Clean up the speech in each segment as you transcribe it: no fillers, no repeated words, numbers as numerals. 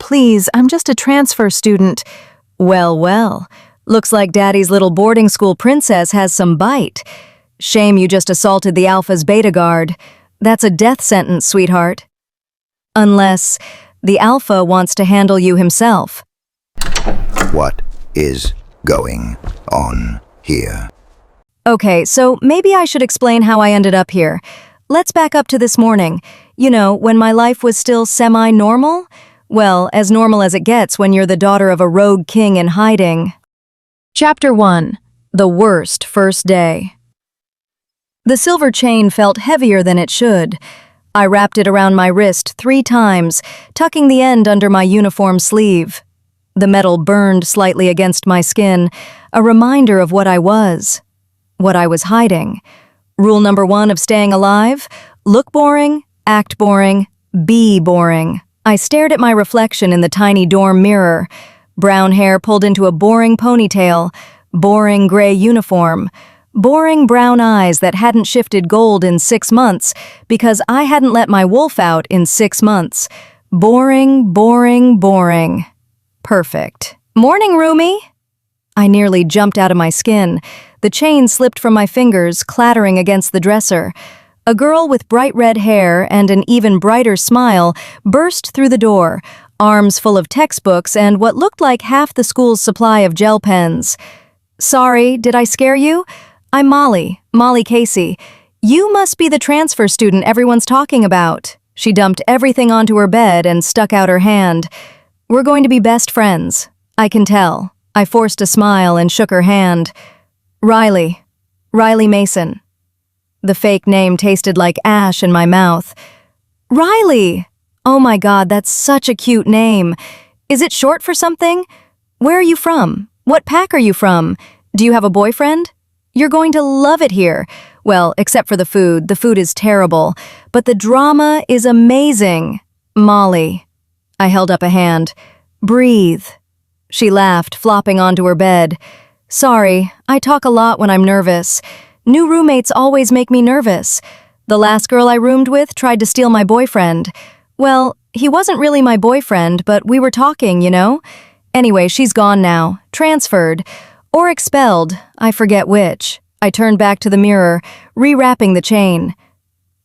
please, I'm just a transfer student. Well, well, looks like Daddy's little boarding school princess has some bite. Shame you just assaulted the Alpha's beta guard. That's a death sentence, sweetheart. Unless the Alpha wants to handle you himself. What is going on here? Okay, so maybe I should explain how I ended up here. Let's back up to this morning. You know, when my life was still semi-normal? Well, as normal as it gets when you're the daughter of a rogue king in hiding. Chapter 1. The Worst First Day. The silver chain felt heavier than it should. I wrapped it around my wrist 3 times, tucking the end under my uniform sleeve. The metal burned slightly against my skin, a reminder of what I was hiding. Rule number 1 of staying alive: look boring, act boring, be boring. I stared at my reflection in the tiny dorm mirror. Brown hair pulled into a boring ponytail, boring gray uniform, boring brown eyes that hadn't shifted gold in 6 months because I hadn't let my wolf out in 6 months. Boring, boring, boring. Perfect. Morning, roomie! I nearly jumped out of my skin. The chain slipped from my fingers, clattering against the dresser. A girl with bright red hair and an even brighter smile burst through the door, arms full of textbooks and what looked like half the school's supply of gel pens. Sorry, did I scare you? I'm Molly Casey. You must be the transfer student everyone's talking about. She dumped everything onto her bed and stuck out her hand. We're going to be best friends. I can tell. I forced a smile and shook her hand. Riley Mason. The fake name tasted like ash in my mouth. Riley! Oh my God, that's such a cute name. Is it short for something? Where are you from? What pack are you from? Do you have a boyfriend? You're going to love it here. Well, except for the food. The food is terrible. But the drama is amazing. Molly. I held up a hand. Breathe. She laughed, flopping onto her bed. Sorry, I talk a lot when I'm nervous. New roommates always make me nervous. The last girl I roomed with tried to steal my boyfriend. Well, he wasn't really my boyfriend, but we were talking, you know? Anyway, she's gone now, transferred, or expelled, I forget which. I turned back to the mirror, rewrapping the chain.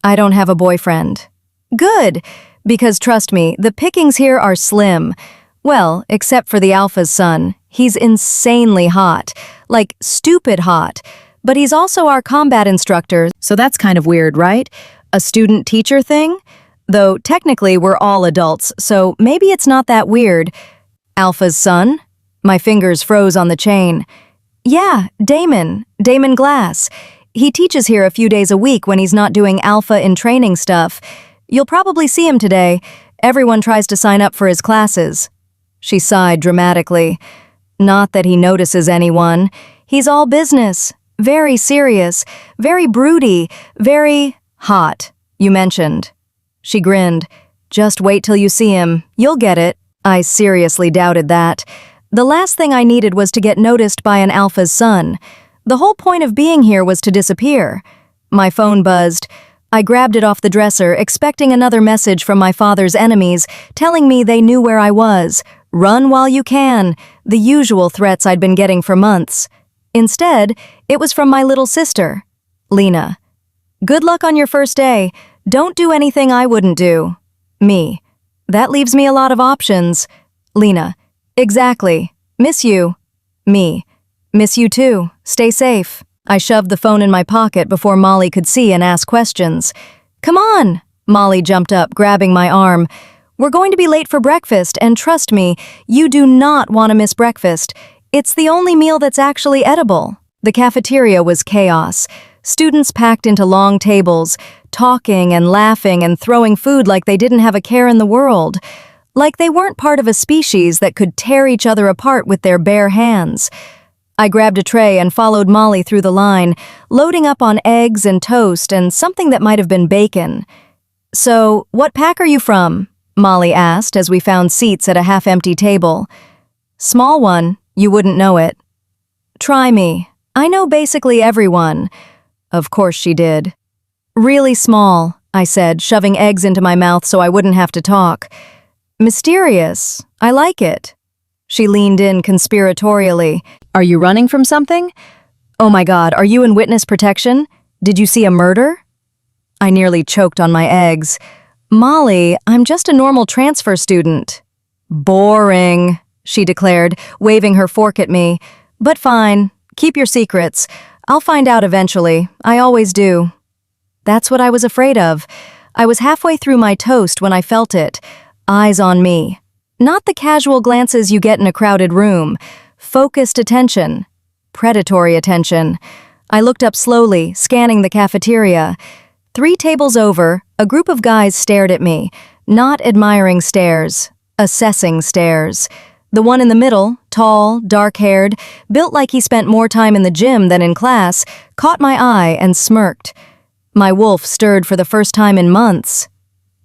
I don't have a boyfriend. Good, because trust me, the pickings here are slim. Well, except for the Alpha's son. He's insanely hot, like stupid hot. But he's also our combat instructor, so that's kind of weird, right? A student-teacher thing? Though technically we're all adults, so maybe it's not that weird. Alpha's son? My fingers froze on the chain. Yeah, Damon Glass. He teaches here a few days a week when he's not doing Alpha in training stuff. You'll probably see him today. Everyone tries to sign up for his classes. She sighed dramatically. Not that he notices anyone. He's all business. Very serious, very broody, very hot, you mentioned. She grinned. Just wait till you see him. You'll get it. I seriously doubted that. The last thing I needed was to get noticed by an Alpha's son. The whole point of being here was to disappear. My phone buzzed. I grabbed it off the dresser, expecting another message from my father's enemies, telling me they knew where I was. Run while you can. The usual threats I'd been getting for months. Instead, it was from my little sister, Lena. Good luck on your first day. Don't do anything I wouldn't do. Me. That leaves me a lot of options. Lena. Exactly. Miss you. Me. Miss you too. Stay safe. I shoved the phone in my pocket before Molly could see and ask questions. Come on! Molly jumped up, grabbing my arm. We're going to be late for breakfast, and trust me, you do not want to miss breakfast. It's the only meal that's actually edible. The cafeteria was chaos. Students packed into long tables, talking and laughing and throwing food like they didn't have a care in the world. Like they weren't part of a species that could tear each other apart with their bare hands. I grabbed a tray and followed Molly through the line, loading up on eggs and toast and something that might have been bacon. So, what pack are you from? Molly asked as we found seats at a half-empty table. Small one. You wouldn't know it. Try me. I know basically everyone. Of course she did. Really small, I said, shoving eggs into my mouth so I wouldn't have to talk. Mysterious. I like it. She leaned in conspiratorially. Are you running from something? Oh my God, are you in witness protection? Did you see a murder? I nearly choked on my eggs. Molly, I'm just a normal transfer student. Boring, she declared, waving her fork at me. But fine, keep your secrets. I'll find out eventually. I always do. That's what I was afraid of. I was halfway through my toast when I felt it. Eyes on me. Not the casual glances you get in a crowded room. Focused attention. Predatory attention. I looked up slowly, scanning the cafeteria. 3 tables over, a group of guys stared at me. Not admiring stares. Assessing stares. The one in the middle, tall, dark-haired, built like he spent more time in the gym than in class, caught my eye and smirked. My wolf stirred for the first time in months.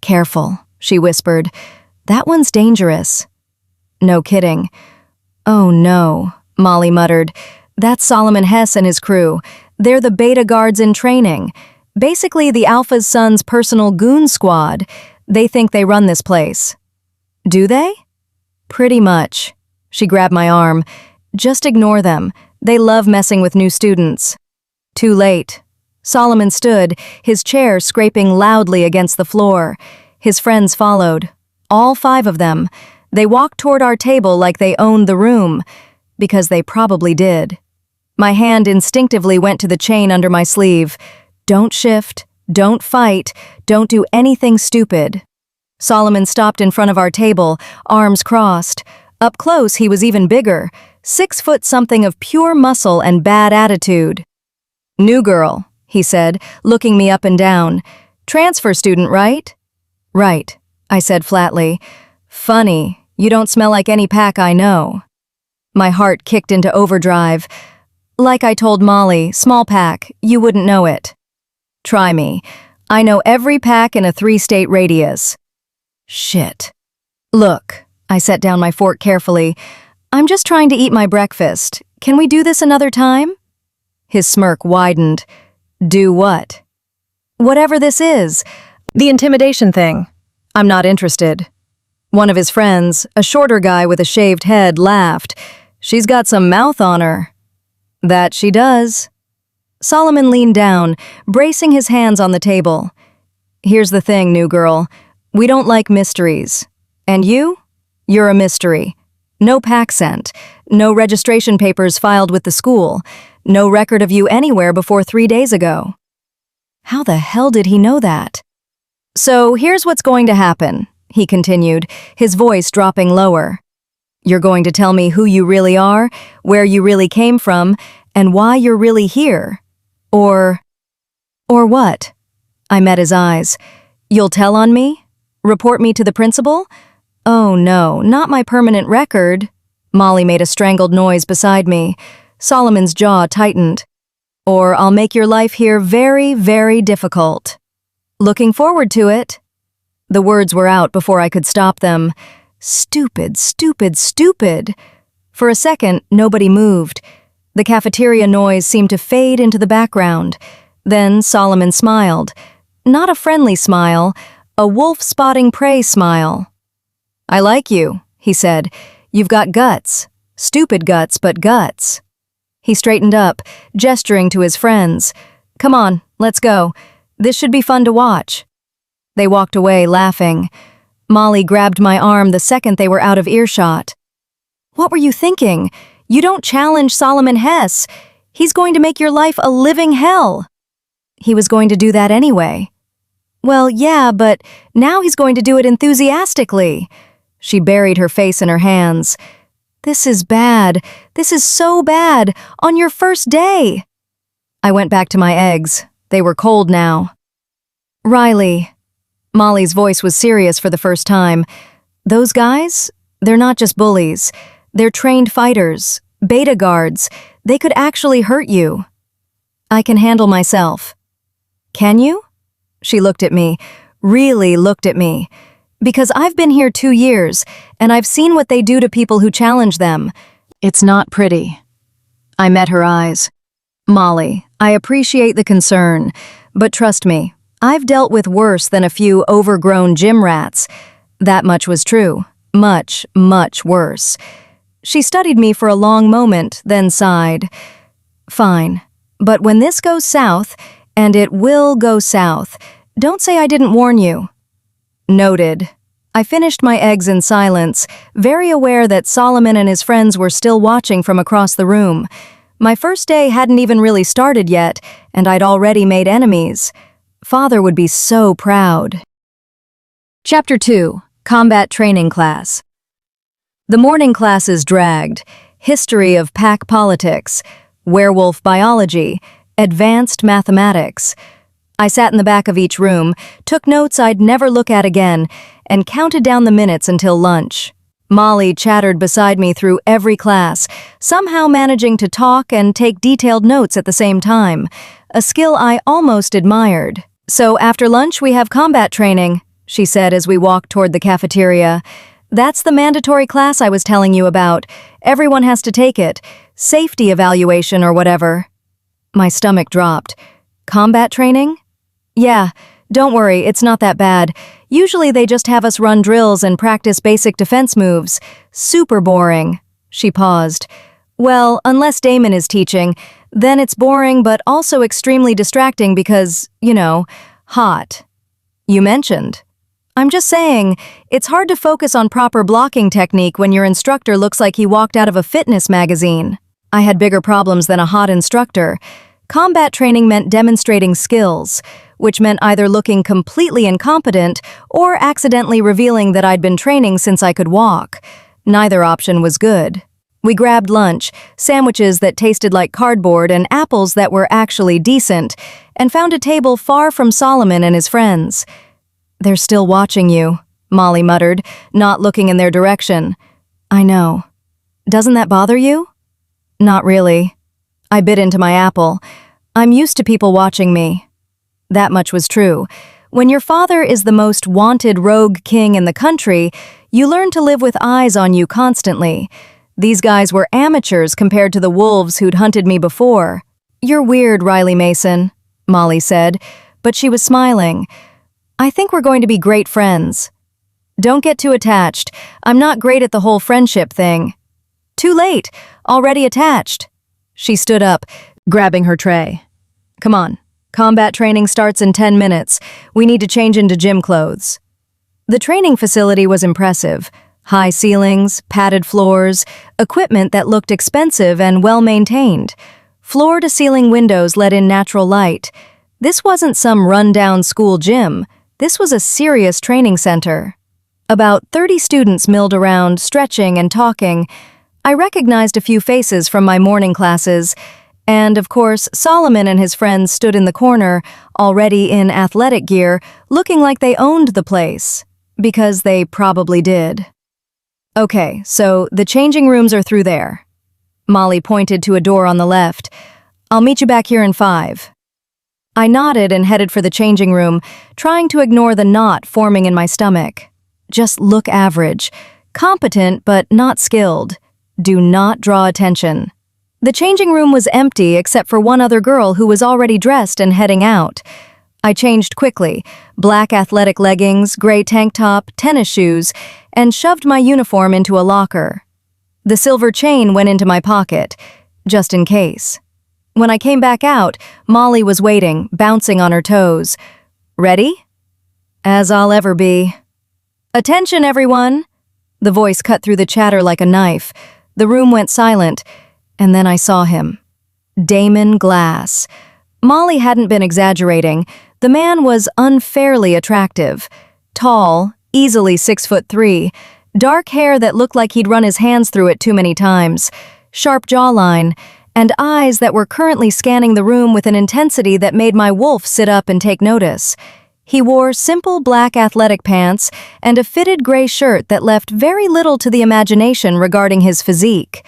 Careful, she whispered. That one's dangerous. No kidding. Oh no, Molly muttered. That's Solomon Hess and his crew. They're the beta guards in training. Basically the Alpha's son's personal goon squad. They think they run this place. Do they? Pretty much. She grabbed my arm. Just ignore them. They love messing with new students. Too late. Solomon stood, his chair scraping loudly against the floor. His friends followed. All 5 of them. They walked toward our table like they owned the room. Because they probably did. My hand instinctively went to the chain under my sleeve. Don't shift. Don't fight. Don't do anything stupid. Solomon stopped in front of our table, arms crossed. Up close, he was even bigger. 6 foot something of pure muscle and bad attitude. New girl, he said, looking me up and down. Transfer student, right? Right, I said flatly. Funny, you don't smell like any pack I know. My heart kicked into overdrive. Like I told Molly, small pack, you wouldn't know it. Try me. I know every pack in a 3-state radius. Shit. Look, I set down my fork carefully. I'm just trying to eat my breakfast. Can we do this another time? His smirk widened. Do what? Whatever this is. The intimidation thing. I'm not interested. One of his friends, a shorter guy with a shaved head, laughed. She's got some mouth on her. That she does. Solomon leaned down, bracing his hands on the table. Here's the thing, new girl. We don't like mysteries. And you? You're a mystery. No pack scent. No registration papers filed with the school. No record of you anywhere before 3 days ago. How the hell did he know that? So here's what's going to happen, he continued, his voice dropping lower. You're going to tell me who you really are, where you really came from, and why you're really here. Or what? I met his eyes. You'll tell on me? Report me to the principal? Oh no, not my permanent record. Molly made a strangled noise beside me. Solomon's jaw tightened. Or I'll make your life here very, very difficult. Looking forward to it. The words were out before I could stop them. Stupid, stupid, stupid. For a second, nobody moved. The cafeteria noise seemed to fade into the background. Then Solomon smiled. Not a friendly smile, a wolf spotting prey smile. I like you, he said. You've got guts. Stupid guts, but guts. He straightened up, gesturing to his friends. Come on, let's go. This should be fun to watch. They walked away, laughing. Molly grabbed my arm the second they were out of earshot. What were you thinking? You don't challenge Solomon Hess. He's going to make your life a living hell. He was going to do that anyway. Well, yeah, but now he's going to do it enthusiastically. She buried her face in her hands. This is bad. This is so bad. On your first day. I went back to my eggs. They were cold now. Riley. Molly's voice was serious for the first time. Those guys? They're not just bullies. They're trained fighters. Beta guards. They could actually hurt you. I can handle myself. Can you? She looked at me. Really looked at me. Because I've been here 2 years, and I've seen what they do to people who challenge them. It's not pretty. I met her eyes. Molly, I appreciate the concern, but trust me, I've dealt with worse than a few overgrown gym rats. That much was true. Much, much worse. She studied me for a long moment, then sighed. Fine. But when this goes south, and it will go south, don't say I didn't warn you. Noted. I finished my eggs in silence, very aware that Solomon and his friends were still watching from across the room. My first day hadn't even really started yet, and I'd already made enemies. Father would be so proud. Chapter 2. Combat Training Class. The morning classes dragged. History of pack politics, werewolf biology, advanced mathematics. I sat in the back of each room, took notes I'd never look at again, and counted down the minutes until lunch. Molly chattered beside me through every class, somehow managing to talk and take detailed notes at the same time, a skill I almost admired. So after lunch we have combat training, she said as we walked toward the cafeteria. That's the mandatory class I was telling you about. Everyone has to take it. Safety evaluation or whatever. My stomach dropped. Combat training? Yeah, don't worry, it's not that bad. Usually they just have us run drills and practice basic defense moves. Super boring. She paused. Well, unless Damon is teaching, then it's boring but also extremely distracting because, hot. You mentioned. I'm just saying, it's hard to focus on proper blocking technique when your instructor looks like he walked out of a fitness magazine. I had bigger problems than a hot instructor. Combat training meant demonstrating skills, which meant either looking completely incompetent or accidentally revealing that I'd been training since I could walk. Neither option was good. We grabbed lunch, sandwiches that tasted like cardboard and apples that were actually decent, and found a table far from Solomon and his friends. They're still watching you, Molly muttered, not looking in their direction. I know. Doesn't that bother you? Not really. I bit into my apple. I'm used to people watching me. That much was true. When your father is the most wanted rogue king in the country, you learn to live with eyes on you constantly. These guys were amateurs compared to the wolves who'd hunted me before. You're weird, Riley Mason, Molly said, but she was smiling. I think we're going to be great friends. Don't get too attached. I'm not great at the whole friendship thing. Too late. Already attached. She stood up, grabbing her tray. Come on. Combat training starts in 10 minutes. We need to change into gym clothes. The training facility was impressive. High ceilings, padded floors, equipment that looked expensive and well-maintained. Floor-to-ceiling windows let in natural light. This wasn't some run-down school gym. This was a serious training center. About 30 students milled around, stretching and talking. I recognized a few faces from my morning classes, and of course, Solomon and his friends stood in the corner, already in athletic gear, looking like they owned the place. Because they probably did. Okay, so the changing rooms are through there. Molly pointed to a door on the left. I'll meet you back here in 5. I nodded and headed for the changing room, trying to ignore the knot forming in my stomach. Just look average. Competent, but not skilled. Do not draw attention. The changing room was empty except for one other girl who was already dressed and heading out. I changed quickly, black athletic leggings, gray tank top, tennis shoes, and shoved my uniform into a locker. The silver chain went into my pocket, just in case. When I came back out, Molly was waiting, bouncing on her toes. Ready? As I'll ever be. Attention, everyone! The voice cut through the chatter like a knife. The room went silent, and then I saw him. Damon Glass. Molly hadn't been exaggerating. The man was unfairly attractive. Tall, easily 6'3", dark hair that looked like he'd run his hands through it too many times, sharp jawline, and eyes that were currently scanning the room with an intensity that made my wolf sit up and take notice. He wore simple black athletic pants and a fitted gray shirt that left very little to the imagination regarding his physique.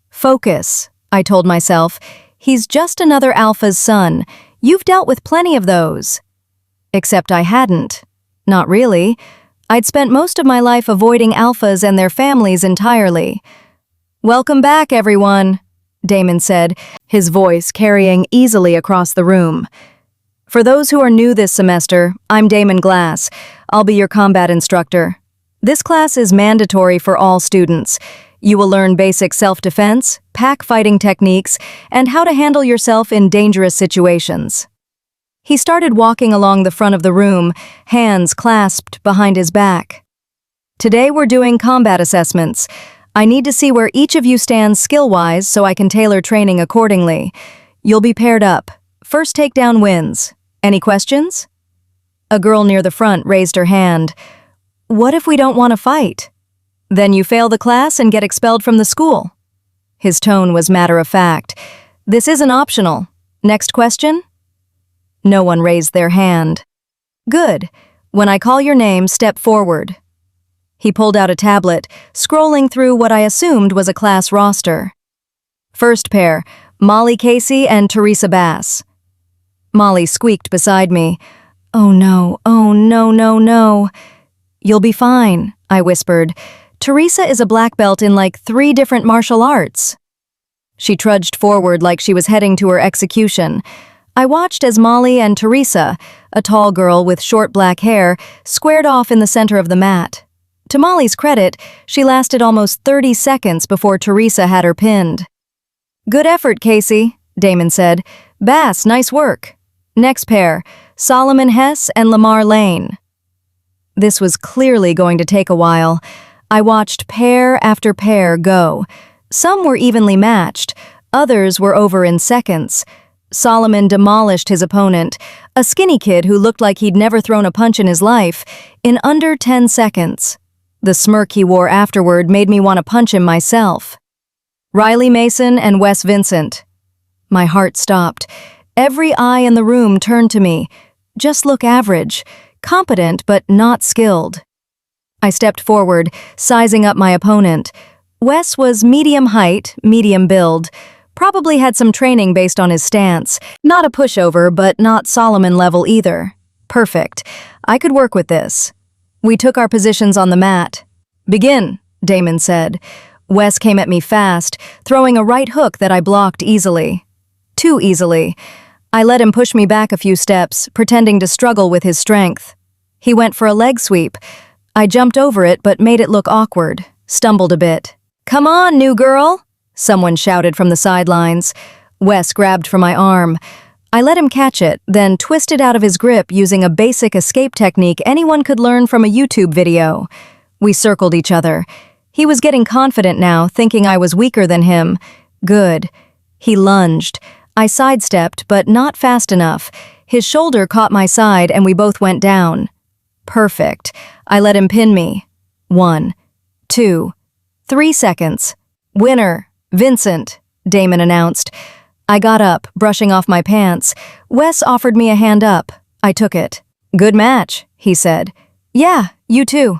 Focus, I told myself. He's just another alpha's son. You've dealt with plenty of those. Except I hadn't. Not really. I'd spent most of my life avoiding alphas and their families entirely. Welcome back, everyone, Damon said, his voice carrying easily across the room. For those who are new this semester, I'm Damon Glass. I'll be your combat instructor. This class is mandatory for all students. You will learn basic self-defense, pack fighting techniques, and how to handle yourself in dangerous situations. He started walking along the front of the room, hands clasped behind his back. Today we're doing combat assessments. I need to see where each of you stands skill-wise so I can tailor training accordingly. You'll be paired up. First takedown wins. Any questions? A girl near the front raised her hand. What if we don't want to fight? Then you fail the class and get expelled from the school. His tone was matter-of-fact. This isn't optional. Next question? No one raised their hand. Good. When I call your name, step forward. He pulled out a tablet, scrolling through what I assumed was a class roster. First pair, Molly Casey and Teresa Bass. Molly squeaked beside me. Oh no, no. You'll be fine, I whispered. Teresa is a black belt in like 3 different martial arts. She trudged forward like she was heading to her execution. I watched as Molly and Teresa, a tall girl with short black hair, squared off in the center of the mat. To Molly's credit, she lasted almost 30 seconds before Teresa had her pinned. Good effort, Casey, Damon said. Bass, nice work. Next pair, Solomon Hess and Lamar Lane. This was clearly going to take a while. I watched pair after pair go. Some were evenly matched, others were over in seconds. Solomon demolished his opponent, a skinny kid who looked like he'd never thrown a punch in his life, in under 10 seconds. The smirk he wore afterward made me want to punch him myself. Riley Mason and Wes Vincent. My heart stopped. Every eye in the room turned to me. Just look average, competent but not skilled. I stepped forward, sizing up my opponent. Wes was medium height, medium build. Probably had some training based on his stance. Not a pushover, but not Solomon level either. Perfect. I could work with this. We took our positions on the mat. Begin, Damon said. Wes came at me fast, throwing a right hook that I blocked easily. Too easily. I let him push me back a few steps, pretending to struggle with his strength. He went for a leg sweep. I jumped over it but made it look awkward, stumbled a bit. Come on, new girl, someone shouted from the sidelines. Wes grabbed for my arm. I let him catch it, then twisted out of his grip using a basic escape technique anyone could learn from a YouTube video. We circled each other. He was getting confident now, thinking I was weaker than him. Good. He lunged. I sidestepped, but not fast enough. His shoulder caught my side and we both went down. Perfect. I let him pin me. 1, 2, 3 seconds. Winner, Vincent, Damon announced. I got up, brushing off my pants. Wes offered me a hand up. I took it. Good match, he said. Yeah, you too.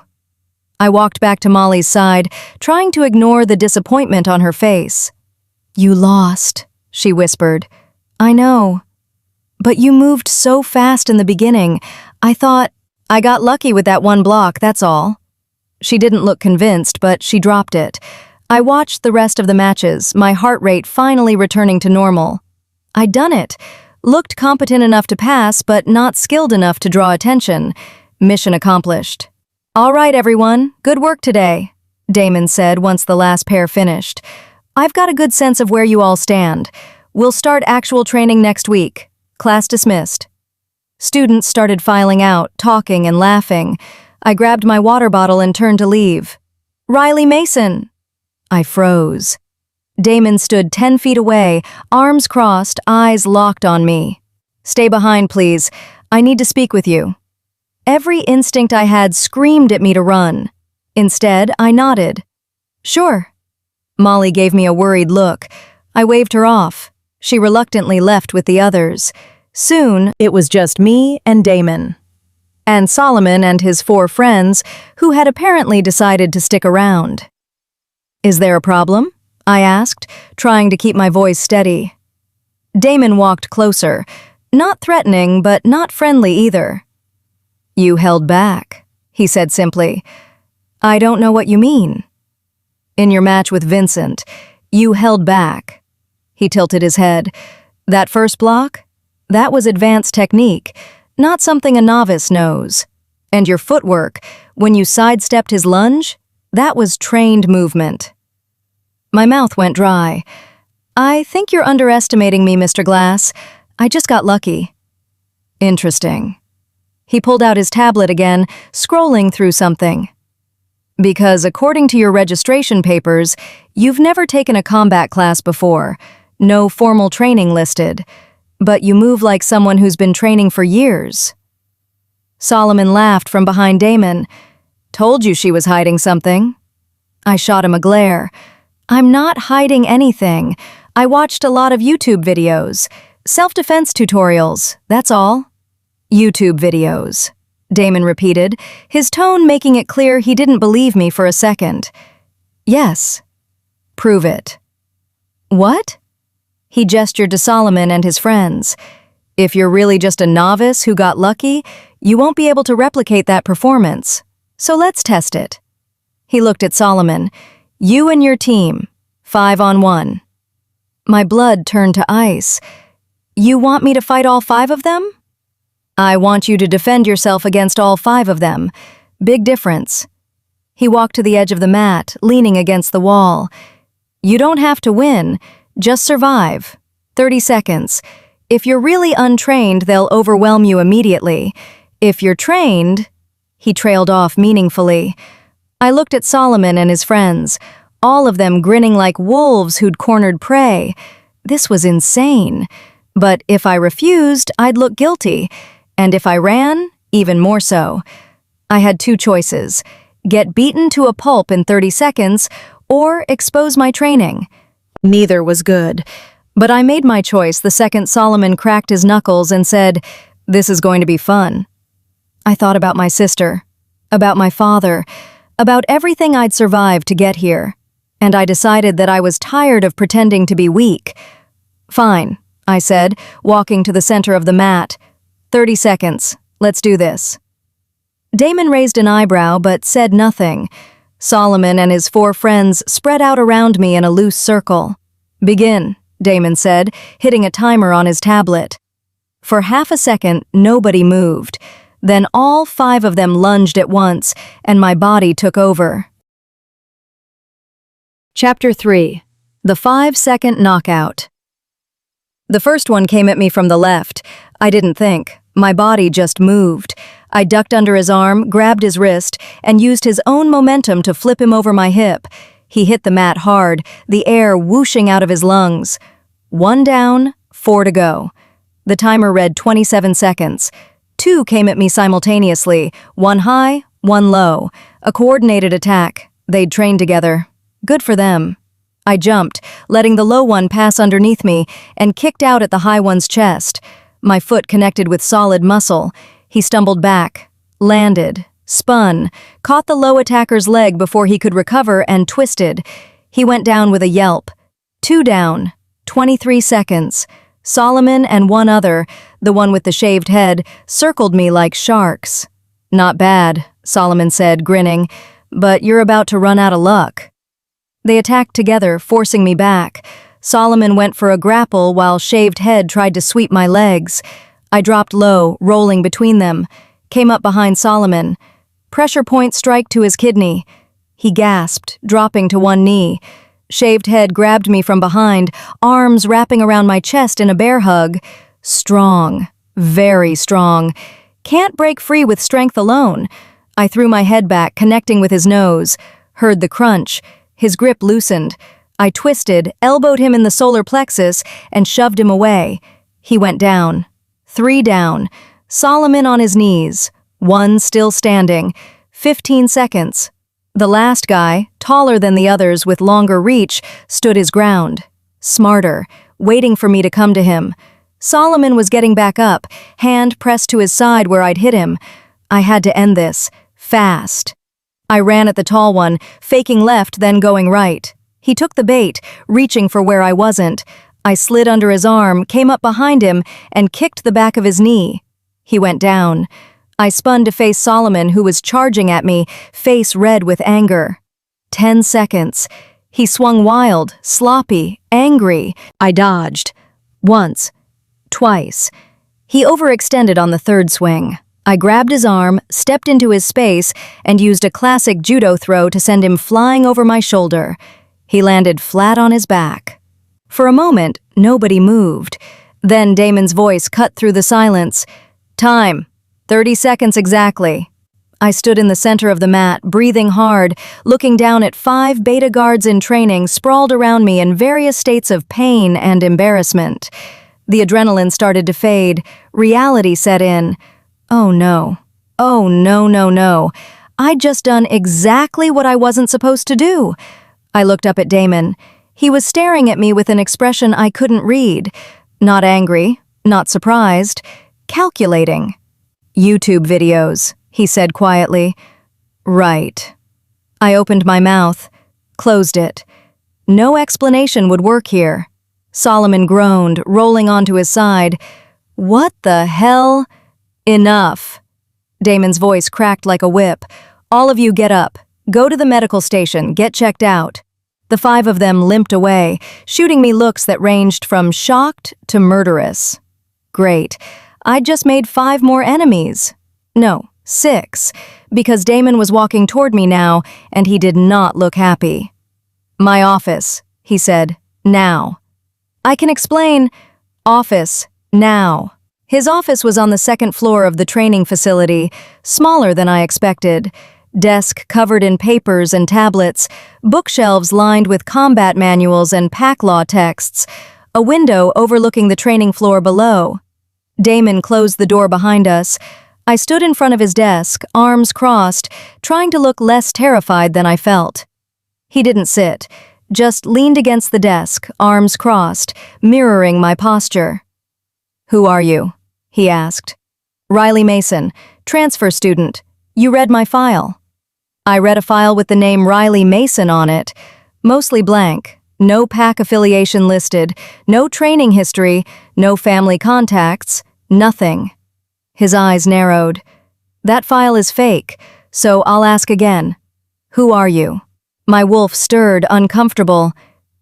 I walked back to Molly's side, trying to ignore the disappointment on her face. You lost, she whispered. I know. But you moved so fast in the beginning. I thought, I got lucky with that one block, that's all. She didn't look convinced, but she dropped it. I watched the rest of the matches, my heart rate finally returning to normal. I'd done it. Looked competent enough to pass, but not skilled enough to draw attention. Mission accomplished. All right, everyone, good work today, Damon said once the last pair finished. I've got a good sense of where you all stand. We'll start actual training next week. Class dismissed. Students started filing out, talking and laughing. I grabbed my water bottle and turned to leave. Riley Mason! I froze. Damon stood 10 feet away, arms crossed, eyes locked on me. Stay behind, please. I need to speak with you. Every instinct I had screamed at me to run. Instead, I nodded. Sure. Molly gave me a worried look. I waved her off. She reluctantly left with the others. Soon, it was just me and Damon. And Solomon and his 4 friends, who had apparently decided to stick around. Is there a problem? I asked, trying to keep my voice steady. Damon walked closer, not threatening, but not friendly either. You held back, he said simply. I don't know what you mean. In your match with Vincent, you held back. He tilted his head. That first block? That was advanced technique, not something a novice knows. And your footwork, when you sidestepped his lunge, that was trained movement. My mouth went dry. I think you're underestimating me, Mr. Glass. I just got lucky. Interesting. He pulled out his tablet again, scrolling through something. Because according to your registration papers, you've never taken a combat class before. No formal training listed. But you move like someone who's been training for years. Solomon laughed from behind Damon. Told you she was hiding something. I shot him a glare. I'm not hiding anything. I watched a lot of YouTube videos. Self-defense tutorials, that's all. YouTube videos, Damon repeated, his tone making it clear he didn't believe me for a second. Yes. Prove it. What? He gestured to Solomon and his friends. If you're really just a novice who got lucky, you won't be able to replicate that performance. So let's test it. He looked at Solomon. You and your team, 5-on-1. My blood turned to ice. You want me to fight all 5 of them? I want you to defend yourself against all 5 of them. Big difference. He walked to the edge of the mat, leaning against the wall. You don't have to win, just survive. 30 seconds. If you're really untrained, they'll overwhelm you immediately. If you're trained... He trailed off meaningfully. I looked at Solomon and his friends, all of them grinning like wolves who'd cornered prey. This was insane. But if I refused, I'd look guilty. And if I ran, even more so. I had 2 choices. Get beaten to a pulp in 30 seconds, or expose my training. Neither was good. But I made my choice the second Solomon cracked his knuckles and said, "This is going to be fun." I thought about my sister, about my father, about everything I'd survived to get here. And I decided that I was tired of pretending to be weak. Fine, I said, walking to the center of the mat. 30 seconds. Let's do this. Damon raised an eyebrow but said nothing. Solomon and his 4 friends spread out around me in a loose circle. Begin, Damon said, hitting a timer on his tablet. For half a second, nobody moved. Then all 5 of them lunged at once, and my body took over. Chapter 3. The 5-second Knockout. The first one came at me from the left. I didn't think. My body just moved. I ducked under his arm, grabbed his wrist, and used his own momentum to flip him over my hip. He hit the mat hard, the air whooshing out of his lungs. 1 down, 4 to go. The timer read 27 seconds. 2 came at me simultaneously, 1 high, 1 low. A coordinated attack. They'd trained together. Good for them. I jumped, letting the low one pass underneath me, and kicked out at the high one's chest. My foot connected with solid muscle. He stumbled back, landed, spun, caught the low attacker's leg before he could recover and twisted. He went down with a yelp. 2 down, 23 seconds. Solomon and 1 other, the one with the shaved head, circled me like sharks. Not bad, Solomon said, grinning, but you're about to run out of luck. They attacked together, forcing me back. Solomon went for a grapple while Shaved Head tried to sweep my legs. I dropped low, rolling between them. Came up behind Solomon. Pressure point strike to his kidney. He gasped, dropping to 1 knee. Shaved Head grabbed me from behind, arms wrapping around my chest in a bear hug. Strong. Very strong. Can't break free with strength alone. I threw my head back, connecting with his nose. Heard the crunch. His grip loosened. I twisted, elbowed him in the solar plexus, and shoved him away. He went down. 3 down. Solomon on his knees. 1 still standing. 15 seconds. The last guy, taller than the others with longer reach, stood his ground. Smarter, waiting for me to come to him. Solomon was getting back up, hand pressed to his side where I'd hit him. I had to end this. Fast. I ran at the tall one, faking left, then going right. He took the bait, reaching for where I wasn't. I slid under his arm, came up behind him, and kicked the back of his knee. He went down. I spun to face Solomon, who was charging at me, face red with anger. 10 seconds. He swung wild, sloppy, angry. I dodged. Once. Twice. He overextended on the 3rd swing. I grabbed his arm, stepped into his space, and used a classic judo throw to send him flying over my shoulder. He landed flat on his back. For a moment, nobody moved. Then Damon's voice cut through the silence. "Time. 30 seconds exactly." I stood in the center of the mat, breathing hard, looking down at 5 beta guards in training sprawled around me in various states of pain and embarrassment. The adrenaline started to fade. Reality set in. Oh no. Oh no, no, no. I'd just done exactly what I wasn't supposed to do. I looked up at Damon. He was staring at me with an expression I couldn't read. Not angry, not surprised, calculating. "YouTube videos," he said quietly. "Right." I opened my mouth, closed it. No explanation would work here. Solomon groaned, rolling onto his side. "What the hell?" "Enough." Damon's voice cracked like a whip. "All of you get up. Go to the medical station. Get checked out." The 5 of them limped away, shooting me looks that ranged from shocked to murderous. Great. I'd just made 5 more enemies. No, 6, because Damon was walking toward me now, and he did not look happy. "My office," he said. "Now." "I can explain." "Office, now." His office was on the 2nd floor of the training facility, smaller than I expected. Desk covered in papers and tablets, bookshelves lined with combat manuals and pack law texts, a window overlooking the training floor below. Damon closed the door behind us. I stood in front of his desk, arms crossed, trying to look less terrified than I felt. He didn't sit, just leaned against the desk, arms crossed, mirroring my posture. "Who are you?" he asked. "Riley Mason, transfer student. You read my file." I read a file with the name Riley Mason on it, mostly blank, no pack affiliation listed, no training history, no family contacts, nothing. His eyes narrowed. "That file is fake, so I'll ask again. Who are you?" My wolf stirred, uncomfortable.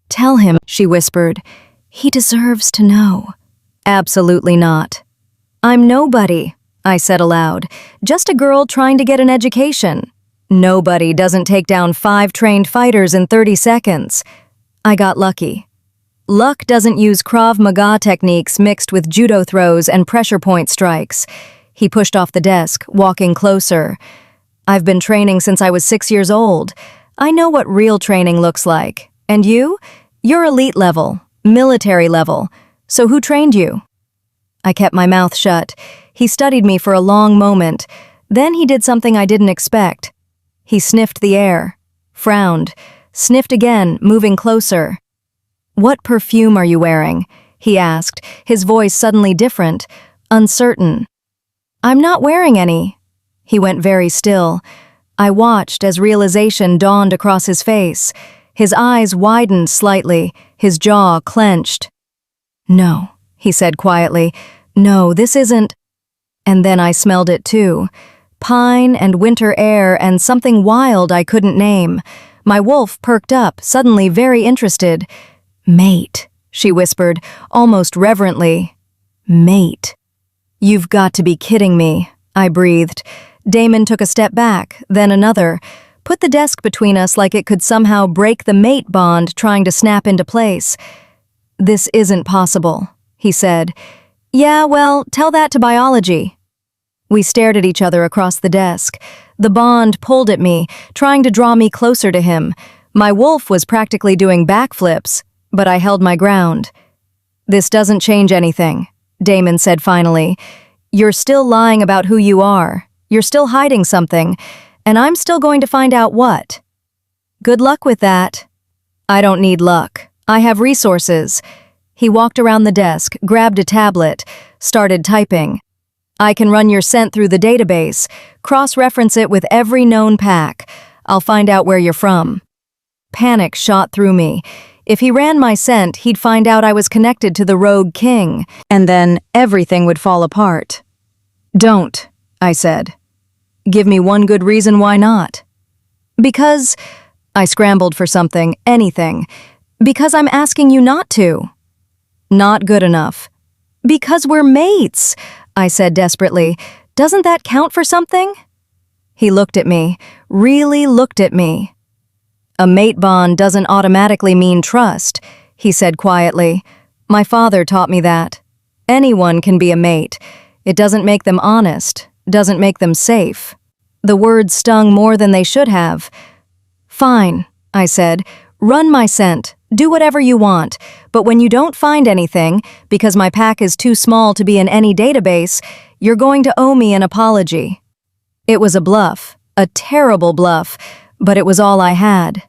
"Tell him," she whispered. "He deserves to know." "Absolutely not." "I'm nobody," I said aloud. "Just a girl trying to get an education. Nobody doesn't take down 5 trained fighters in 30 seconds. I got lucky. Luck doesn't use Krav Maga techniques mixed with judo throws and pressure point strikes." He pushed off the desk, walking closer. "I've been training since I was 6 years old. I know what real training looks like. And you? You're elite level, military level. So who trained you?" I kept my mouth shut. He studied me for a long moment. Then he did something I didn't expect. He sniffed the air, frowned, sniffed again, moving closer. "What perfume are you wearing?" he asked, his voice suddenly different, uncertain. "I'm not wearing any." He went very still. I watched as realization dawned across his face. His eyes widened slightly, his jaw clenched. "No," he said quietly. "No, this isn't." And then I smelled it too. Pine and winter air and something wild I couldn't name. My wolf perked up, suddenly very interested. "Mate," she whispered, almost reverently. "Mate." "You've got to be kidding me," I breathed. Damon took a step back, then another, put the desk between us like it could somehow break the mate bond trying to snap into place. "This isn't possible," he said. "Yeah, well, tell that to biology." We stared at each other across the desk. The bond pulled at me, trying to draw me closer to him. My wolf was practically doing backflips, but I held my ground. "This doesn't change anything," Damon said finally. "You're still lying about who you are. You're still hiding something, and I'm still going to find out what." "Good luck with that." "I don't need luck. I have resources." He walked around the desk, grabbed a tablet, started typing. "I can run your scent through the database, cross-reference it with every known pack. I'll find out where you're from." Panic shot through me. If he ran my scent, he'd find out I was connected to the Rogue King, and then everything would fall apart. "Don't," I said. "Give me one good reason why not." "Because," I scrambled for something, anything. "Because I'm asking you not to." "Not good enough." "Because we're mates," I said desperately. Doesn't that count for something? He looked at me, really looked at me. A mate bond doesn't automatically mean trust, he said quietly. My father taught me that. Anyone can be a mate. It doesn't make them honest, doesn't make them safe. The words stung more than they should have. Fine, I said. Run my scent. Do whatever you want. But when you don't find anything, because my pack is too small to be in any database, you're going to owe me an apology. It was a bluff, a terrible bluff, but it was all I had.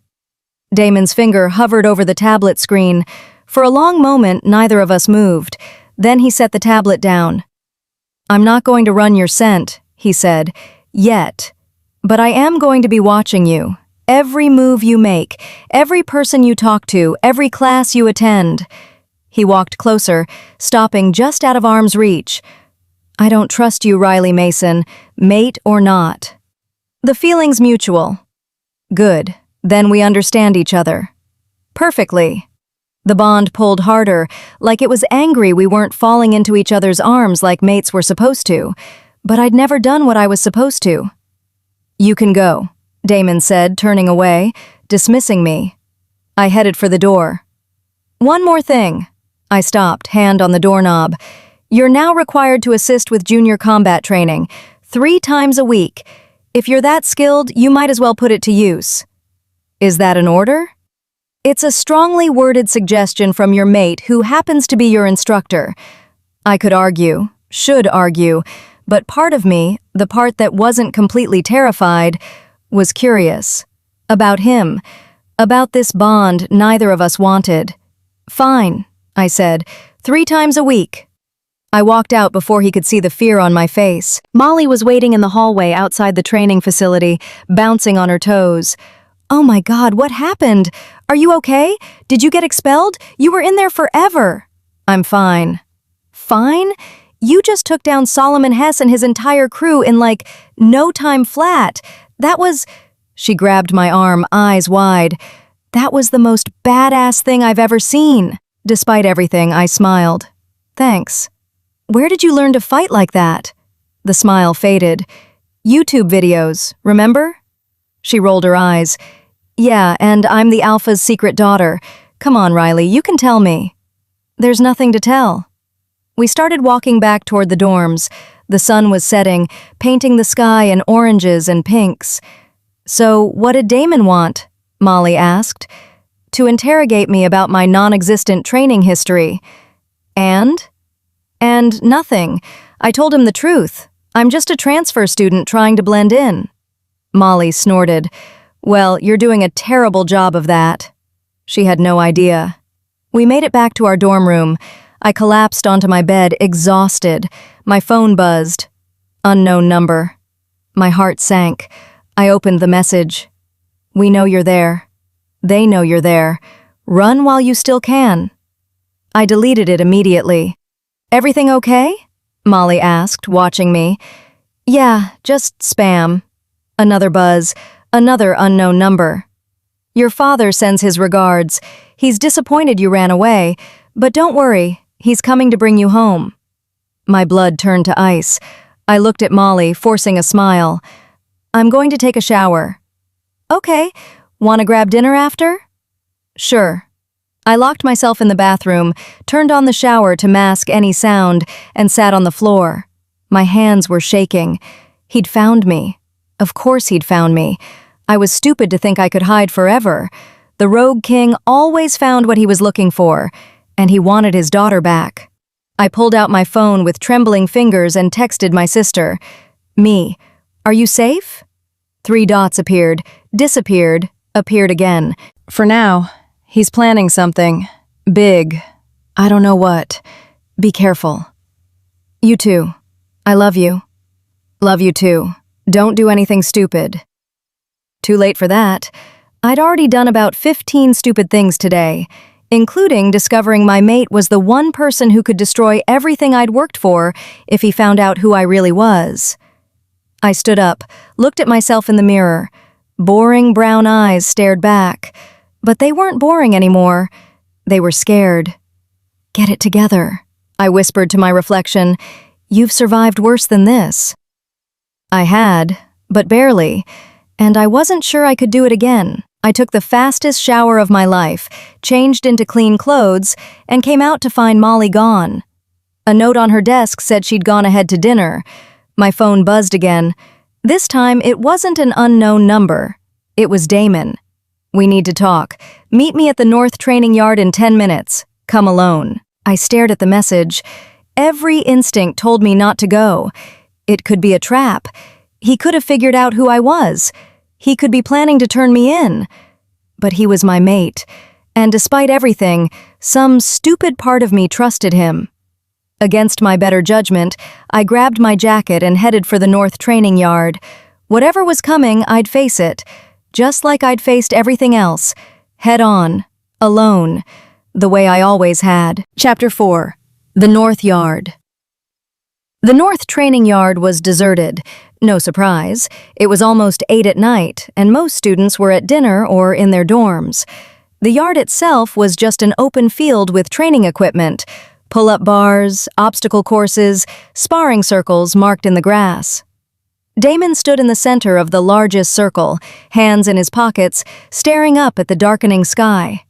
Damon's finger hovered over the tablet screen. For a long moment, neither of us moved. Then he set the tablet down. I'm not going to run your scent, he said, yet. But I am going to be watching you. Every move you make, every person you talk to, every class you attend. He walked closer, stopping just out of arm's reach. I don't trust you, Riley Mason, mate or not. The feeling's mutual. Good. Then we understand each other. Perfectly. The bond pulled harder, like it was angry we weren't falling into each other's arms like mates were supposed to. But I'd never done what I was supposed to. You can go, Damon said, turning away, dismissing me. I headed for the door. One more thing. I stopped, hand on the doorknob. You're now required to assist with junior combat training, 3 times a week. If you're that skilled, you might as well put it to use. Is that an order? It's a strongly worded suggestion from your mate who happens to be your instructor. I could argue, should argue, but part of me, the part that wasn't completely terrified, was curious. About him. About this bond neither of us wanted. Fine, I said, 3 times a week. I walked out before he could see the fear on my face. Molly was waiting in the hallway outside the training facility, bouncing on her toes. Oh my God, what happened? Are you okay? Did you get expelled? You were in there forever. I'm fine. Fine? You just took down Solomon Hess and his entire crew in like no time flat. That was... She grabbed my arm, eyes wide. That was the most badass thing I've ever seen. Despite everything, I smiled. Thanks. Where did you learn to fight like that? The smile faded. YouTube videos, remember? She rolled her eyes. Yeah, and I'm the Alpha's secret daughter. Come on, Riley, you can tell me. There's nothing to tell. We started walking back toward the dorms. The sun was setting, painting the sky in oranges and pinks. So, what did Damon want? Molly asked. To interrogate me about my non-existent training history. And nothing. I told him the truth. I'm just a transfer student trying to blend in. Molly snorted. Well, you're doing a terrible job of that. She had no idea. We made it back to our dorm room. I collapsed onto my bed, exhausted. My phone buzzed. Unknown number. My heart sank. I opened the message. We know you're there. They know you're there. Run while you still can. I deleted it immediately. Everything okay? Molly asked, watching me. Yeah, just spam. Another buzz. Another unknown number. Your father sends his regards. He's disappointed you ran away, but don't worry, he's coming to bring you home. My blood turned to ice. I looked at Molly, forcing a smile. I'm going to take a shower. Okay, want to grab dinner after? Sure. I locked myself in the bathroom, turned on the shower to mask any sound, and sat on the floor. My hands were shaking. He'd found me. Of course he'd found me. I was stupid to think I could hide forever. The Rogue King always found what he was looking for, and he wanted his daughter back. I pulled out my phone with trembling fingers and texted my sister. Me, are you safe? 3 dots appeared, disappeared, appeared again. For now, he's planning something. Big. I don't know what. Be careful. You too. I love you. Love you too. Don't do anything stupid. Too late for that. I'd already done about 15 stupid things today, including discovering my mate was the one person who could destroy everything I'd worked for if he found out who I really was. I stood up, looked at myself in the mirror. Boring brown eyes stared back. But they weren't boring anymore. They were scared. Get it together, I whispered to my reflection. You've survived worse than this. I had, but barely, and I wasn't sure I could do it again. I took the fastest shower of my life, changed into clean clothes, and came out to find Molly gone. A note on her desk said she'd gone ahead to dinner. My phone buzzed again. This time, it wasn't an unknown number. It was Damon. "We need to talk. Meet me at the North Training Yard in 10 minutes. Come alone." I stared at the message. Every instinct told me not to go. It could be a trap. He could have figured out who I was. He could be planning to turn me in. But he was my mate, and despite everything, some stupid part of me trusted him. Against my better judgment, I grabbed my jacket and headed for the North Training Yard. Whatever was coming, I'd face it, just like I'd faced everything else, head on, alone, the way I always had. Chapter 4. The North Yard. The North Training Yard was deserted. No surprise. It was almost 8 at night, and most students were at dinner or in their dorms. The yard itself was just an open field with training equipment, pull-up bars, obstacle courses, sparring circles marked in the grass. Damon stood in the center of the largest circle, hands in his pockets, staring up at the darkening sky.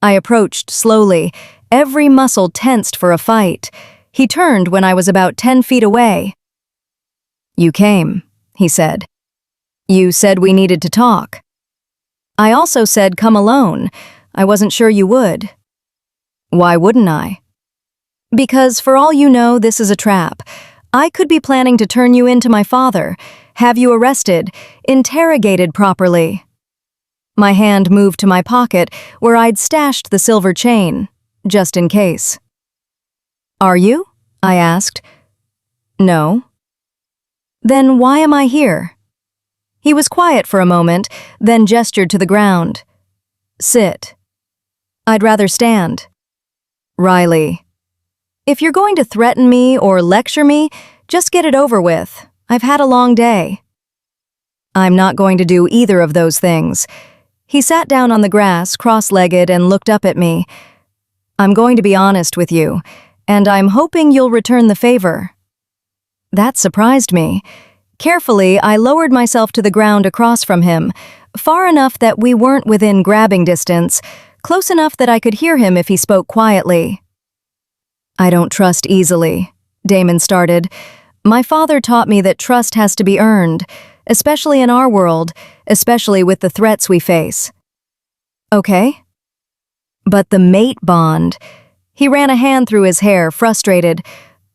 I approached slowly, every muscle tensed for a fight. He turned when I was about 10 feet away. "You came," he said. "You said we needed to talk." "I also said come alone. I wasn't sure you would." "Why wouldn't I?" "Because for all you know, this is a trap. I could be planning to turn you into my father, have you arrested, interrogated properly." My hand moved to my pocket where I'd stashed the silver chain, just in case. "Are you?" I asked. "No." "Then why am I here?" He was quiet for a moment, then gestured to the ground. "Sit." "I'd rather stand." "Riley. If you're going to threaten me or lecture me, just get it over with. I've had a long day." "I'm not going to do either of those things." He sat down on the grass, cross-legged, and looked up at me. "I'm going to be honest with you, and I'm hoping you'll return the favor." That surprised me. Carefully, I lowered myself to the ground across from him, far enough that we weren't within grabbing distance, close enough that I could hear him if he spoke quietly. "I don't trust easily," Damon started. "My father taught me that trust has to be earned, especially in our world, especially with the threats we face." "Okay." "But the mate bond..." He ran a hand through his hair, frustrated.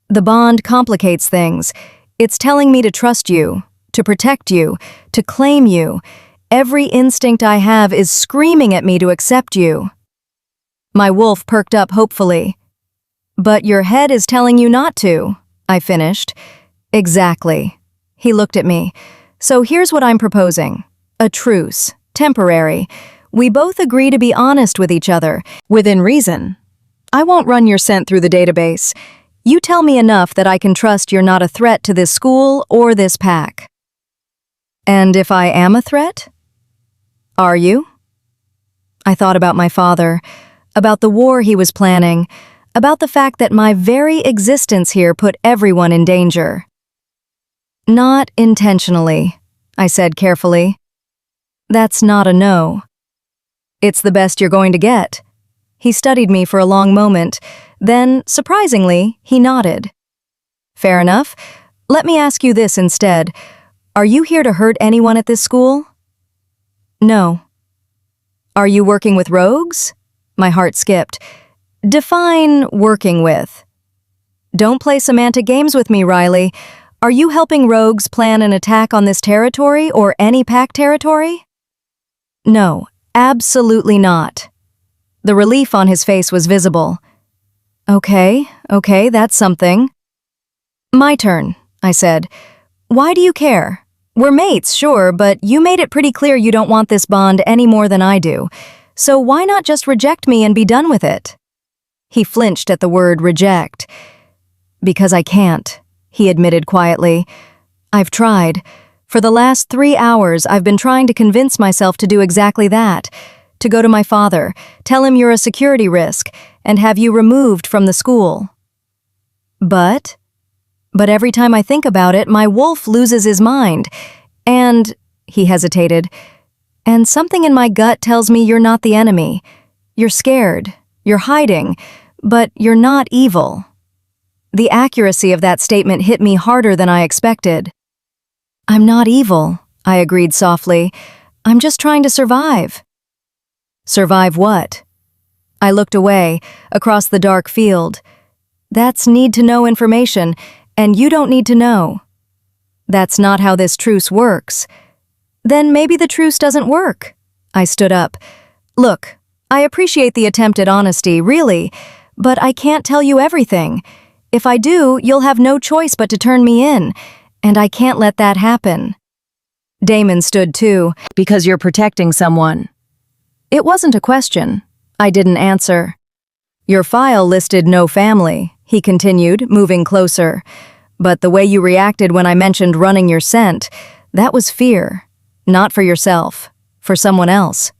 "The bond complicates things. It's telling me to trust you, to protect you, to claim you. Every instinct I have is screaming at me to accept you." My wolf perked up hopefully. "But your head is telling you not to," I finished. "Exactly." He looked at me. "So here's what I'm proposing. A truce, temporary. We both agree to be honest with each other, within reason. I won't run your scent through the database. You tell me enough that I can trust you're not a threat to this school or this pack." "And if I am a threat?" "Are you?" I thought about my father, about the war he was planning, about the fact that my very existence here put everyone in danger. "Not intentionally," I said carefully. "That's not a no." "It's the best you're going to get." He studied me for a long moment, then, surprisingly, he nodded. "Fair enough. Let me ask you this instead. Are you here to hurt anyone at this school?" "No." "Are you working with rogues?" My heart skipped. "Define working with." "Don't play semantic games with me, Riley. Are you helping rogues plan an attack on this territory or any pack territory?" "No, absolutely not." The relief on his face was visible. Okay, that's something." "My turn," I said. "Why do you care? We're mates, sure, but you made it pretty clear you don't want this bond any more than I do. So why not just reject me and be done with it?" He flinched at the word reject. "Because I can't," he admitted quietly. "I've tried. For the last 3 hours, I've been trying to convince myself to do exactly that. To go to my father, tell him you're a security risk, and have you removed from the school." "But..." But every time I think about it, my wolf loses his mind. And, he hesitated, and something in my gut tells me you're not the enemy. You're scared, you're hiding, but you're not evil. The accuracy of that statement hit me harder than I expected. I'm not evil, I agreed softly. I'm just trying to survive. Survive what? I looked away, across the dark field. That's need-to-know information, and you don't need to know. That's not how this truce works. Then maybe the truce doesn't work. I stood up. Look, I appreciate the attempt at honesty, really, but I can't tell you everything. If I do, you'll have no choice but to turn me in, and I can't let that happen. Damon stood too. Because you're protecting someone. It wasn't a question. I didn't answer. Your file listed no family, he continued, moving closer. But the way you reacted when I mentioned running your scent, that was fear. Not for yourself, for someone else.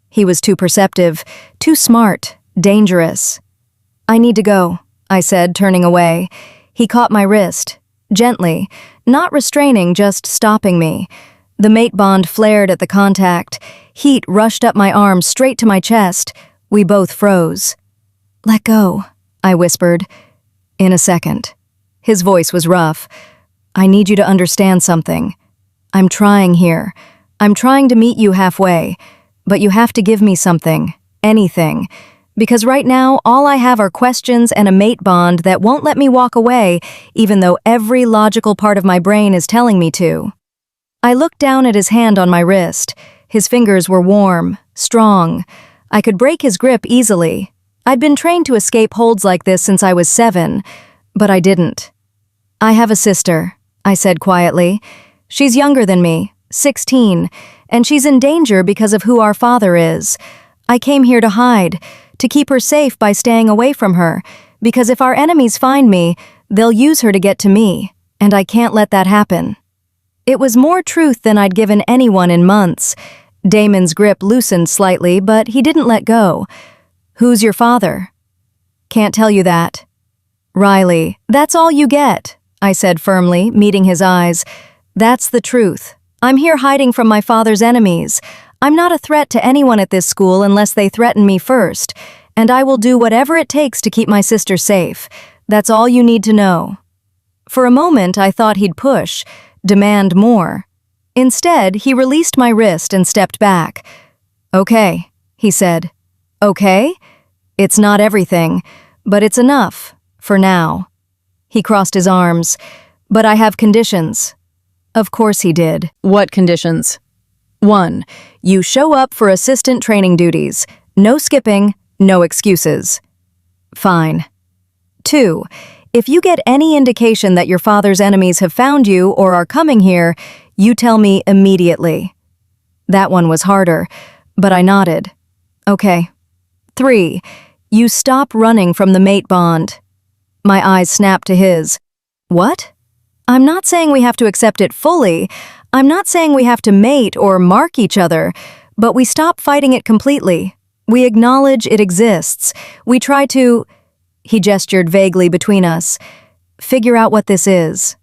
He was too perceptive, too smart, dangerous. I need to go, I said, turning away. He caught my wrist, gently, not restraining, just stopping me. The mate bond flared at the contact. Heat rushed up my arm straight to my chest. We both froze. Let go, I whispered. In a second. His voice was rough. I need you to understand something. I'm trying here. I'm trying to meet you halfway. But you have to give me something. Anything. Because right now, all I have are questions and a mate bond that won't let me walk away, even though every logical part of my brain is telling me to. I looked down at his hand on my wrist. His fingers were warm, strong. I could break his grip easily. I'd been trained to escape holds like this since I was 7, but I didn't. I have a sister, I said quietly. She's younger than me, 16, and she's in danger because of who our father is. I came here to hide, to keep her safe by staying away from her, because if our enemies find me, they'll use her to get to me, and I can't let that happen. It was more truth than I'd given anyone in months. Damon's grip loosened slightly, but he didn't let go. Who's your father? Can't tell you that. Riley, that's all you get, I said firmly, meeting his eyes. That's the truth. I'm here hiding from my father's enemies. I'm not a threat to anyone at this school unless they threaten me first, and I will do whatever it takes to keep my sister safe. That's all you need to know. For a moment, I thought he'd push, demand more. Instead, he released my wrist and stepped back. Okay, he said. Okay? It's not everything, but it's enough, for now. He crossed his arms. But I have conditions. Of course he did. What conditions? 1. You show up for assistant training duties. No skipping, no excuses. Fine. 2. If you get any indication that your father's enemies have found you or are coming here, you tell me immediately. That one was harder, but I nodded. Okay. 3. You stop running from the mate bond. My eyes snapped to his. What? I'm not saying we have to accept it fully. I'm not saying we have to mate or mark each other, but we stop fighting it completely. We acknowledge it exists. We try to, he gestured vaguely between us, figure out what this is.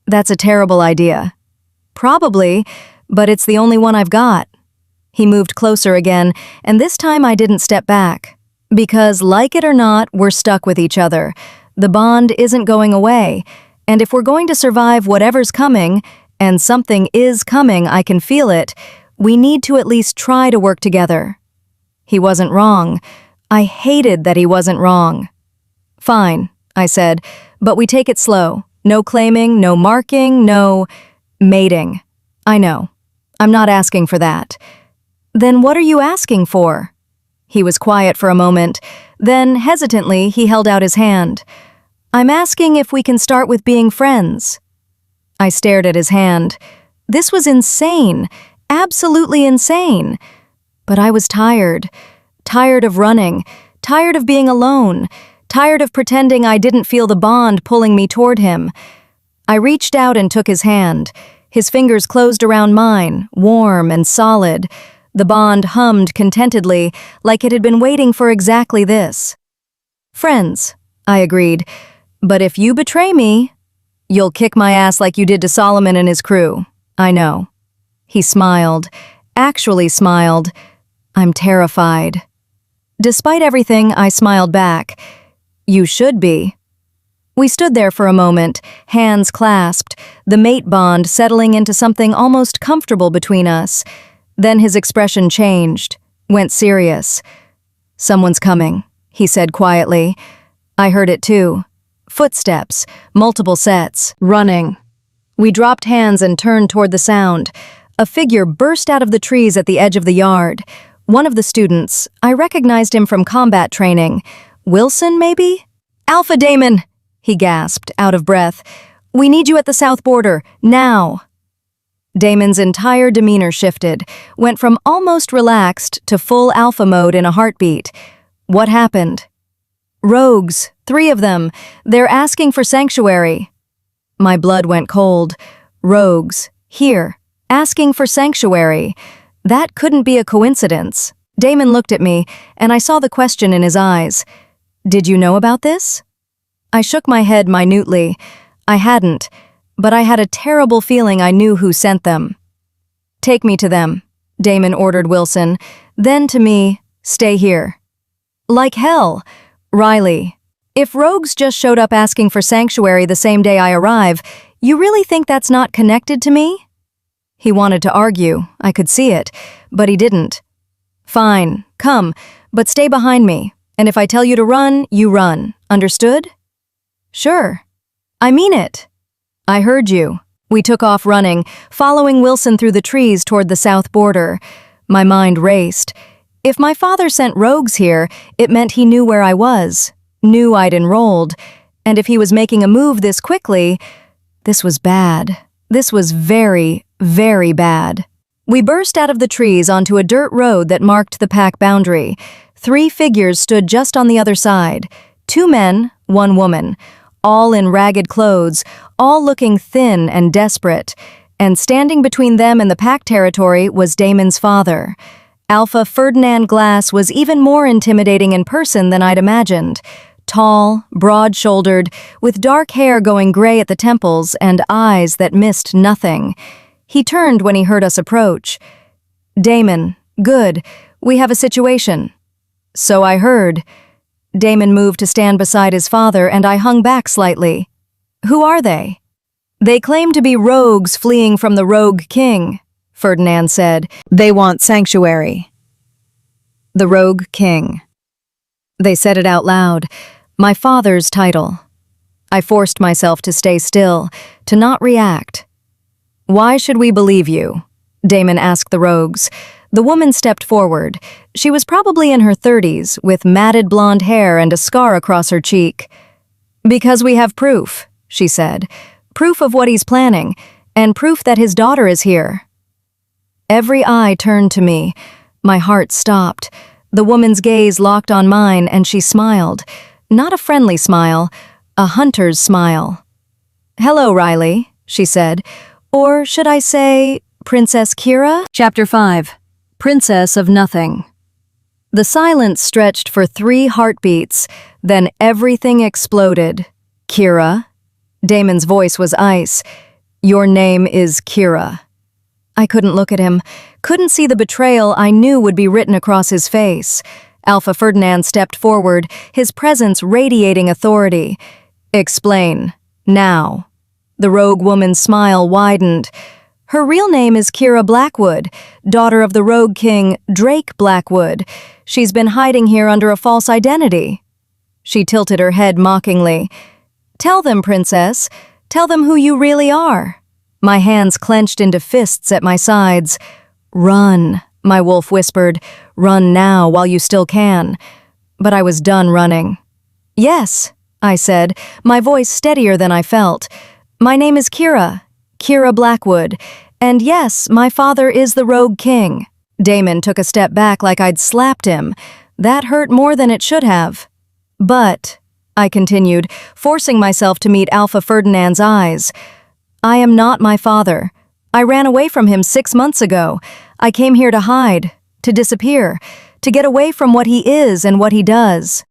That's a terrible idea. Probably, but it's the only one I've got. He moved closer again, and this time I didn't step back. Because, like it or not, we're stuck with each other. The bond isn't going away. And if we're going to survive whatever's coming, and something is coming, I can feel it, we need to at least try to work together. He wasn't wrong. I hated that he wasn't wrong. Fine, I said, but we take it slow. No claiming, no marking, no mating. I know. I'm not asking for that. Then what are you asking for? He was quiet for a moment. Then, hesitantly, he held out his hand. I'm asking if we can start with being friends. I stared at his hand. This was insane. Absolutely insane. But I was tired. Tired of running. Tired of being alone. Tired of pretending I didn't feel the bond pulling me toward him. I reached out and took his hand. His fingers closed around mine, warm and solid. The bond hummed contentedly, like it had been waiting for exactly this. Friends, I agreed. But if you betray me, You'll kick my ass like you did to Solomon and his crew. I know. He smiled. Actually smiled. I'm terrified. Despite everything, I smiled back. You should be. We stood there for a moment, hands clasped, the mate bond settling into something almost comfortable between us. Then his expression changed, went serious. Someone's coming, he said quietly. I heard it too. Footsteps, multiple sets, running. We dropped hands and turned toward the sound. A figure burst out of the trees at the edge of the yard. One of the students, I recognized him from combat training. Wilson, maybe? Alpha Damon, he gasped, out of breath. We need you at the south border, now. Damon's entire demeanor shifted, went from almost relaxed to full alpha mode in a heartbeat. What happened? Rogues, 3 of them. They're asking for sanctuary. My blood went cold. Rogues, here, asking for sanctuary. That couldn't be a coincidence. Damon looked at me, and I saw the question in his eyes. Did you know about this? I shook my head minutely. I hadn't, but I had a terrible feeling I knew who sent them. Take me to them, Damon ordered Wilson. Then to me, stay here. Like hell. Riley, if rogues just showed up asking for sanctuary the same day I arrive, you really think that's not connected to me? He wanted to argue, I could see it, but he didn't. Fine, come, but stay behind me, and if I tell you to run, you run. Understood? Sure. I mean it. I heard you. We took off running, following Wilson through the trees toward the south border. My mind raced. If my father sent rogues here, it meant he knew where I was, knew I'd enrolled, and if he was making a move this quickly, this was bad. This was very, very bad. We burst out of the trees onto a dirt road that marked the pack boundary. 3 figures stood just on the other side. 2 men, 1 woman, all in ragged clothes, all looking thin and desperate, and standing between them and the pack territory was Damon's father. Alpha Ferdinand Glass was even more intimidating in person than I'd imagined. Tall, broad-shouldered, with dark hair going gray at the temples and eyes that missed nothing. He turned when he heard us approach. Damon, good, we have a situation. So I heard. Damon moved to stand beside his father and I hung back slightly. Who are they? They claim to be rogues fleeing from the Rogue King, Ferdinand said. They want sanctuary. The Rogue King. They said it out loud. My father's title. I forced myself to stay still, to not react. Why should we believe you? Damon asked the rogues. The woman stepped forward. She was probably in her 30s, with matted blonde hair and a scar across her cheek. Because we have proof, she said. Proof of what he's planning, and proof that his daughter is here. Every eye turned to me. My heart stopped. The woman's gaze locked on mine, and she smiled. Not a friendly smile, a hunter's smile. Hello, Riley, she said. Or should I say, Princess Kira? Chapter 5. Princess of Nothing. The silence stretched for 3 heartbeats, then everything exploded. Kira? Damon's voice was ice. Your name is Kira. I couldn't look at him, couldn't see the betrayal I knew would be written across his face. Alpha Ferdinand stepped forward, his presence radiating authority. Explain. Now. The rogue woman's smile widened. Her real name is Kira Blackwood, daughter of the Rogue King, Drake Blackwood. She's been hiding here under a false identity. She tilted her head mockingly. Tell them, Princess. Tell them who you really are. My hands clenched into fists at my sides. Run, my wolf whispered. Run now while you still can. But I was done running. Yes, I said, my voice steadier than I felt. My name is Kira, Kira Blackwood, and yes, my father is the Rogue King. Damon took a step back like I'd slapped him. That hurt more than it should have. But, I continued, forcing myself to meet Alpha Ferdinand's eyes, I am not my father. I ran away from him 6 months ago. I came here to hide, to disappear, to get away from what he is and what he does.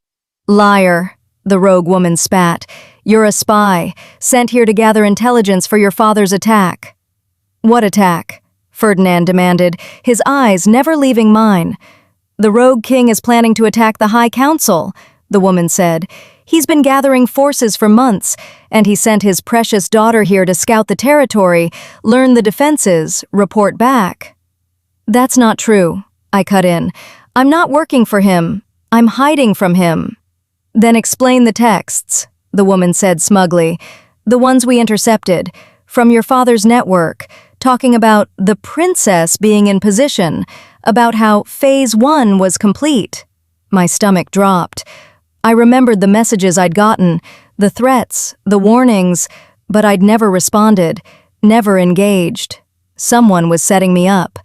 Liar, the rogue woman spat. You're a spy, sent here to gather intelligence for your father's attack." "What attack?" Ferdinand demanded, his eyes never leaving mine. "The Rogue King is planning to attack the High Council," the woman said. "He's been gathering forces for months, and he sent his precious daughter here to scout the territory, learn the defenses, report back." "That's not true," I cut in. "I'm not working for him. I'm hiding from him." "Then explain the texts," the woman said smugly. "The ones we intercepted, from your father's network, talking about the princess being in position, about how Phase 1 was complete." My stomach dropped. I remembered the messages I'd gotten, the threats, the warnings, but I'd never responded, never engaged. Someone was setting me up.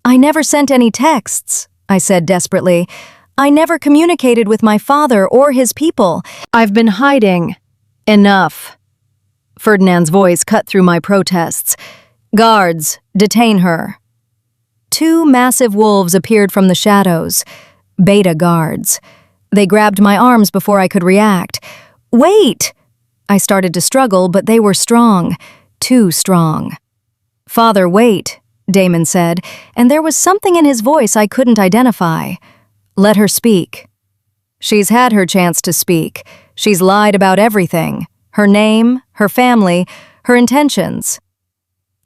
"I never sent any texts," I said desperately. "I never communicated with my father or his people. I've been hiding." "Enough." Ferdinand's voice cut through my protests. "Guards, detain her." Two massive wolves appeared from the shadows. Beta guards. They grabbed my arms before I could react. "Wait!" I started to struggle, but they were strong. Too strong. "Father, wait," Damon said, and there was something in his voice I couldn't identify. "Let her speak." "She's had her chance to speak. She's lied about everything. Her name, her family, her intentions."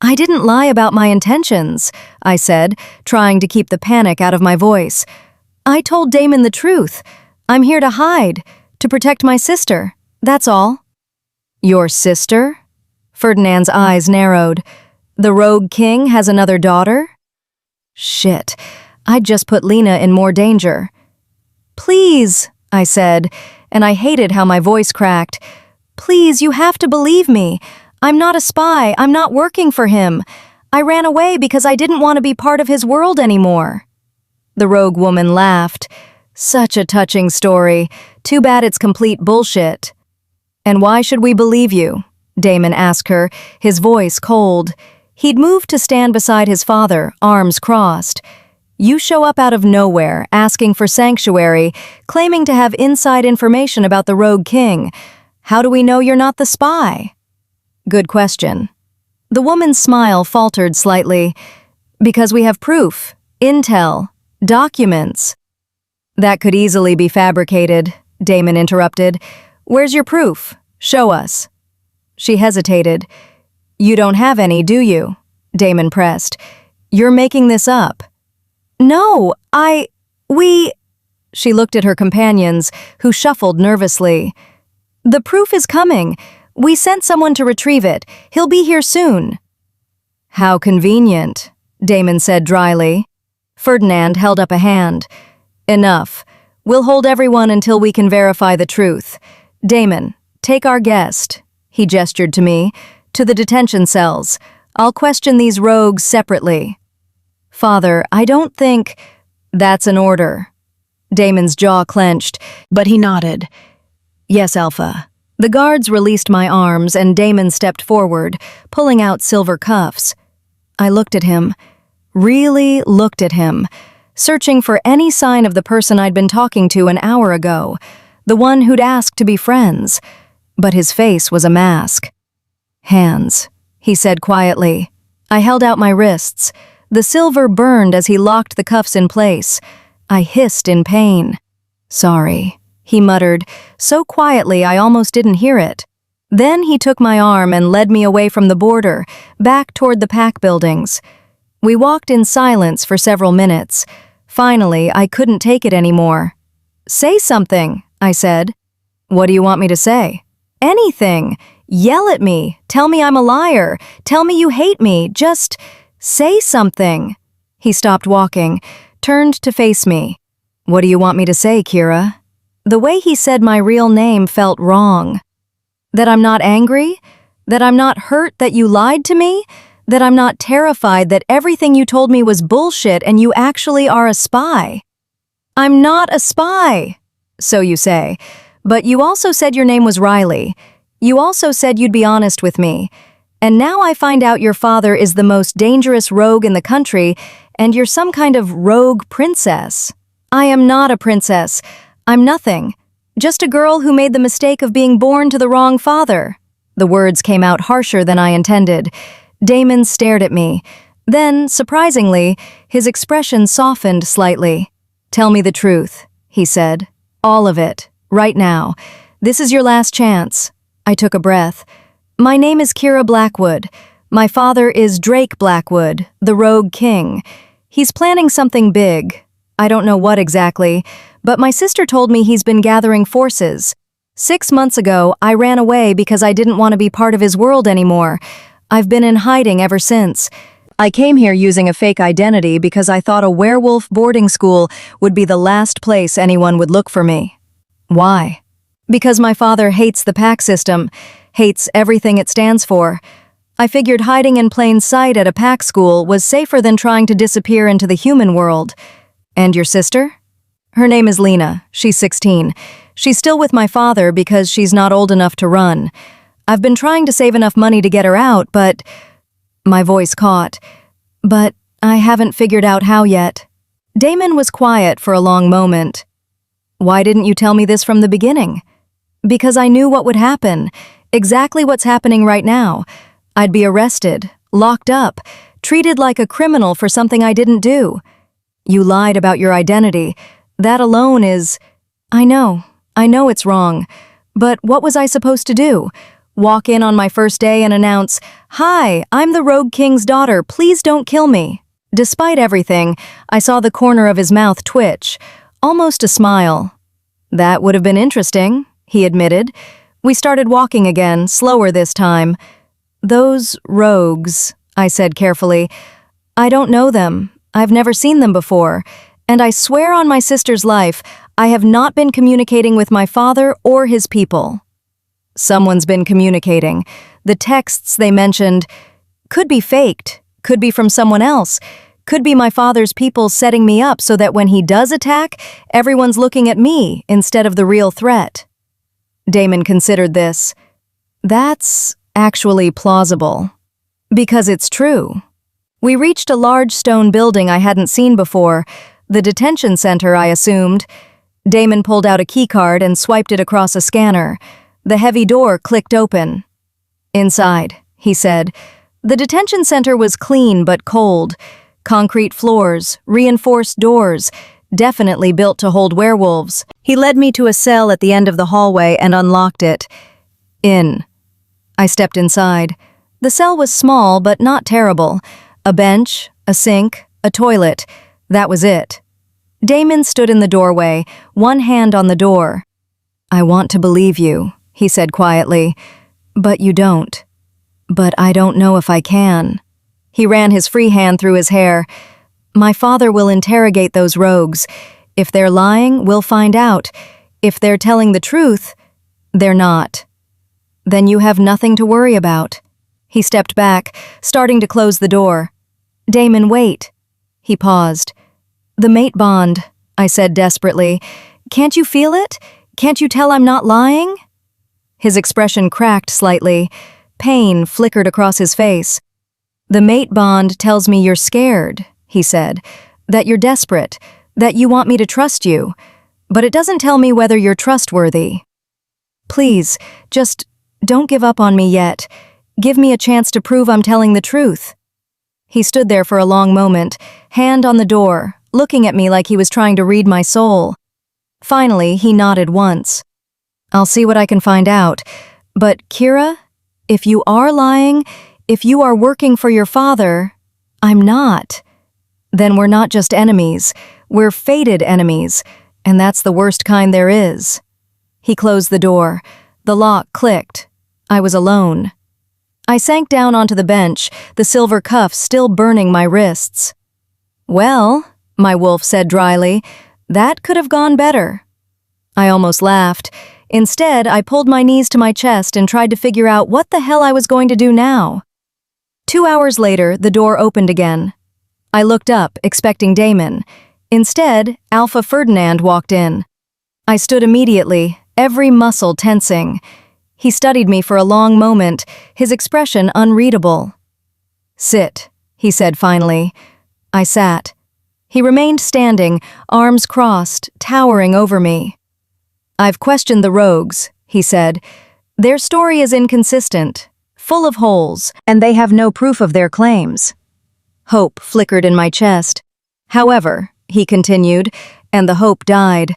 "I didn't lie about my intentions," I said, trying to keep the panic out of my voice. "I told Damon the truth. I'm here to hide, to protect my sister. That's all." "Your sister?" Ferdinand's eyes narrowed. "The Rogue King has another daughter?" Shit, I'd just put Lena in more danger. "Please," I said, and I hated how my voice cracked. "Please, you have to believe me. I'm not a spy. I'm not working for him. I ran away because I didn't want to be part of his world anymore." The rogue woman laughed. "Such a touching story. Too bad it's complete bullshit." "And why should we believe you?" Damon asked her, his voice cold. He'd moved to stand beside his father, arms crossed. "You show up out of nowhere, asking for sanctuary, claiming to have inside information about the Rogue King. How do we know you're not the spy?" "Good question." The woman's smile faltered slightly. "Because we have proof, intel, documents." "That could easily be fabricated," Damon interrupted. "Where's your proof? Show us." She hesitated. "You don't have any, do you?" Damon pressed. "You're making this up." "No, we..." She looked at her companions, who shuffled nervously. "The proof is coming. We sent someone to retrieve it. He'll be here soon." "How convenient," Damon said dryly. Ferdinand held up a hand. "Enough. We'll hold everyone until we can verify the truth. Damon, take our guest," he gestured to me, "to the detention cells. I'll question these rogues separately." "Father, I don't think—" "That's an order." Damon's jaw clenched, but he nodded. "Yes, Alpha." The guards released my arms and Damon stepped forward, pulling out silver cuffs. I looked at him, really looked at him, searching for any sign of the person I'd been talking to an hour ago, the one who'd asked to be friends. But his face was a mask. "Hands," he said quietly. I held out my wrists. The silver burned as he locked the cuffs in place. I hissed in pain. "Sorry," he muttered, so quietly I almost didn't hear it. Then he took my arm and led me away from the border, back toward the pack buildings. We walked in silence for several minutes. Finally, I couldn't take it anymore. "Say something," I said. "What do you want me to say?" "Anything. Yell at me. Tell me I'm a liar. Tell me you hate me. Just say something." He stopped walking, turned to face me. "What do you want me to say, Kira?" The way he said my real name felt wrong. That I'm not angry? That I'm not hurt that you lied to me? That I'm not terrified that everything you told me was bullshit and you actually are a spy? "I'm not a spy," so you say. But you also said your name was Riley. You also said you'd be honest with me. And now I find out your father is the most dangerous rogue in the country, and you're some kind of rogue princess. I am not a princess. I'm nothing. Just a girl who made the mistake of being born to the wrong father." The words came out harsher than I intended. Damon stared at me. Then, surprisingly, his expression softened slightly. "Tell me the truth," he said. "All of it. Right now. This is your last chance." I took a breath. "My name is Kira Blackwood. My father is Drake Blackwood, the Rogue King. He's planning something big. I don't know what exactly, but my sister told me he's been gathering forces. 6 months ago, I ran away because I didn't want to be part of his world anymore. I've been in hiding ever since. I came here using a fake identity because I thought a werewolf boarding school would be the last place anyone would look for me." "Why?" "Because my father hates the pack system, hates everything it stands for. I figured hiding in plain sight at a pack school was safer than trying to disappear into the human world." "And your sister?" "Her name is Lena. She's 16. She's still with my father because she's not old enough to run. I've been trying to save enough money to get her out, but—" My voice caught. "But I haven't figured out how yet." Damon was quiet for a long moment. "Why didn't you tell me this from the beginning?" "Because I knew what would happen. Exactly what's happening right now. I'd be arrested, locked up, treated like a criminal for something I didn't do. You lied about your identity. That alone is—" I know it's wrong. But what was I supposed to do? Walk in on my first day and announce, "Hi, I'm the Rogue King's daughter, please don't kill me." Despite everything, I saw the corner of his mouth twitch, almost a smile. "That would have been interesting," he admitted. We started walking again, slower this time. "Those rogues," I said carefully. "I don't know them. I've never seen them before. And I swear on my sister's life, I have not been communicating with my father or his people." "Someone's been communicating. The texts they mentioned could be faked, could be from someone else, could be my father's people setting me up so that when he does attack, everyone's looking at me instead of the real threat." Damon considered this. "That's actually plausible. Because it's true." We reached a large stone building I hadn't seen before, the detention center, I assumed. Damon pulled out a keycard and swiped it across a scanner. The heavy door clicked open. "Inside," he said. The detention center was clean but cold. Concrete floors, reinforced doors, definitely built to hold werewolves. He led me to a cell at the end of the hallway and unlocked it. "In." I stepped inside. The cell was small but not terrible. A bench, a sink, a toilet. That was it. Damon stood in the doorway, one hand on the door. "I want to believe you," he said quietly. "But you don't." "But I don't know if I can." He ran his free hand through his hair. "My father will interrogate those rogues. If they're lying, we'll find out. If they're telling the truth, they're not. Then you have nothing to worry about." He stepped back, starting to close the door. "Damon, wait." He paused. "The mate bond," I said desperately. "Can't you feel it? Can't you tell I'm not lying?" His expression cracked slightly. Pain flickered across his face. "The mate bond tells me you're scared," he said. "That you're desperate, that you want me to trust you. But it doesn't tell me whether you're trustworthy. Please, just don't give up on me yet. Give me a chance to prove I'm telling the truth." He stood there for a long moment, hand on the door, looking at me like he was trying to read my soul. Finally, he nodded once. "I'll see what I can find out. But, Kira, if you are lying, if you are working for your father, I'm not. Then we're not just enemies. We're fated enemies, and that's the worst kind there is." He closed the door. The lock clicked. I was alone. I sank down onto the bench, the silver cuffs still burning my wrists. "Well," my wolf said dryly, "that could have gone better." I almost laughed. Instead, I pulled my knees to my chest and tried to figure out what the hell I was going to do now. 2 hours later, the door opened again. I looked up, expecting Damon. Instead, Alpha Ferdinand walked in. I stood immediately, every muscle tensing. He studied me for a long moment, his expression unreadable. "Sit," he said finally. I sat. He remained standing, arms crossed, towering over me. I've questioned the rogues, he said. Their story is inconsistent, full of holes, and they have no proof of their claims. Hope flickered in my chest. However, he continued, and the hope died,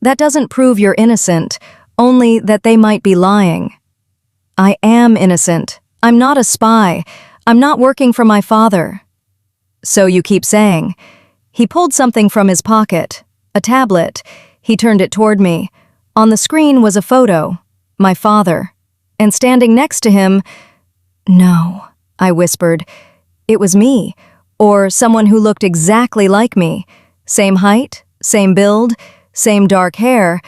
that doesn't prove you're innocent, only that they might be lying. I am innocent. I'm not a spy. I'm not working for my father. So you keep saying. He pulled something from his pocket, a tablet. He turned it toward me. On the screen was a photo, my father. And standing next to him, no, I whispered. It was me, or someone who looked exactly like me. Same height, same build, same dark hair,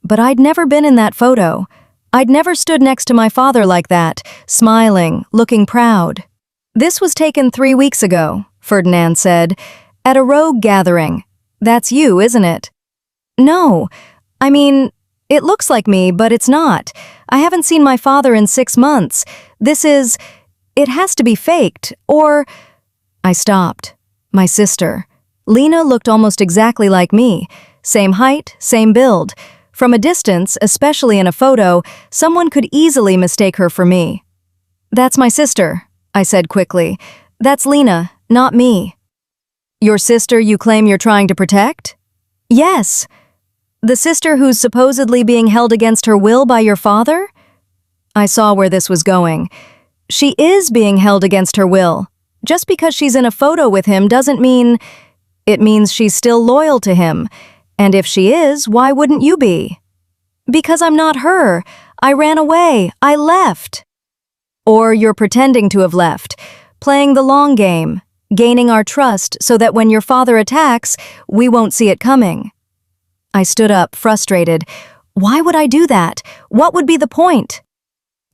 but I'd never been in that photo. I'd never stood next to my father like that, smiling, looking proud. This was taken 3 weeks ago, Ferdinand said, at a rogue gathering. That's you, isn't it? No, I mean, it looks like me, but it's not. I haven't seen my father in 6 months. It has to be faked, or... I stopped. My sister. Lena looked almost exactly like me. Same height, same build. From a distance, especially in a photo, someone could easily mistake her for me. That's my sister, I said quickly. That's Lena, not me. Your sister you claim you're trying to protect? Yes. The sister who's supposedly being held against her will by your father? I saw where this was going. She is being held against her will. Just because she's in a photo with him doesn't mean... It means she's still loyal to him. And if she is, why wouldn't you be? Because I'm not her. I ran away. I left. Or you're pretending to have left, playing the long game, gaining our trust so that when your father attacks, we won't see it coming. I stood up, frustrated. Why would I do that? What would be the point?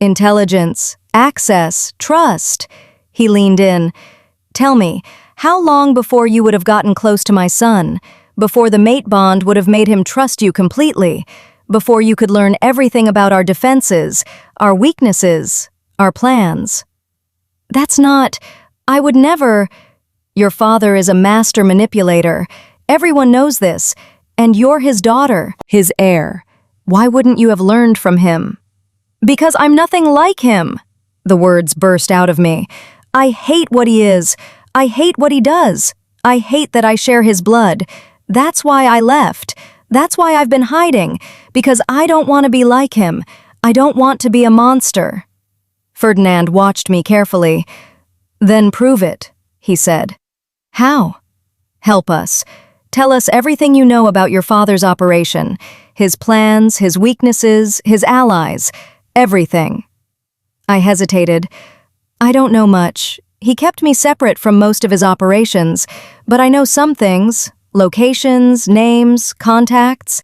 Intelligence, access, trust. He leaned in. Tell me, how long before you would have gotten close to my son? Before the mate bond would have made him trust you completely? Before you could learn everything about our defenses, our weaknesses, our plans? That's not... I would never... Your father is a master manipulator. Everyone knows this. And you're his daughter, his heir. Why wouldn't you have learned from him? Because I'm nothing like him. The words burst out of me. I hate what he is. I hate what he does. I hate that I share his blood. That's why I left. That's why I've been hiding. Because I don't want to be like him. I don't want to be a monster. Ferdinand watched me carefully. Then prove it, he said. How? Help us. Tell us everything you know about your father's operation, his plans, his weaknesses, his allies, everything. I hesitated. I don't know much. He kept me separate from most of his operations, but I know some things, locations, names, contacts.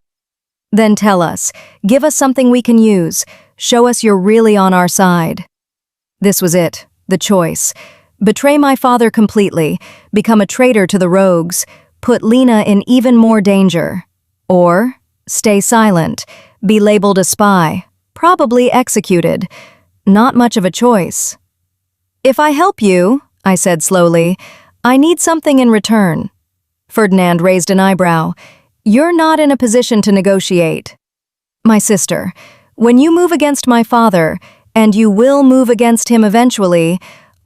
Then tell us. Give us something we can use. Show us you're really on our side. This was it, the choice. Betray my father completely, become a traitor to the rogues, put Lena in even more danger. Or stay silent, be labeled a spy, probably executed. Not much of a choice. If I help you, I said slowly, I need something in return. Ferdinand raised an eyebrow. You're not in a position to negotiate. My sister, when you move against my father, and you will move against him eventually,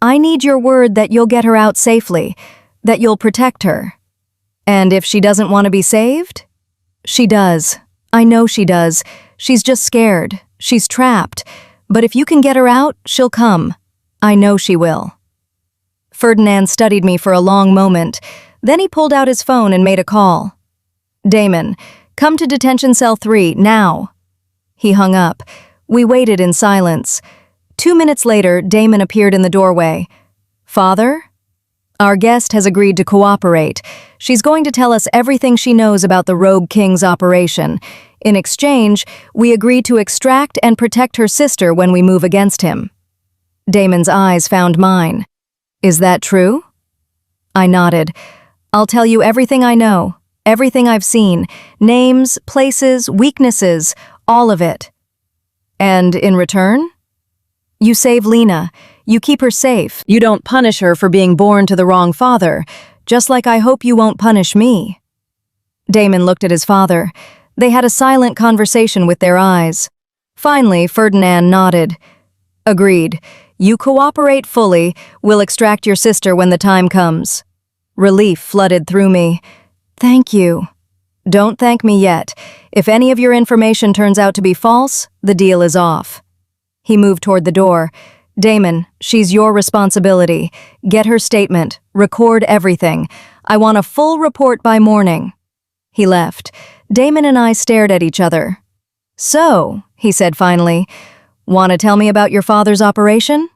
I need your word that you'll get her out safely, that you'll protect her. And if she doesn't want to be saved? She does. I know she does. She's just scared. She's trapped. But if you can get her out, she'll come. I know she will. Ferdinand studied me for a long moment. Then he pulled out his phone and made a call. Damon, come to detention cell 3, now. He hung up. We waited in silence. 2 minutes later, Damon appeared in the doorway. Father? Our guest has agreed to cooperate. She's going to tell us everything she knows about the Rogue King's operation. In exchange, we agree to extract and protect her sister when we move against him. Damon's eyes found mine. Is that true? I nodded. I'll tell you everything I know, everything I've seen, names, places, weaknesses, all of it. And in return? You save Lena. You keep her safe. You don't punish her for being born to the wrong father, just like I hope you won't punish me. Damon looked at his father. They had a silent conversation with their eyes. Finally, Ferdinand nodded. Agreed. You cooperate fully, we'll extract your sister when the time comes. Relief flooded through me. Thank you. Don't thank me yet. If any of your information turns out to be false, the deal is off. He moved toward the door. Damon, she's your responsibility. Get her statement. Record everything. I want a full report by morning. He left. Damon and I stared at each other. So, he said finally, want to tell me about your father's operation?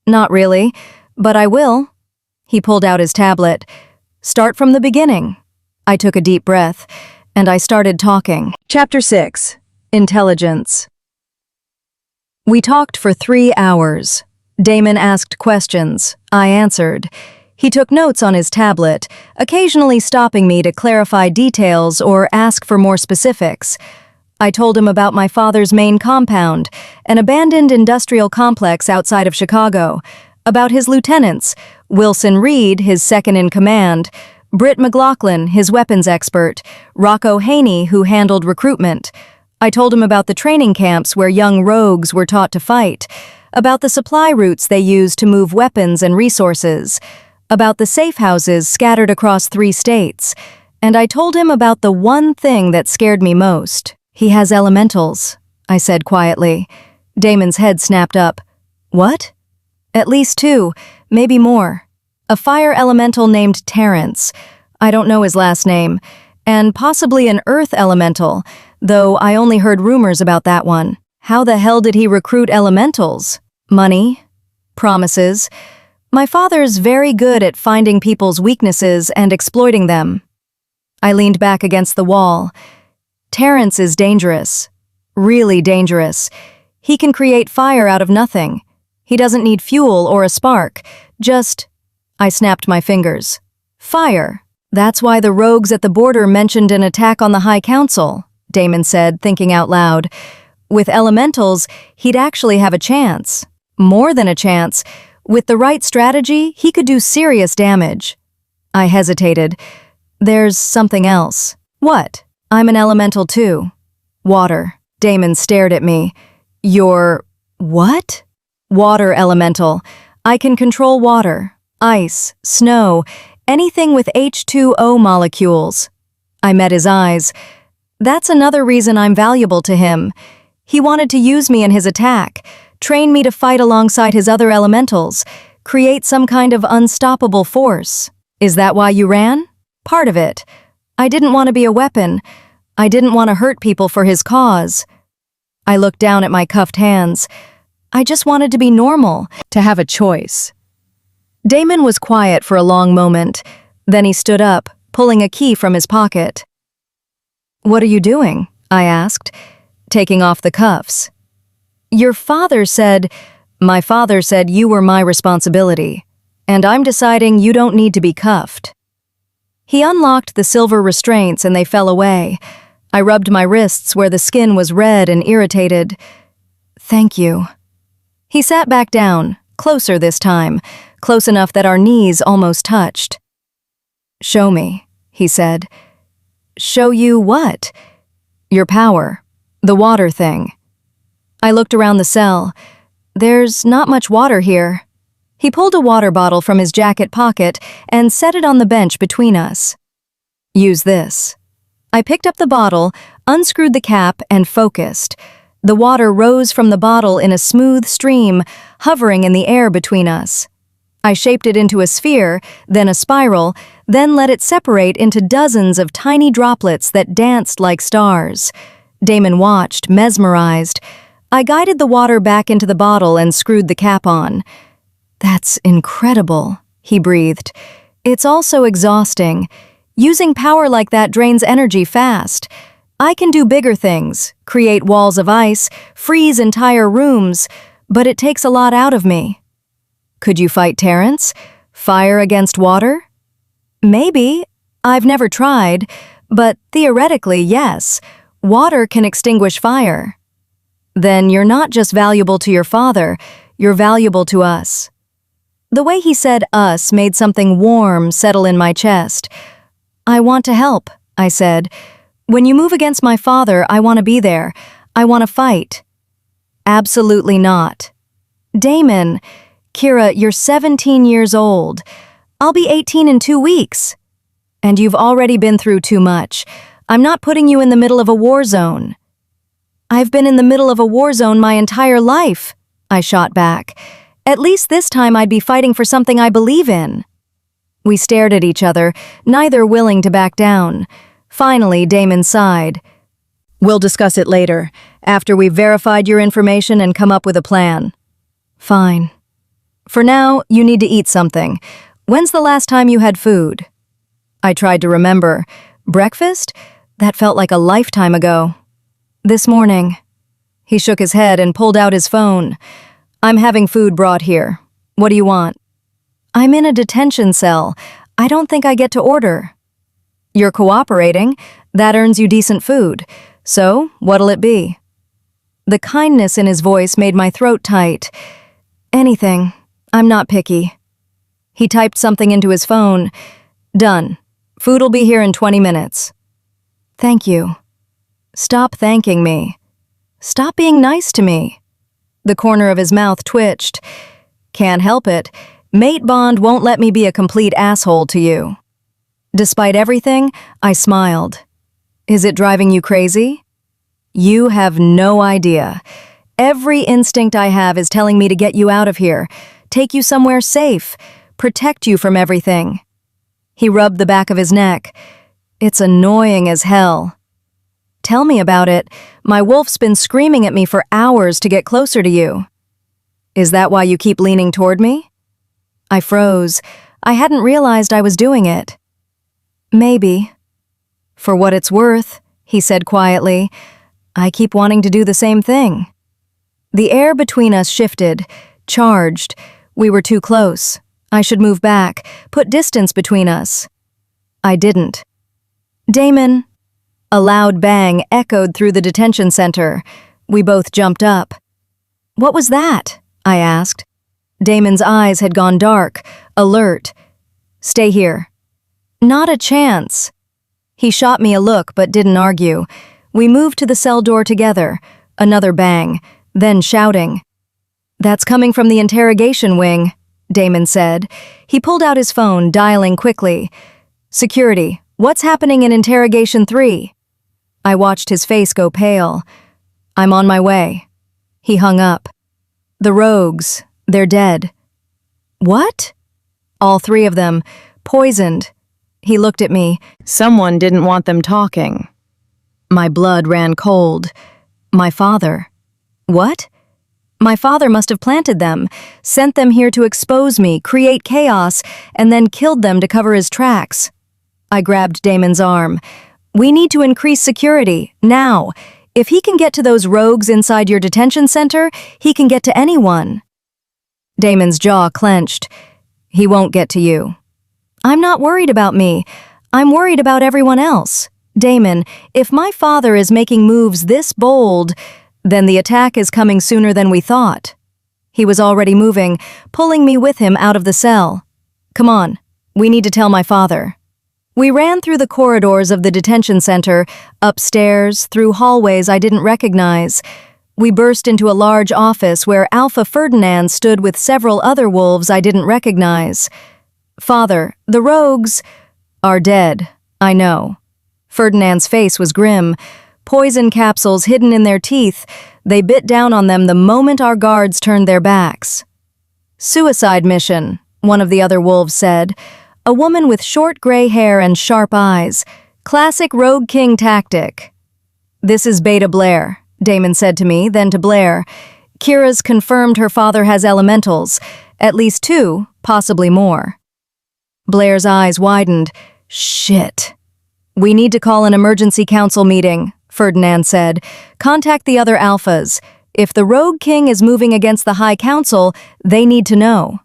Not really, but I will. He pulled out his tablet. Start from the beginning. I took a deep breath, and I started talking. Chapter 6. Intelligence. We talked for 3 hours. Damon asked questions. I answered. He took notes on his tablet, occasionally stopping me to clarify details or ask for more specifics. I told him about my father's main compound, an abandoned industrial complex outside of Chicago, about his lieutenants, Wilson Reed, his second-in-command, Britt McLaughlin, his weapons expert, Rocco Haney, who handled recruitment. I told him about the training camps where young rogues were taught to fight, about the supply routes they used to move weapons and resources, about the safe houses scattered across 3 states, and I told him about the one thing that scared me most. He has elementals, I said quietly. Damon's head snapped up. What? At least 2, maybe more. A fire elemental named Terrence, I don't know his last name, and possibly an earth elemental, though I only heard rumors about that one. How the hell did he recruit elementals? Money? Promises? My father's very good at finding people's weaknesses and exploiting them. I leaned back against the wall. Terrence is dangerous. Really dangerous. He can create fire out of nothing. He doesn't need fuel or a spark. Just... I snapped my fingers. Fire. That's why the rogues at the border mentioned an attack on the High Council, Damon said, thinking out loud. With elementals, he'd actually have a chance. More than a chance. With the right strategy, he could do serious damage. I hesitated. There's something else. What? I'm an elemental too. Water. Damon stared at me. You're... what? Water elemental. I can control water. Ice, snow, anything with H2O molecules. I met his eyes. That's another reason I'm valuable to him. He wanted to use me in his attack, train me to fight alongside his other elementals, create some kind of unstoppable force. Is that why you ran? Part of it. I didn't want to be a weapon. I didn't want to hurt people for his cause. I looked down at my cuffed hands. I just wanted to be normal, to have a choice. Damon was quiet for a long moment. Then he stood up, pulling a key from his pocket. What are you doing? I asked, taking off the cuffs. Your father said... My father said you were my responsibility, and I'm deciding you don't need to be cuffed. He unlocked the silver restraints and they fell away. I rubbed my wrists where the skin was red and irritated. Thank you. He sat back down, closer this time, close enough that our knees almost touched. Show me, he said. Show you what? Your power. The water thing. I looked around the cell. There's not much water here. He pulled a water bottle from his jacket pocket and set it on the bench between us. Use this. I picked up the bottle, unscrewed the cap, and focused. The water rose from the bottle in a smooth stream, hovering in the air between us. I shaped it into a sphere, then a spiral, then let it separate into dozens of tiny droplets that danced like stars. Damon watched, mesmerized. I guided the water back into the bottle and screwed the cap on. That's incredible, he breathed. It's also exhausting. Using power like that drains energy fast. I can do bigger things, create walls of ice, freeze entire rooms, but it takes a lot out of me. Could you fight Terrence? Fire against water? Maybe. I've never tried, but theoretically, yes. Water can extinguish fire. Then you're not just valuable to your father, you're valuable to us. The way he said us made something warm settle in my chest. I want to help, I said. When you move against my father, I want to be there. I want to fight. Absolutely not. Damon, Kira, you're 17 years old. I'll be 18 in 2 weeks. And you've already been through too much. I'm not putting you in the middle of a war zone. I've been in the middle of a war zone my entire life, I shot back. At least this time I'd be fighting for something I believe in. We stared at each other, neither willing to back down. Finally, Damon sighed. We'll discuss it later, after we've verified your information and come up with a plan. Fine. For now, you need to eat something. When's the last time you had food? I tried to remember. Breakfast? That felt like a lifetime ago. This morning. He shook his head and pulled out his phone. I'm having food brought here. What do you want? I'm in a detention cell. I don't think I get to order. You're cooperating. That earns you decent food. So, what'll it be? The kindness in his voice made my throat tight. Anything. I'm not picky. He typed something into his phone. Done. Food'll be here in 20 minutes. Thank you. Stop thanking me. Stop being nice to me. The corner of his mouth twitched. Can't help it. Mate bond won't let me be a complete asshole to you. Despite everything, I smiled. Is it driving you crazy? You have no idea. Every instinct I have is telling me to get you out of here, take you somewhere safe, protect you from everything. He rubbed the back of his neck. It's annoying as hell. Tell me about it. My wolf's been screaming at me for hours to get closer to you. Is that why you keep leaning toward me? I froze. I hadn't realized I was doing it. Maybe. For what it's worth, he said quietly, I keep wanting to do the same thing. The air between us shifted, charged. We were too close. I should move back, put distance between us. I didn't. Damon. A loud bang echoed through the detention center. We both jumped up. What was that? I asked. Damon's eyes had gone dark, alert. Stay here. Not a chance. He shot me a look but didn't argue. We moved to the cell door together. Another bang, then shouting. That's coming from the interrogation wing, Damon said. He pulled out his phone, dialing quickly. Security, what's happening in interrogation 3? I watched his face go pale. I'm on my way. He hung up. The rogues, they're dead. What? All 3 of them, poisoned. He looked at me. Someone didn't want them talking. My blood ran cold. My father. What? My father must have planted them, sent them here to expose me, create chaos, and then killed them to cover his tracks. I grabbed Damon's arm. We need to increase security, now. If he can get to those rogues inside your detention center, he can get to anyone. Damon's jaw clenched. He won't get to you. I'm not worried about me. I'm worried about everyone else. Damon, if my father is making moves this bold, then the attack is coming sooner than we thought. He was already moving, pulling me with him out of the cell. Come on, we need to tell my father. We ran through the corridors of the detention center, upstairs, through hallways I didn't recognize. We burst into a large office where Alpha Ferdinand stood with several other wolves I didn't recognize. Father, the rogues are dead, I know. Ferdinand's face was grim. Poison capsules hidden in their teeth. They bit down on them the moment our guards turned their backs. Suicide mission, one of the other wolves said. A woman with short gray hair and sharp eyes. Classic Rogue King tactic. This is Beta Blair, Damon said to me, then to Blair. Kira's confirmed her father has elementals. At least 2, possibly more. Blair's eyes widened. Shit. We need to call an emergency council meeting, Ferdinand said. Contact the other alphas. If the Rogue King is moving against the High Council, they need to know.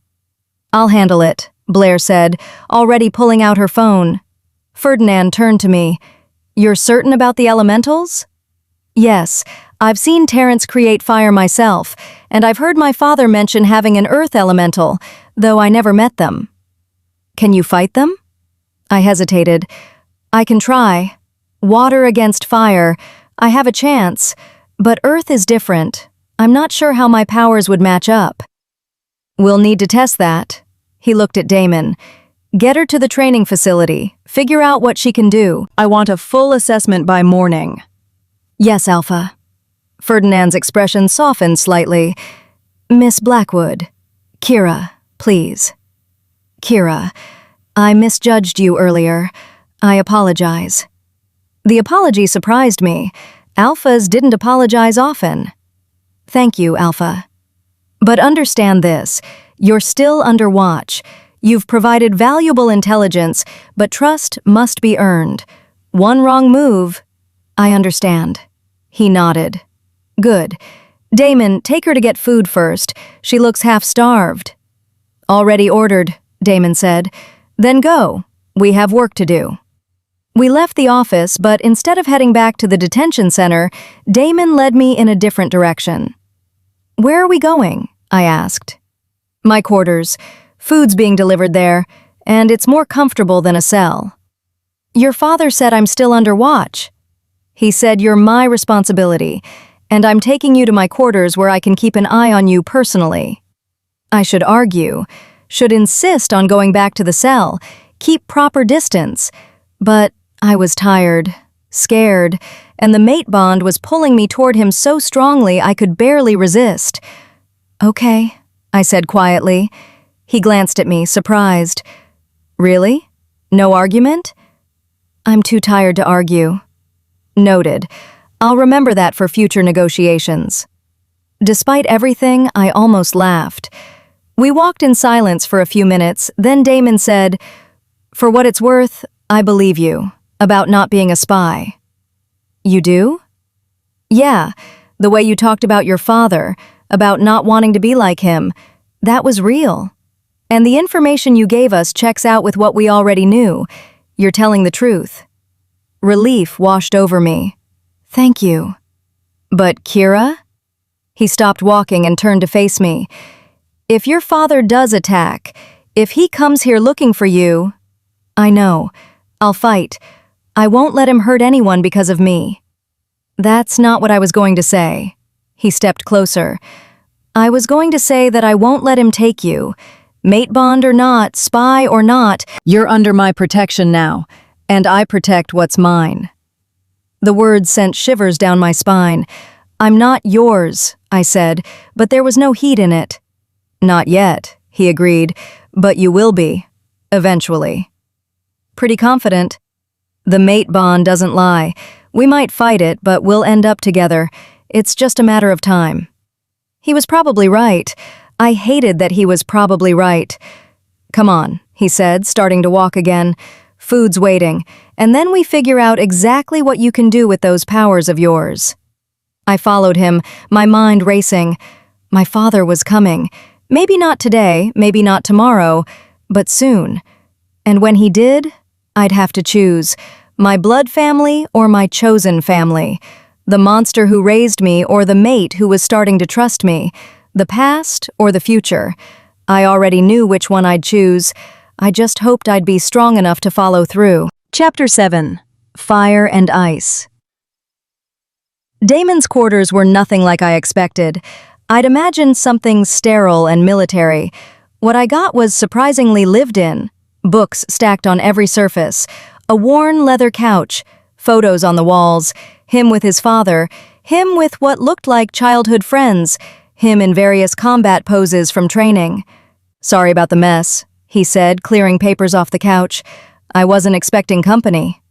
I'll handle it, Blair said, already pulling out her phone. Ferdinand turned to me. You're certain about the elementals? Yes, I've seen Terrence create fire myself, and I've heard my father mention having an earth elemental, though I never met them. Can you fight them? I hesitated. I can try. Water against fire. I have a chance. But Earth is different. I'm not sure how my powers would match up. We'll need to test that. He looked at Damon. Get her to the training facility. Figure out what she can do. I want a full assessment by morning. Yes, Alpha. Ferdinand's expression softened slightly. Miss Blackwood. Kira, please. Kira, I misjudged you earlier. I apologize. The apology surprised me. Alphas didn't apologize often. Thank you, Alpha. But understand this, you're still under watch. You've provided valuable intelligence, but trust must be earned. One wrong move. I understand. He nodded. Good. Damon, take her to get food first. She looks half-starved. Already ordered, Damon said. Then go. We have work to do. We left the office, but instead of heading back to the detention center, Damon led me in a different direction. Where are we going? I asked. My quarters. Food's being delivered there, and it's more comfortable than a cell. Your father said I'm still under watch. He said you're my responsibility, and I'm taking you to my quarters where I can keep an eye on you personally. I should argue, should insist on going back to the cell, keep proper distance, but I was tired, scared, and the mate bond was pulling me toward him so strongly I could barely resist. Okay, I said quietly. He glanced at me, surprised. Really? No argument? I'm too tired to argue. Noted. I'll remember that for future negotiations. Despite everything, I almost laughed. We walked in silence for a few minutes, then Damon said, For what it's worth, I believe you, about not being a spy. You do? Yeah, the way you talked about your father, about not wanting to be like him, that was real. And the information you gave us checks out with what we already knew. You're telling the truth. Relief washed over me. Thank you. But Kira? He stopped walking and turned to face me. If your father does attack, if he comes here looking for you, I know. I'll fight. I won't let him hurt anyone because of me. That's not what I was going to say. He stepped closer. I was going to say that I won't let him take you. Mate bond or not, spy or not, you're under my protection now, and I protect what's mine. The words sent shivers down my spine. I'm not yours, I said, but there was no heat in it. Not yet, he agreed, but you will be, eventually. Pretty confident. The mate bond doesn't lie. We might fight it, but we'll end up together. It's just a matter of time. He was probably right. I hated that he was probably right. Come on, he said, starting to walk again. Food's waiting, and then we figure out exactly what you can do with those powers of yours. I followed him, my mind racing. My father was coming. Maybe not today, maybe not tomorrow, but soon. And when he did, I'd have to choose. My blood family or my chosen family. The monster who raised me or the mate who was starting to trust me. The past or the future. I already knew which one I'd choose. I just hoped I'd be strong enough to follow through. Chapter 7. Fire and Ice. Damon's quarters were nothing like I expected. I'd imagined something sterile and military. What I got was surprisingly lived in. Books stacked on every surface. A worn leather couch. Photos on the walls. Him with his father. Him with what looked like childhood friends. Him in various combat poses from training. Sorry about the mess, he said, clearing papers off the couch. I wasn't expecting company.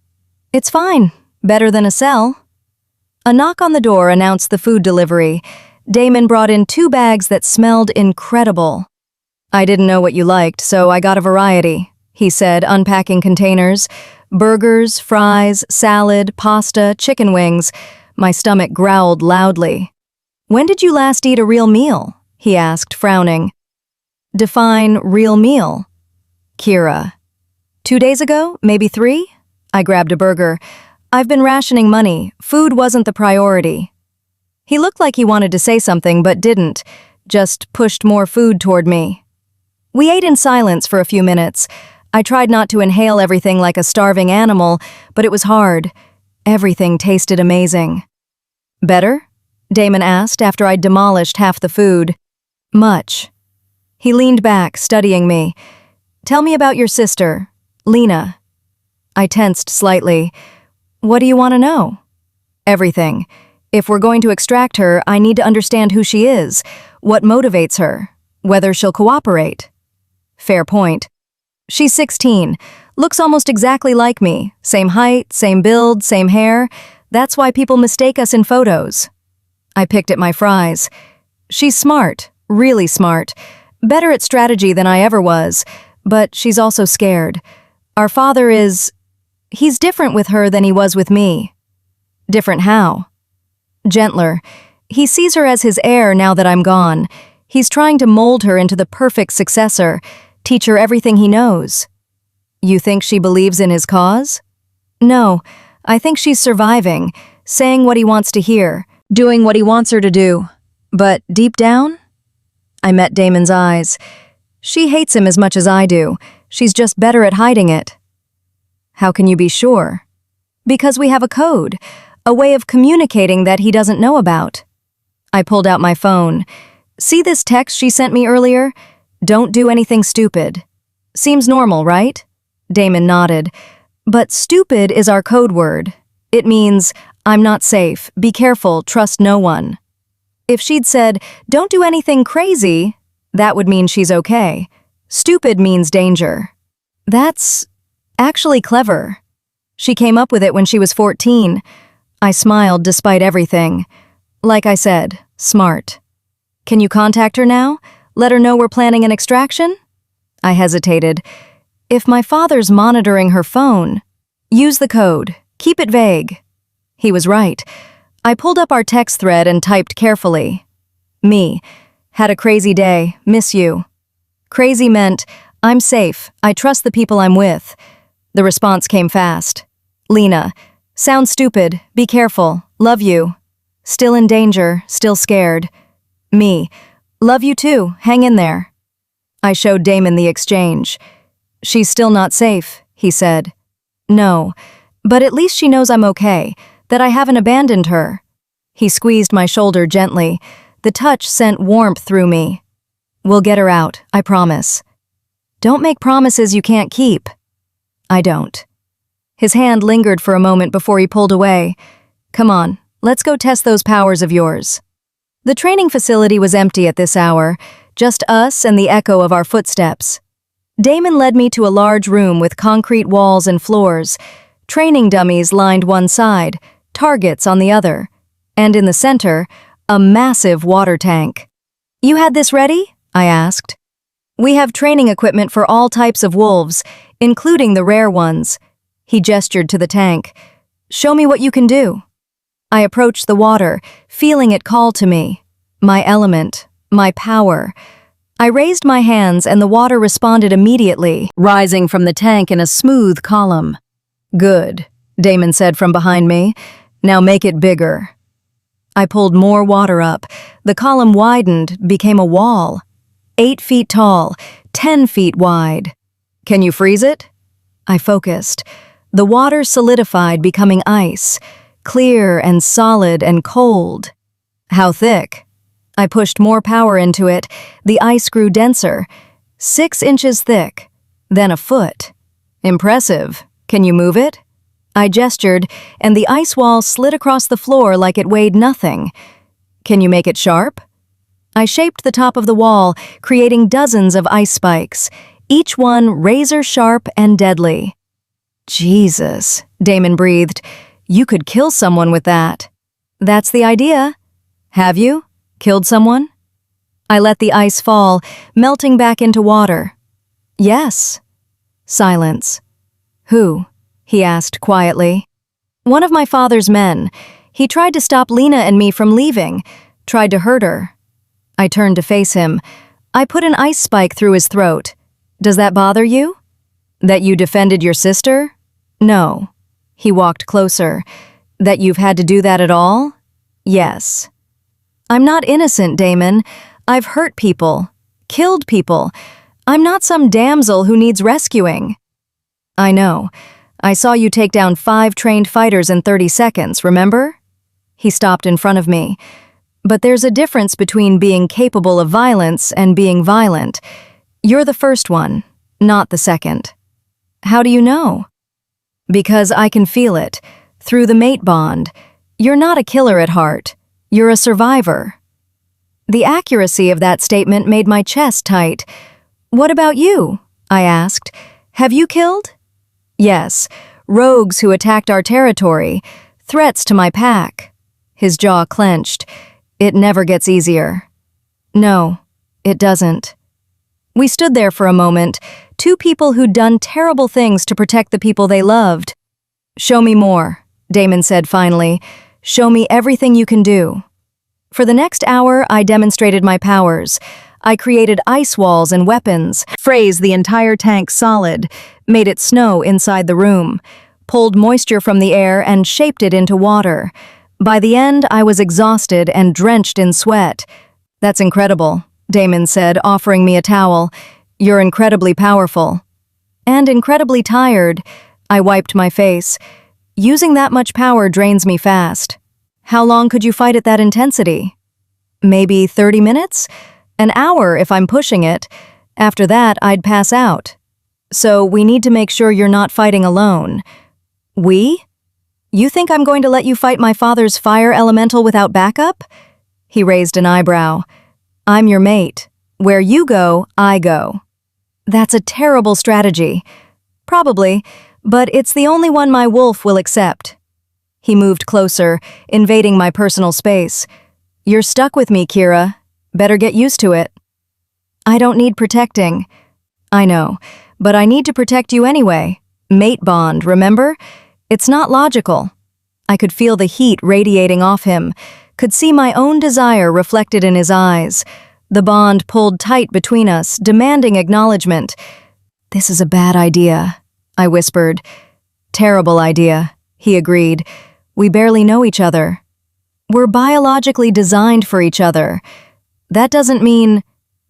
It's fine. Better than a cell. A knock on the door announced the food delivery. Damon brought in 2 bags that smelled incredible. I didn't know what you liked, so I got a variety, he said, unpacking containers. Burgers, fries, salad, pasta, chicken wings. My stomach growled loudly. When did you last eat a real meal? He asked, frowning. Define real meal. Kira. 2 days ago? Maybe 3? I grabbed a burger. I've been rationing money. Food wasn't the priority. He looked like he wanted to say something but didn't, just pushed more food toward me. We ate in silence for a few minutes. I tried not to inhale everything like a starving animal, but it was hard. Everything tasted amazing. Better? Damon asked after I'd demolished half the food. Much. He leaned back, studying me. Tell me about your sister, Lena. I tensed slightly. What do you want to know? Everything. If we're going to extract her, I need to understand who she is, what motivates her, whether she'll cooperate. Fair point. She's 16, looks almost exactly like me, same height, same build, same hair. That's why people mistake us in photos. I picked at my fries. She's smart, really smart, better at strategy than I ever was, but she's also scared. Our father he's different with her than he was with me. Different how? Gentler. He sees her as his heir now that I'm gone. He's trying to mold her into the perfect successor, teach her everything he knows. You think she believes in his cause? No, I think she's surviving, saying what he wants to hear, doing what he wants her to do. But deep down? I met Damon's eyes. She hates him as much as I do. She's just better at hiding it. How can you be sure? Because we have a code, a way of communicating that he doesn't know about. I pulled out my phone. See this text she sent me earlier? Don't do anything stupid. Seems normal, right? Damon nodded. But stupid is our code word. It means, I'm not safe, be careful, trust no one. If she'd said, don't do anything crazy, that would mean she's okay. Stupid means danger. That's actually clever. She came up with it when she was 14. I smiled despite everything. Like I said, smart. Can you contact her now? Let her know we're planning an extraction? I hesitated. If my father's monitoring her phone, use the code. Keep it vague. He was right. I pulled up our text thread and typed carefully. Me. Had a crazy day. Miss you. Crazy meant, I'm safe. I trust the people I'm with. The response came fast. Lena. Sounds stupid. Be careful. Love you. Still in danger. Still scared. Me. Love you too. Hang in there. I showed Damon the exchange. She's still not safe, he said. No, but at least she knows I'm okay, that I haven't abandoned her. He squeezed my shoulder gently. The touch sent warmth through me. We'll get her out, I promise. Don't make promises you can't keep. I don't. His hand lingered for a moment before he pulled away. Come on, let's go test those powers of yours. The training facility was empty at this hour, just us and the echo of our footsteps. Damon led me to a large room with concrete walls and floors. Training dummies lined one side, targets on the other, and in the center, a massive water tank. You had this ready? I asked. We have training equipment for all types of wolves, including the rare ones. He gestured to the tank. Show me what you can do. I approached the water, feeling it call to me. My element, my power. I raised my hands and the water responded immediately, rising from the tank in a smooth column. Good, Damon said from behind me. Now make it bigger. I pulled more water up. The column widened, became a wall. 8 feet tall, 10 feet wide. Can you freeze it? I focused. The water solidified, becoming ice, clear and solid and cold. How thick? I pushed more power into it. The ice grew denser, 6 inches thick, then a foot. Impressive. Can you move it? I gestured, and the ice wall slid across the floor like it weighed nothing. Can you make it sharp? I shaped the top of the wall, creating dozens of ice spikes, each one razor-sharp and deadly. Jesus, Damon breathed. You could kill someone with that. That's the idea. Have you? Killed someone? I let the ice fall, melting back into water. Yes. Silence. Who? He asked quietly. One of my father's men. He tried to stop Lena and me from leaving, tried to hurt her. I turned to face him. I put an ice spike through his throat. Does that bother you? That you defended your sister? No. He walked closer. That you've had to do that at all? Yes. I'm not innocent, Damon. I've hurt people, killed people. I'm not some damsel who needs rescuing. I know. I saw you take down 5 trained fighters in 30 seconds, remember? He stopped in front of me. But there's a difference between being capable of violence and being violent. You're the first one, not the second. How do you know? Because I can feel it, through the mate bond. You're not a killer at heart. You're a survivor. The accuracy of that statement made my chest tight. What about you? I asked. Have you killed? Yes, rogues who attacked our territory, threats to my pack. His jaw clenched. It never gets easier. No, it doesn't. We stood there for a moment, 2 people who'd done terrible things to protect the people they loved. Show me more, Damon said finally. Show me everything you can do. For the next hour, I demonstrated my powers. I created ice walls and weapons, froze the entire tank solid, made it snow inside the room, pulled moisture from the air and shaped it into water. By the end, I was exhausted and drenched in sweat. That's incredible, Damon said, offering me a towel. You're incredibly powerful. And incredibly tired. I wiped my face. Using that much power drains me fast. How long could you fight at that intensity? Maybe 30 minutes? An hour if I'm pushing it. After that, I'd pass out. So we need to make sure you're not fighting alone. We? You think I'm going to let you fight my father's fire elemental without backup? He raised an eyebrow. I'm your mate. Where you go, I go. That's a terrible strategy. Probably, but it's the only one my wolf will accept. He moved closer, invading my personal space. You're stuck with me, Kira. Better get used to it. I don't need protecting. I know, but I need to protect you anyway. Mate bond, remember? It's not logical. I could feel the heat radiating off him, could see my own desire reflected in his eyes. The bond pulled tight between us, demanding acknowledgement. This is a bad idea, I whispered. Terrible idea, he agreed. We barely know each other. We're biologically designed for each other. That doesn't mean...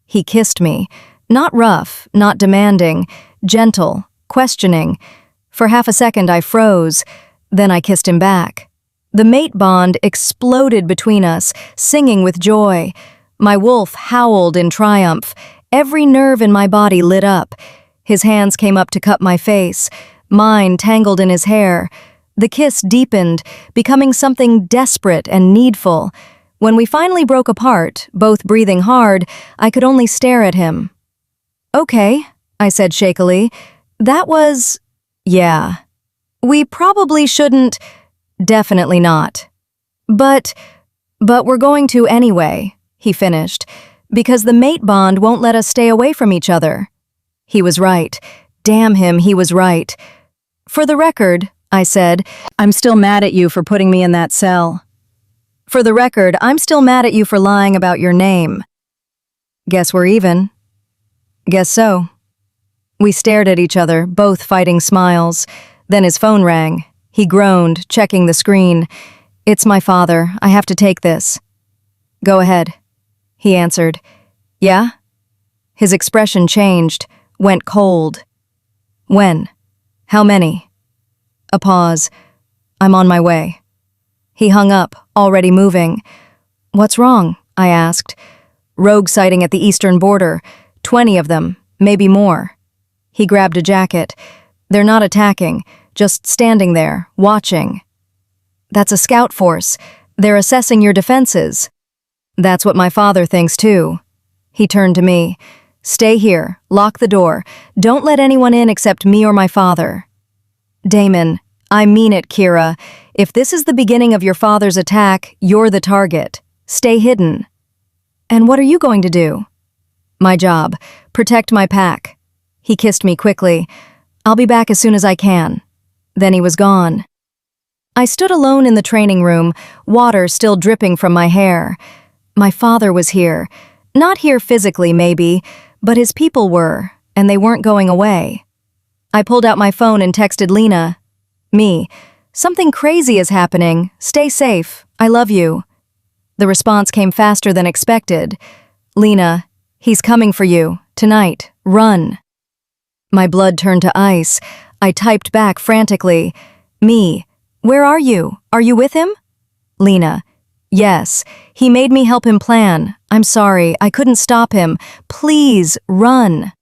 He kissed me. Not rough, not demanding, gentle, questioning. For half a second I froze, then I kissed him back. The mate bond exploded between us, singing with joy. My wolf howled in triumph. Every nerve in my body lit up. His hands came up to cup my face, mine tangled in his hair. The kiss deepened, becoming something desperate and needful. When we finally broke apart, both breathing hard, I could only stare at him. Okay, I said shakily. That was... yeah. We probably shouldn't... Definitely not. But we're going to anyway, he finished, because the mate bond won't let us stay away from each other. He was right. Damn him, he was right. For the record, I said, I'm still mad at you for putting me in that cell. For the record, I'm still mad at you for lying about your name. Guess we're even. Guess so. We stared at each other, both fighting smiles. Then his phone rang. He groaned, checking the screen. It's my father. I have to take this. Go ahead, he answered. Yeah? His expression changed, went cold. When? How many? A pause. I'm on my way. He hung up, already moving. What's wrong? I asked. Rogue sighting at the eastern border. 20 of them, maybe more. He grabbed a jacket. They're not attacking, just standing there, watching. That's a scout force. They're assessing your defenses. That's what my father thinks too. He turned to me. Stay here, lock the door. Don't let anyone in except me or my father. Damon, I mean it, Kira. If this is the beginning of your father's attack, you're the target. Stay hidden. And what are you going to do? My job. Protect my pack. He kissed me quickly. I'll be back as soon as I can. Then he was gone. I stood alone in the training room, water still dripping from my hair. My father was here. Not here physically, maybe, but his people were, and they weren't going away. I pulled out my phone and texted Lena. Me. Something crazy is happening. Stay safe. I love you. The response came faster than expected. Lena, he's coming for you. Tonight. Run. My blood turned to ice. I typed back frantically. Me. Where are you? Are you with him? Lena. Yes. He made me help him plan. I'm sorry. I couldn't stop him. Please, run.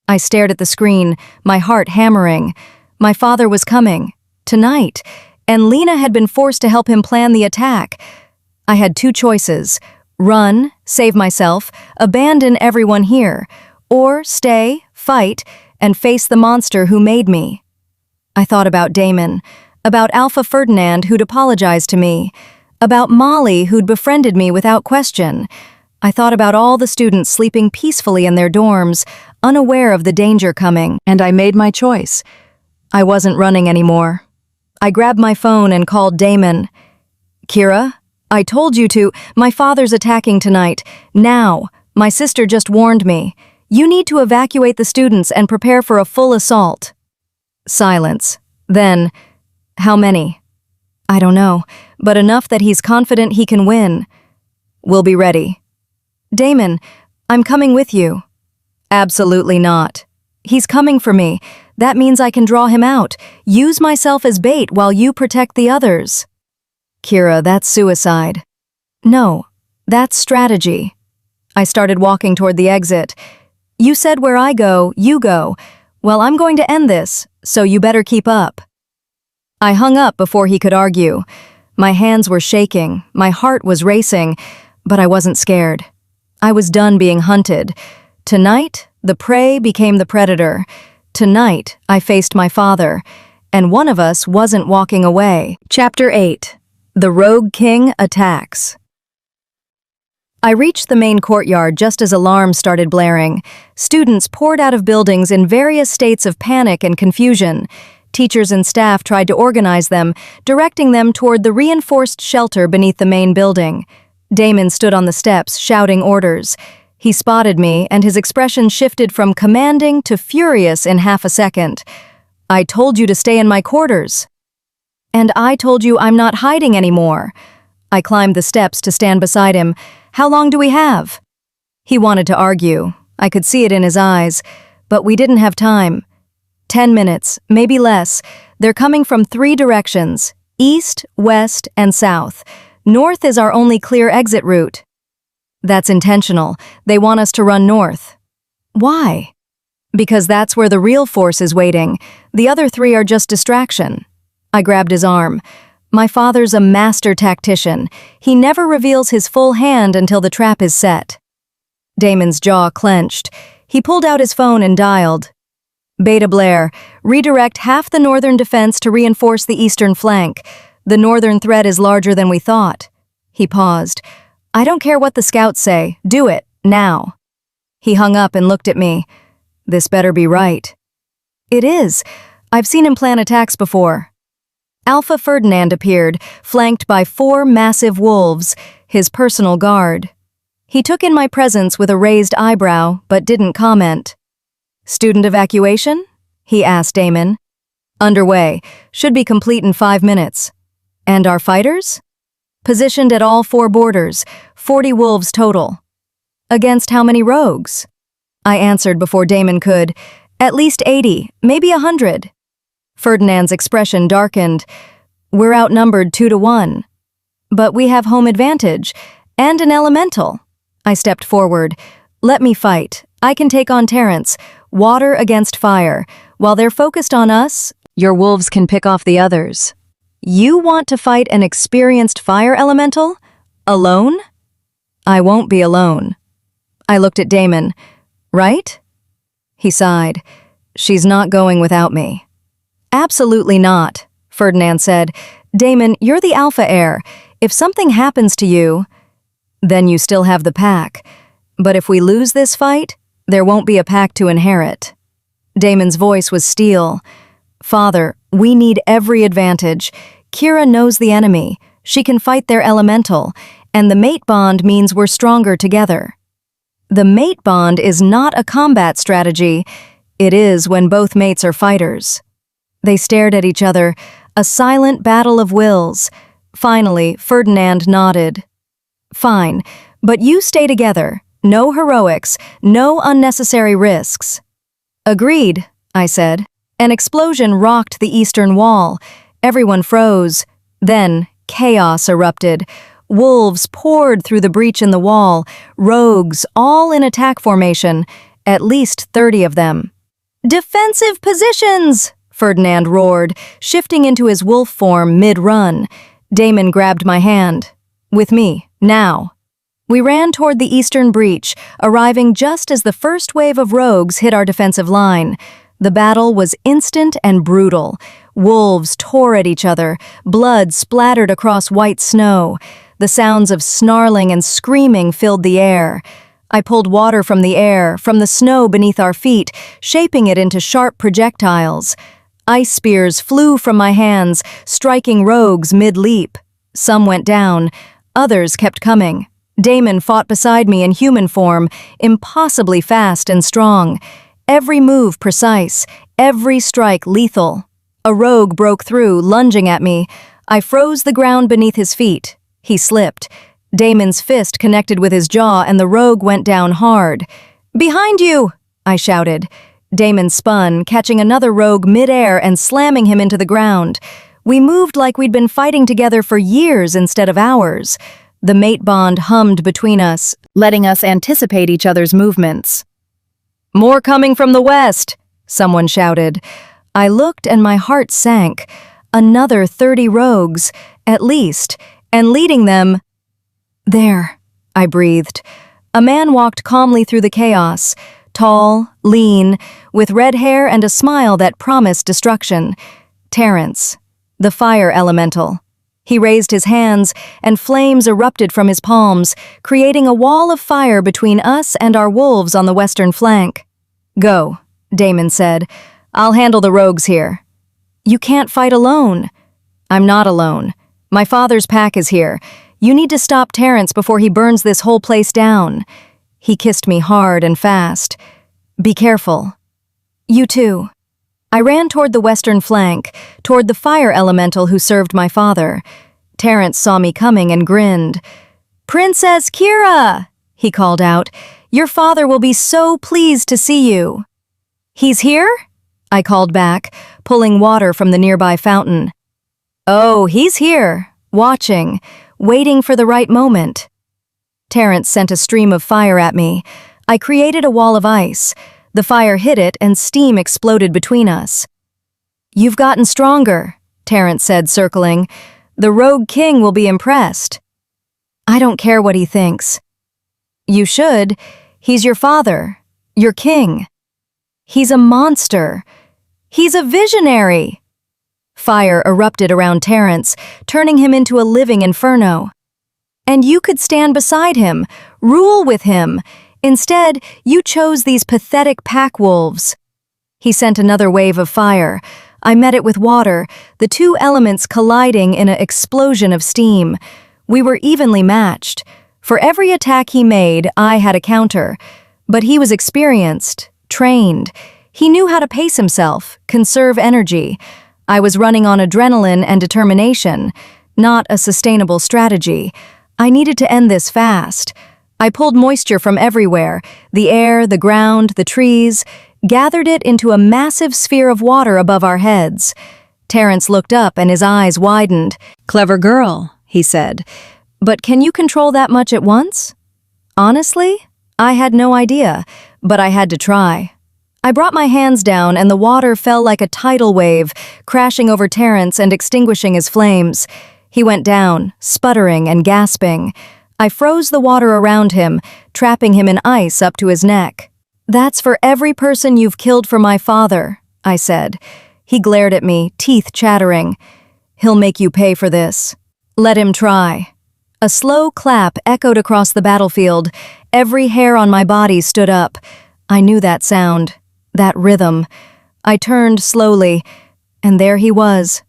I stared at the screen, my heart hammering. My father was coming. Tonight. And Lena had been forced to help him plan the attack. I had two choices. Run, save myself, abandon everyone here, or stay, fight, and face the monster who made me. I thought about Damon, about Alpha Ferdinand who'd apologized to me, about Molly who'd befriended me without question. I thought about all the students sleeping peacefully in their dorms, unaware of the danger coming, and I made my choice. I wasn't running anymore. I grabbed my phone and called Damon. Kira? I told you to. My father's attacking tonight. Now. My sister just warned me. You need to evacuate the students and prepare for a full assault. Silence. Then, how many? I don't know, but enough that he's confident he can win. We'll be ready. Damon, I'm coming with you. Absolutely not. He's coming for me. That means I can draw him out, use myself as bait while you protect the others. Kira, that's suicide. No, that's strategy. I started walking toward the exit. You said where I go, you go. Well, I'm going to end this, so you better keep up. I hung up before he could argue. My hands were shaking, my heart was racing, but I wasn't scared. I was done being hunted. Tonight, the prey became the predator. Tonight, I faced my father, and one of us wasn't walking away. Chapter 8. The Rogue King Attacks. I reached the main courtyard just as alarms started blaring. Students poured out of buildings in various states of panic and confusion. Teachers and staff tried to organize them, directing them toward the reinforced shelter beneath the main building. Damon stood on the steps, shouting orders. He spotted me, and his expression shifted from commanding to furious in half a second. I told you to stay in my quarters. And I told you I'm not hiding anymore. I climbed the steps to stand beside him. How long do we have? He wanted to argue. I could see it in his eyes. But we didn't have time. 10 minutes, maybe less. They're coming from 3 directions: east, west, and south. North is our only clear exit route. That's intentional. They want us to run north. Why? Because that's where the real force is waiting. The other 3 are just distraction. I grabbed his arm. My father's a master tactician. He never reveals his full hand until the trap is set. Damon's jaw clenched. He pulled out his phone and dialed. Beta Blair, redirect half the northern defense to reinforce the eastern flank. The northern threat is larger than we thought. He paused. I don't care what the scouts say. Do it, now. He hung up and looked at me. This better be right. It is. I've seen him plan attacks before. Alpha Ferdinand appeared, flanked by 4 massive wolves, his personal guard. He took in my presence with a raised eyebrow, but didn't comment. Student evacuation? He asked Damon. Underway. Should be complete in 5 minutes. And our fighters? Positioned at all 4 borders, 40 wolves total. Against how many rogues? I answered before Damon could. At least 80, maybe 100. Ferdinand's expression darkened. We're outnumbered 2 to 1. But we have home advantage, and an elemental. I stepped forward. Let me fight. I can take on Terrence. Water against fire. While they're focused on us, your wolves can pick off the others. You want to fight an experienced fire elemental? Alone? I won't be alone. I looked at Damon. Right? He sighed. She's not going without me. Absolutely not, Ferdinand said. Damon, you're the alpha heir. If something happens to you, then you still have the pack. But if we lose this fight, there won't be a pack to inherit. Damon's voice was steel. Father, we need every advantage. Kira knows the enemy. She can fight their elemental, and the mate bond means we're stronger together. The mate bond is not a combat strategy. It is when both mates are fighters. They stared at each other, a silent battle of wills. Finally, Ferdinand nodded. Fine, but you stay together. No heroics, no unnecessary risks. Agreed, I said. An explosion rocked the eastern wall. Everyone froze. Then, chaos erupted. Wolves poured through the breach in the wall, rogues all in attack formation, at least 30 of them. "Defensive positions!" Ferdinand roared, shifting into his wolf form mid-run. Damon grabbed my hand. "With me, now." We ran toward the eastern breach, arriving just as the first wave of rogues hit our defensive line. The battle was instant and brutal. Wolves tore at each other, blood splattered across white snow. The sounds of snarling and screaming filled the air. I pulled water from the air, from the snow beneath our feet, shaping it into sharp projectiles. Ice spears flew from my hands, striking rogues mid-leap. Some went down, others kept coming. Damon fought beside me in human form, impossibly fast and strong. Every move precise, every strike lethal. A rogue broke through, lunging at me. I froze the ground beneath his feet. He slipped. Damon's fist connected with his jaw and the rogue went down hard. "Behind you!" I shouted. Damon spun, catching another rogue mid-air and slamming him into the ground. We moved like we'd been fighting together for years instead of hours. The mate bond hummed between us, letting us anticipate each other's movements. "More coming from the west," someone shouted. I looked and my heart sank. Another 30 rogues, at least, and leading them. "There," I breathed. A man walked calmly through the chaos, tall, lean, with red hair and a smile that promised destruction. Terrence, the fire elemental. He raised his hands, and flames erupted from his palms, creating a wall of fire between us and our wolves on the western flank. "Go," Damon said. "I'll handle the rogues here." "You can't fight alone." "I'm not alone. My father's pack is here. You need to stop Terrence before he burns this whole place down." He kissed me hard and fast. "Be careful." "You too." I ran toward the western flank, toward the fire elemental who served my father. Terrence saw me coming and grinned. "Princess Kira!" he called out. "Your father will be so pleased to see you." "He's here?" I called back, pulling water from the nearby fountain. "Oh, he's here, watching, waiting for the right moment." Terrence sent a stream of fire at me. I created a wall of ice. The fire hit it and steam exploded between us. "You've gotten stronger," Terrence said, circling. "The rogue king will be impressed." "I don't care what he thinks." "You should. He's your father, your king." "He's a monster. He's a visionary." Fire erupted around Terrence, turning him into a living inferno. "And you could stand beside him, rule with him. Instead, you chose these pathetic pack wolves." He sent another wave of fire. I met it with water, the two elements colliding in an explosion of steam. We were evenly matched. For every attack he made, I had a counter. But he was experienced, trained. He knew how to pace himself, conserve energy. I was running on adrenaline and determination, not a sustainable strategy. I needed to end this fast. I pulled moisture from everywhere, the air, the ground, the trees, gathered it into a massive sphere of water above our heads. Terrence looked up and his eyes widened. "Clever girl," he said. "But can you control that much at once?" Honestly, I had no idea, but I had to try. I brought my hands down and the water fell like a tidal wave, crashing over Terrence and extinguishing his flames. He went down, sputtering and gasping. I froze the water around him, trapping him in ice up to his neck. "That's for every person you've killed for my father," I said. He glared at me, teeth chattering. "He'll make you pay for this." "Let him try." A slow clap echoed across the battlefield. Every hair on my body stood up. I knew that sound, that rhythm. I turned slowly, and there he was.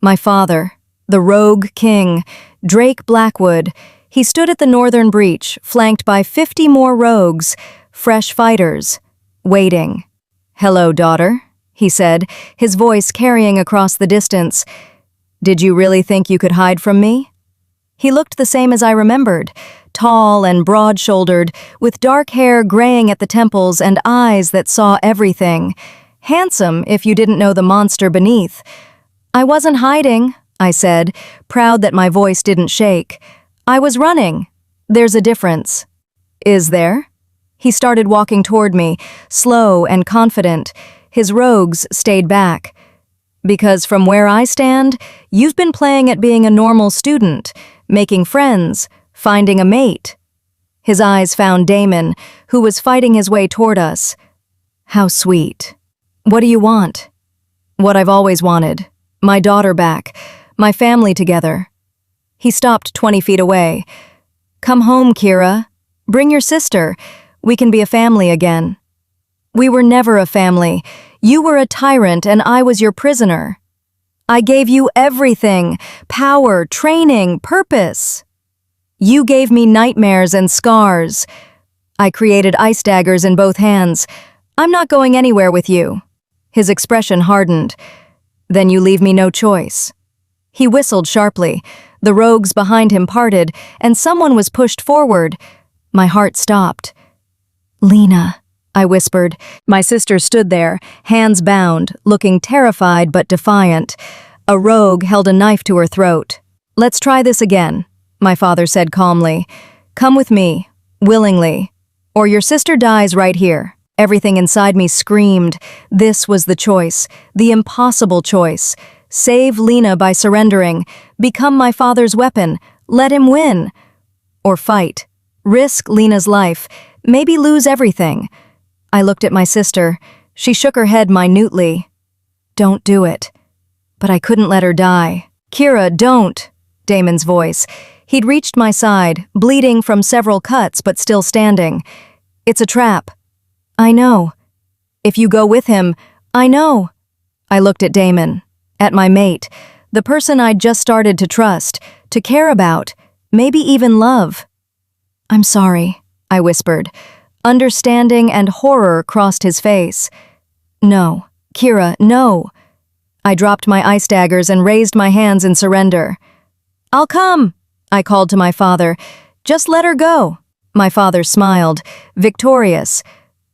My father, the rogue king, Drake Blackwood. He stood at the northern breach, flanked by 50 more rogues, fresh fighters, waiting. "Hello, daughter," he said, his voice carrying across the distance. "Did you really think you could hide from me?" He looked the same as I remembered, tall and broad-shouldered, with dark hair graying at the temples and eyes that saw everything. Handsome if you didn't know the monster beneath. I wasn't hiding, I said, proud that my voice didn't shake. I was running. There's a difference. Is there? He started walking toward me, slow and confident. His rogues stayed back. Because from where I stand, you've been playing at being a normal student, making friends, finding a mate. His eyes found Damon, who was fighting his way toward us. How sweet. What do you want? What I've always wanted. My daughter back. My family together. He stopped 20 feet away. Come home, Kira. Bring your sister. We can be a family again. We were never a family. You were a tyrant and I was your prisoner. I gave you everything. Power, training, purpose. You gave me nightmares and scars. I created ice daggers in both hands. I'm not going anywhere with you. His expression hardened. Then you leave me no choice. He whistled sharply. The rogues behind him parted, and someone was pushed forward. My heart stopped. Lena, I whispered. My sister stood there, hands bound, looking terrified but defiant. A rogue held a knife to her throat. Let's try this again, my father said calmly. Come with me, willingly, or your sister dies right here. Everything inside me screamed. This was the choice, the impossible choice. Save Lena by surrendering, become my father's weapon, let him win. Or fight, risk Lena's life, maybe lose everything. I looked at my sister. She shook her head minutely. Don't do it. But I couldn't let her die. Kira, don't, Damon's voice. He'd reached my side, bleeding from several cuts but still standing. It's a trap. I know. If you go with him, I know. I looked at Damon, at my mate, the person I'd just started to trust, to care about, maybe even love. I'm sorry, I whispered. Understanding and horror crossed his face. No, Kira, no. I dropped my ice daggers and raised my hands in surrender. I'll come, I called to my father. Just let her go. My father smiled, victorious.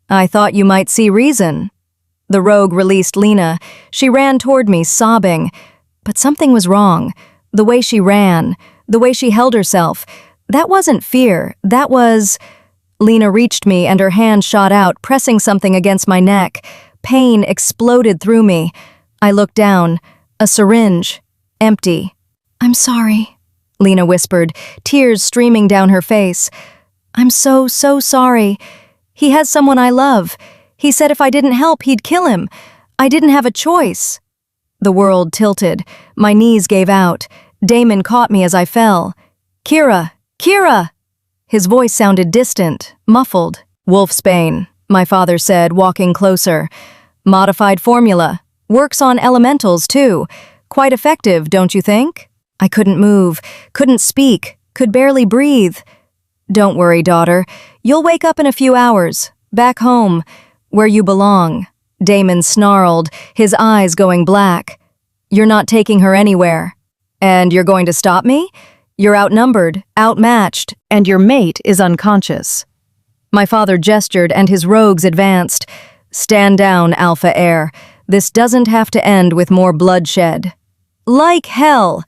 I thought you might see reason. The rogue released Lena. She ran toward me, sobbing. But something was wrong. The way she ran, the way she held herself. That wasn't fear, that was... Lena reached me and her hand shot out, pressing something against my neck. Pain exploded through me. I looked down. A syringe. Empty. I'm sorry, Lena whispered, tears streaming down her face. I'm so sorry. He has someone I love. He said if I didn't help, he'd kill him. I didn't have a choice. The world tilted. My knees gave out. Damon caught me as I fell. Kira! Kira! His voice sounded distant, muffled. Wolfsbane, my father said, walking closer. Modified formula. Works on elementals, too. Quite effective, don't you think? I couldn't move, couldn't speak, could barely breathe. Don't worry, daughter. You'll wake up in a few hours. Back home, where you belong. Damon snarled, his eyes going black. You're not taking her anywhere. And you're going to stop me? You're outnumbered, outmatched, and your mate is unconscious. My father gestured and his rogues advanced. Stand down, Alpha Heir. This doesn't have to end with more bloodshed. Like hell!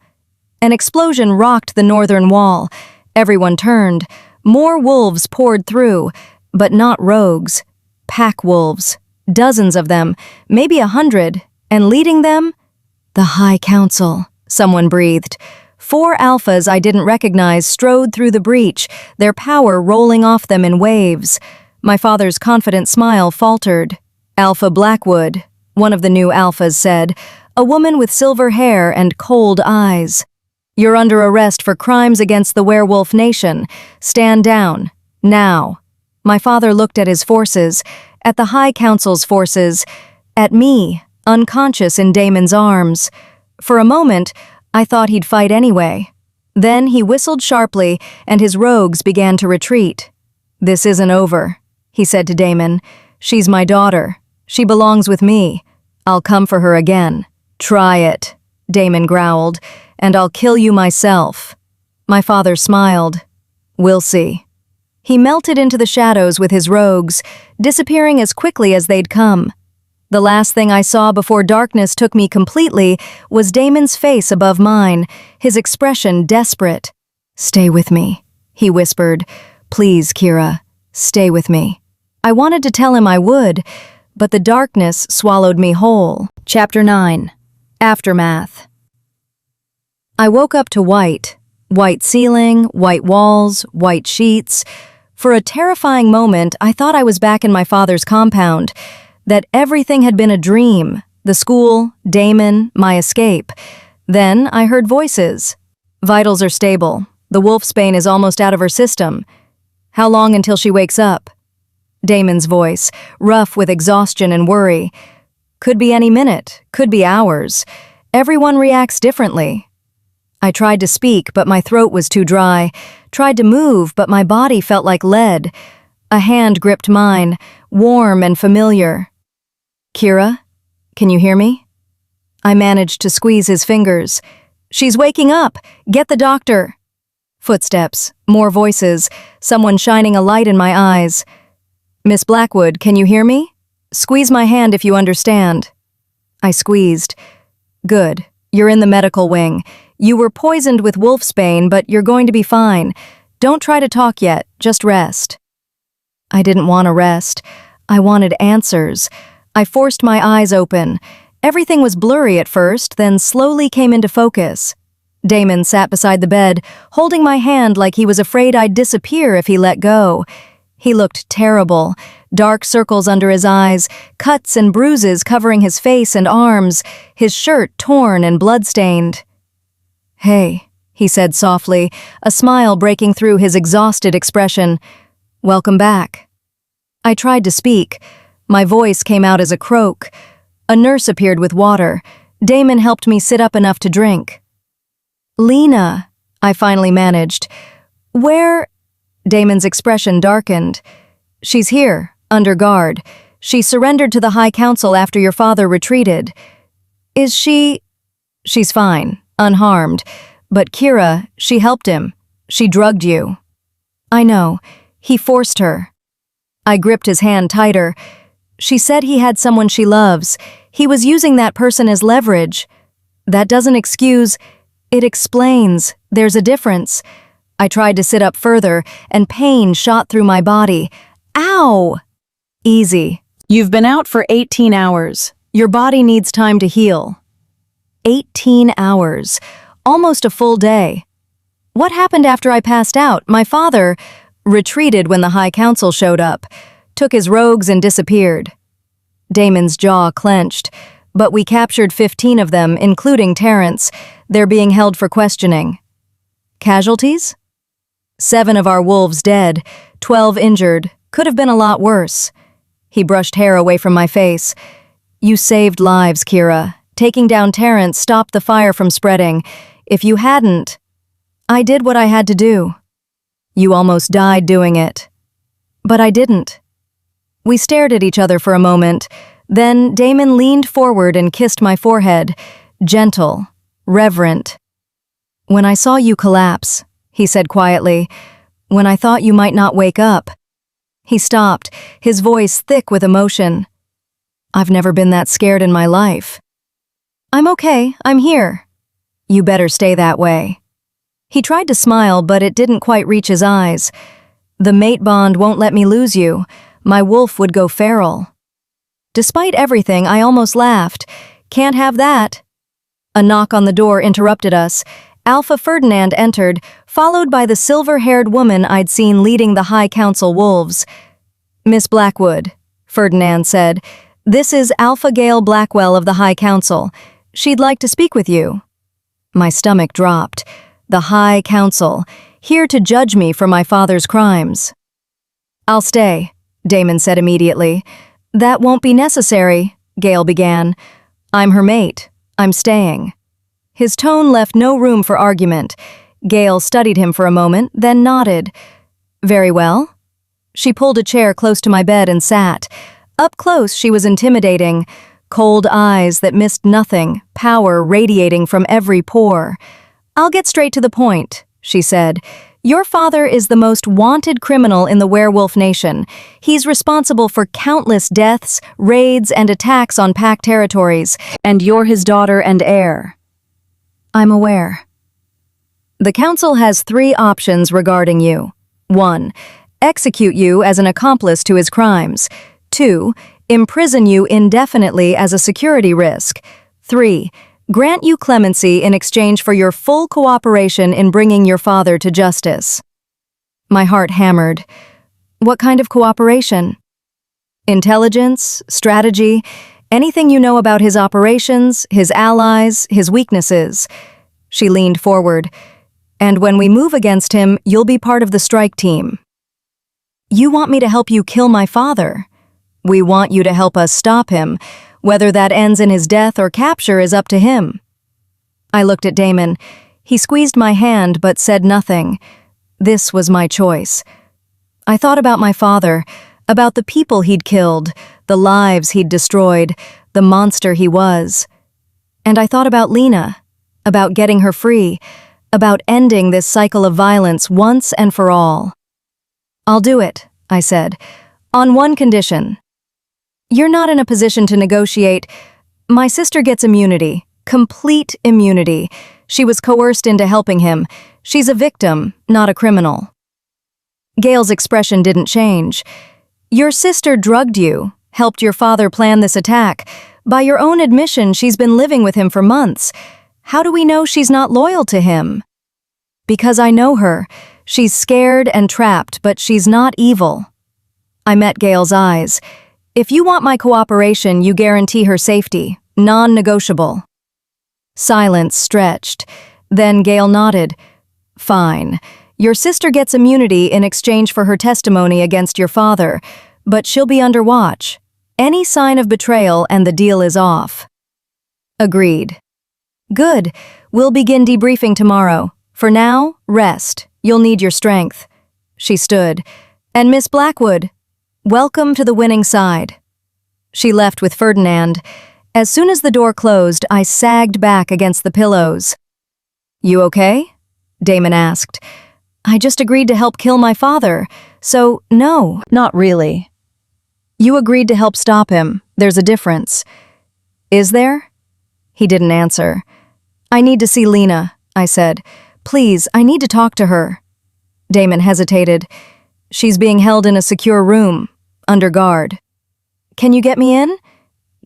An explosion rocked the northern wall. Everyone turned. More wolves poured through, but not rogues. Pack wolves. Dozens of them, maybe 100, and leading them? The High Council, someone breathed. 4 alphas I didn't recognize strode through the breach, their power rolling off them in waves. My father's confident smile faltered. Alpha Blackwood, one of the new alphas said, a woman with silver hair and cold eyes. You're under arrest for crimes against the werewolf nation. Stand down. Now. My father looked at his forces, at the High Council's forces, at me, unconscious in Damon's arms. For a moment, I thought he'd fight anyway. Then he whistled sharply, and his rogues began to retreat. This isn't over, he said to Damon. She's my daughter. She belongs with me. I'll come for her again. Try it, Damon growled, and I'll kill you myself. My father smiled. We'll see. He melted into the shadows with his rogues, disappearing as quickly as they'd come. The last thing I saw before darkness took me completely was Damon's face above mine, his expression desperate. "Stay with me," he whispered. "Please, Kira, stay with me." I wanted to tell him I would, but the darkness swallowed me whole. Chapter 9. Aftermath. I woke up to white. White ceiling, white walls, white sheets. For a terrifying moment, I thought I was back in my father's compound, that everything had been a dream, the school, Damon, my escape. Then I heard voices. "Vitals are stable. The wolfsbane is almost out of her system. How long until she wakes up?" Damon's voice, rough with exhaustion and worry. "Could be any minute, could be hours. Everyone reacts differently." I tried to speak, but my throat was too dry. Tried to move, but my body felt like lead. A hand gripped mine, warm and familiar. "Kira, can you hear me?" I managed to squeeze his fingers. "She's waking up! Get the doctor!" Footsteps, more voices, someone shining a light in my eyes. "Miss Blackwood, can you hear me? Squeeze my hand if you understand." I squeezed. "Good. You're in the medical wing. You were poisoned with wolfsbane, but you're going to be fine. Don't try to talk yet, just rest." I didn't want to rest. I wanted answers. I forced my eyes open. Everything was blurry at first, then slowly came into focus. Damon sat beside the bed, holding my hand like he was afraid I'd disappear if he let go. He looked terrible. Dark circles under his eyes, cuts and bruises covering his face and arms, his shirt torn and blood-stained. "Hey," he said softly, a smile breaking through his exhausted expression. "Welcome back." I tried to speak. My voice came out as a croak. A nurse appeared with water. Damon helped me sit up enough to drink. "Lena," I finally managed. "Where—" Damon's expression darkened. "She's here, under guard. She surrendered to the High Council after your father retreated." "Is she—" "She's fine, unharmed. But Kira, she helped him. She drugged you." "I know. He forced her." I gripped his hand tighter. "She said he had someone she loves. He was using that person as leverage. That doesn't excuse, it explains. There's a difference." I tried to sit up further, and pain shot through my body. "Ow!" "Easy. You've been out for 18 hours. Your body needs time to heal." 18 hours. Almost a full day. What happened after I passed out? My father retreated when the High Council showed up, took his rogues and disappeared. Damon's jaw clenched, but we captured 15 of them, including Terrence. They're being held for questioning. Casualties? 7 of our wolves dead, 12 injured. Could have been a lot worse. He brushed hair away from my face. "You saved lives, Kira. Taking down Terrence stopped the fire from spreading. If you hadn't..." "I did what I had to do." "You almost died doing it." "But I didn't." We stared at each other for a moment. Then Damon leaned forward and kissed my forehead. Gentle, reverent. "When I saw you collapse," he said quietly, "when I thought you might not wake up." He stopped, his voice thick with emotion. "I've never been that scared in my life." "I'm okay, I'm here." "You better stay that way." He tried to smile, but it didn't quite reach his eyes. "The mate bond won't let me lose you. My wolf would go feral." Despite everything, I almost laughed. "Can't have that." A knock on the door interrupted us. Alpha Ferdinand entered, followed by the silver-haired woman I'd seen leading the High Council wolves. "Miss Blackwood," Ferdinand said, "this is Alpha Gale Blackwell of the High Council. She'd like to speak with you." My stomach dropped. The High Council, here to judge me for my father's crimes. "I'll stay," Damon said immediately. "That won't be necessary," Gale began. "I'm her mate. I'm staying." His tone left no room for argument. Gale studied him for a moment, then nodded. "Very well." She pulled a chair close to my bed and sat. Up close, she was intimidating. Cold eyes that missed nothing, power radiating from every pore. "I'll get straight to the point," she said. Your father is the most wanted criminal in the werewolf nation. He's responsible for countless deaths, raids, and attacks on packed territories, and you're his daughter and heir. I'm aware. The council has 3 options regarding you. 1. Execute you as an accomplice to his crimes. 2. Imprison you indefinitely as a security risk. 3. Grant you clemency in exchange for your full cooperation in bringing your father to justice. My heart hammered. What kind of cooperation? Intelligence, strategy, anything you know about his operations, his allies, his weaknesses. She leaned forward. And when we move against him, you'll be part of the strike team. You want me to help you kill my father? We want you to help us stop him. Whether that ends in his death or capture is up to him. I looked at Damon. He squeezed my hand but said nothing. This was my choice. I thought about my father, about the people he'd killed, the lives he'd destroyed, the monster he was. And I thought about Lena, about getting her free, about ending this cycle of violence once and for all. I'll do it, I said, on one condition. You're not in a position to negotiate. My sister gets immunity, complete immunity. She was coerced into helping him. She's a victim, not a criminal. Gail's expression didn't change. Your sister drugged you, helped your father plan this attack. By your own admission, she's been living with him for months. How do we know she's not loyal to him? Because I know her. She's scared and trapped, but she's not evil. I met Gail's eyes. If you want my cooperation, you guarantee her safety, non-negotiable. Silence stretched. Then Gail nodded. Fine. Your sister gets immunity in exchange for her testimony against your father, but she'll be under watch. Any sign of betrayal and the deal is off. Agreed. Good. We'll begin debriefing tomorrow. For now, rest. You'll need your strength. She stood. And Miss Blackwood, welcome to the winning side. She left with Ferdinand. As soon as the door closed, I sagged back against the pillows. You okay? Damon asked. I just agreed to help kill my father, so no, not really. You agreed to help stop him. There's a difference. Is there? He didn't answer. I need to see Lena, I said. Please, I need to talk to her. Damon hesitated. She's being held in a secure room, under guard. Can you get me in?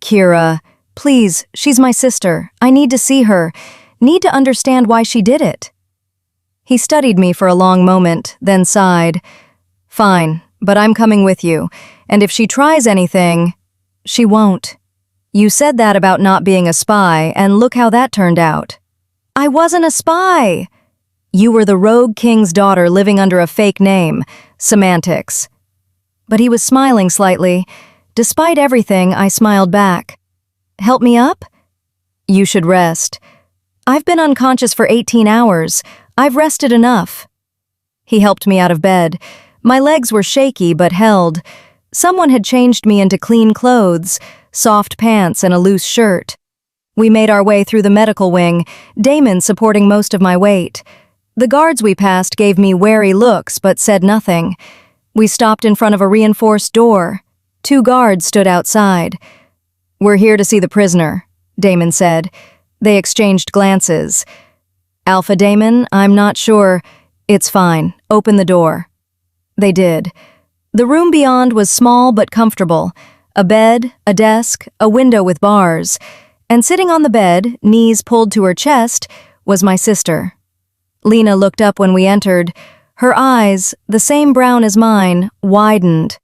Kira, please, she's my sister. I need to see her. Need to understand why she did it. He studied me for a long moment, then sighed. Fine, but I'm coming with you, and if she tries anything, she won't. You said that about not being a spy, and look how that turned out. I wasn't a spy! You were the rogue king's daughter living under a fake name. Semantics. But he was smiling slightly. Despite everything, I smiled back. Help me up? You should rest. I've been unconscious for 18 hours. I've rested enough. He helped me out of bed. My legs were shaky but held. Someone had changed me into clean clothes, soft pants and a loose shirt. We made our way through the medical wing, Damon supporting most of my weight. The guards we passed gave me wary looks but said nothing. We stopped in front of a reinforced door. 2 guards stood outside. We're here to see the prisoner, Damon said. They exchanged glances. Alpha Damon, I'm not sure. It's fine. Open the door. They did. The room beyond was small but comfortable. A bed, a desk, a window with bars. And sitting on the bed, knees pulled to her chest, was my sister. Lena looked up when we entered. Her eyes, the same brown as mine, widened.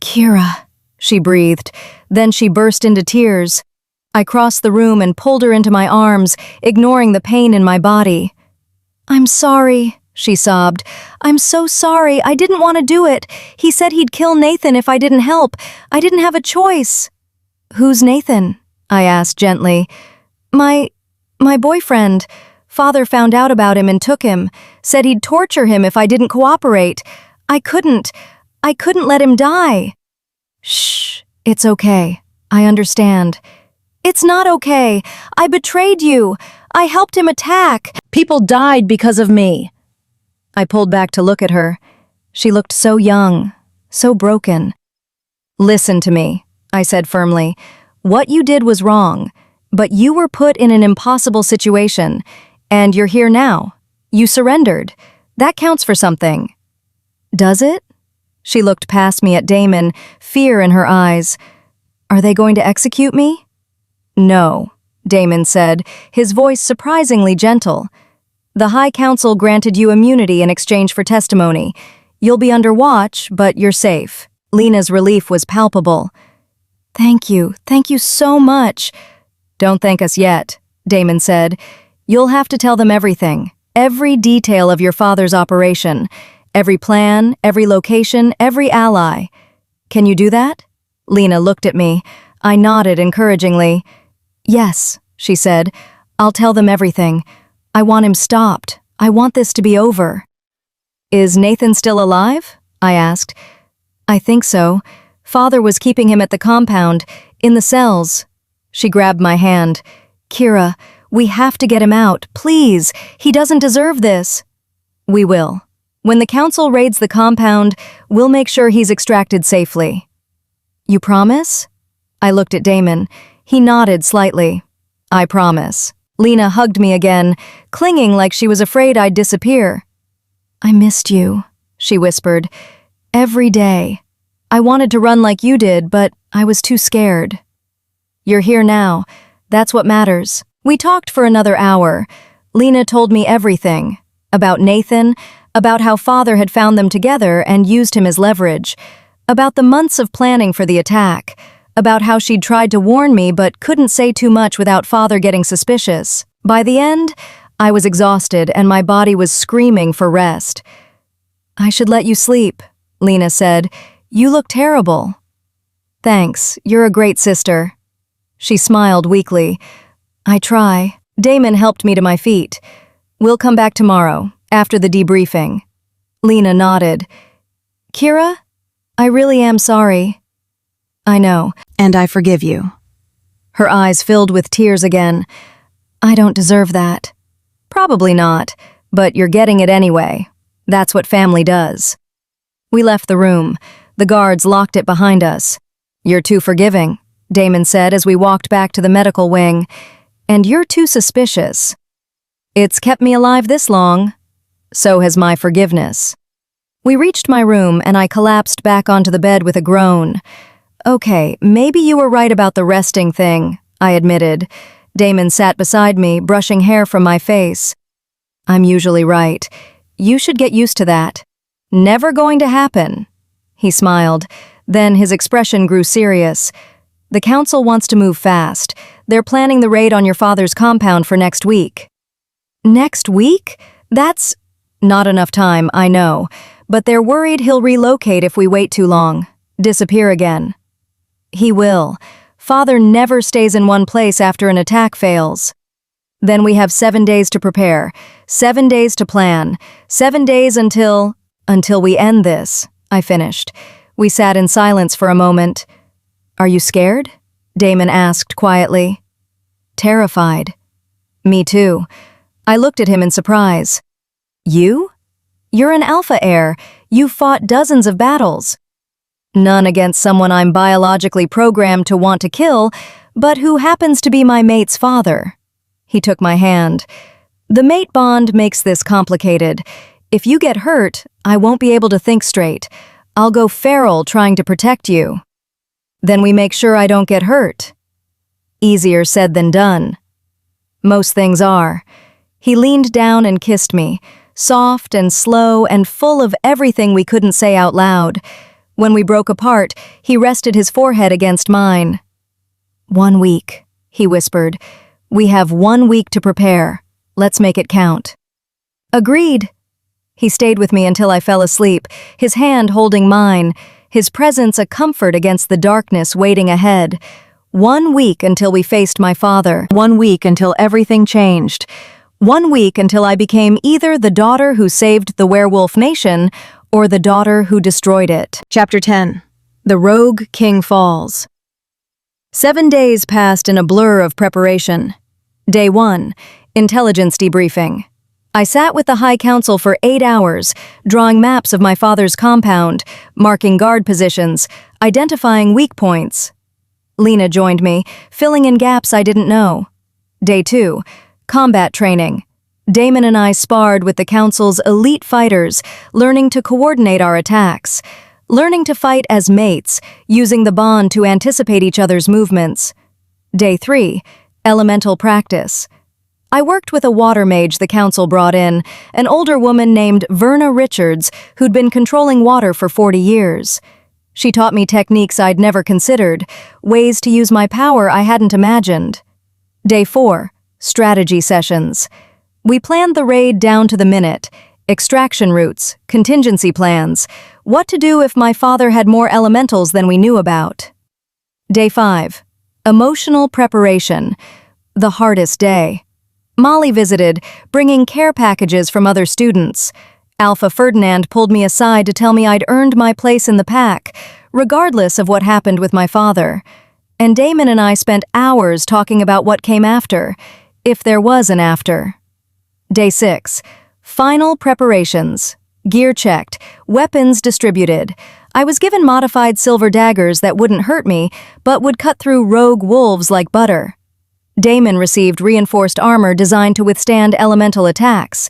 Kira, she breathed. Then she burst into tears. I crossed the room and pulled her into my arms, ignoring the pain in my body. I'm sorry, she sobbed. I'm so sorry. I didn't want to do it. He said he'd kill Nathan if I didn't help. I didn't have a choice. Who's Nathan? I asked gently. My boyfriend. Father found out about him and took him. Said he'd torture him if I didn't cooperate. I couldn't let him die. Shh, it's okay. I understand. It's not okay. I betrayed you. I helped him attack. People died because of me. I pulled back to look at her. She looked so young, so broken. Listen to me, I said firmly. What you did was wrong, but you were put in an impossible situation, and you're here now. You surrendered. That counts for something. Does it? She looked past me at Damon, fear in her eyes. Are they going to execute me? No, Damon said, his voice surprisingly gentle. The High Council granted you immunity in exchange for testimony. You'll be under watch, but you're safe. Lena's relief was palpable. Thank you so much. Don't thank us yet, Damon said. You'll have to tell them everything, every detail of your father's operation, every plan, every location, every ally. Can you do that? Lena looked at me. I nodded encouragingly. Yes, she said. I'll tell them everything. I want him stopped. I want this to be over. Is Nathan still alive? I asked. I think so. Father was keeping him at the compound, in the cells. She grabbed my hand. Kira, we have to get him out, please. He doesn't deserve this. We will. When the council raids the compound, we'll make sure he's extracted safely. You promise? I looked at Damon. He nodded slightly. I promise. Lena hugged me again, clinging like she was afraid I'd disappear. I missed you, she whispered. Every day. I wanted to run like you did, but I was too scared. You're here now. That's what matters. We talked for another hour. Lena told me everything. About Nathan, about how Father had found them together and used him as leverage, about the months of planning for the attack, about how she'd tried to warn me but couldn't say too much without Father getting suspicious. By the end, I was exhausted and my body was screaming for rest. I should let you sleep, Lena said. You look terrible. Thanks, you're a great sister. She smiled weakly. I try. Damon helped me to my feet. We'll come back tomorrow, after the debriefing. Lena nodded. Kira, I really am sorry. I know, and I forgive you. Her eyes filled with tears again. I don't deserve that. Probably not, but you're getting it anyway. That's what family does. We left the room. The guards locked it behind us. You're too forgiving, Damon said as we walked back to the medical wing. And you're too suspicious. It's kept me alive this long. So has my forgiveness. We reached my room and I collapsed back onto the bed with a groan. Okay, maybe you were right about the resting thing, I admitted. Damon sat beside me, brushing hair from my face. I'm usually right. You should get used to that. Never going to happen. He smiled. Then his expression grew serious. The council wants to move fast. They're planning the raid on your father's compound for next week. Next week? That's not enough time, I know. But they're worried he'll relocate if we wait too long. Disappear again. He will. Father never stays in one place after an attack fails. Then we have 7 days to prepare, 7 days to plan, 7 days until we end this, I finished. We sat in silence for a moment. Are you scared? Damon asked quietly. Terrified. Me too. I looked at him in surprise. You? You're an alpha heir. You've fought dozens of battles. None against someone I'm biologically programmed to want to kill, but who happens to be my mate's father. He took my hand. The mate bond makes this complicated. If you get hurt, I won't be able to think straight. I'll go feral trying to protect you. Then we make sure I don't get hurt. Easier said than done. Most things are. He leaned down and kissed me, soft and slow and full of everything we couldn't say out loud. When we broke apart, he rested his forehead against mine. 1 week, he whispered. We have 1 week to prepare. Let's make it count. Agreed. He stayed with me until I fell asleep, his hand holding mine, his presence a comfort against the darkness waiting ahead. 1 week until we faced my father. 1 week until everything changed. 1 week until I became either the daughter who saved the werewolf nation or the daughter who destroyed it. Chapter 10. The Rogue King Falls. 7 days passed in a blur of preparation. Day 1. Intelligence debriefing. I sat with the High Council for 8 hours, drawing maps of my father's compound, marking guard positions, identifying weak points. Lena joined me, filling in gaps I didn't know. Day 2. Combat training. Damon and I sparred with the Council's elite fighters, learning to coordinate our attacks, learning to fight as mates, using the bond to anticipate each other's movements. Day 3. Elemental practice. I worked with a water mage the Council brought in, an older woman named Verna Richards who'd been controlling water for 40 years. She taught me techniques I'd never considered, ways to use my power I hadn't imagined. Day 4. Strategy sessions. We planned the raid down to the minute, extraction routes, contingency plans, what to do if my father had more elementals than we knew about. Day 5. Emotional preparation. The hardest day. Molly visited, bringing care packages from other students. Alpha Ferdinand pulled me aside to tell me I'd earned my place in the pack, regardless of what happened with my father. And Damon and I spent hours talking about what came after, if there was an after. Day 6. Final preparations. Gear checked, weapons distributed. I was given modified silver daggers that wouldn't hurt me, but would cut through rogue wolves like butter. Damon received reinforced armor designed to withstand elemental attacks.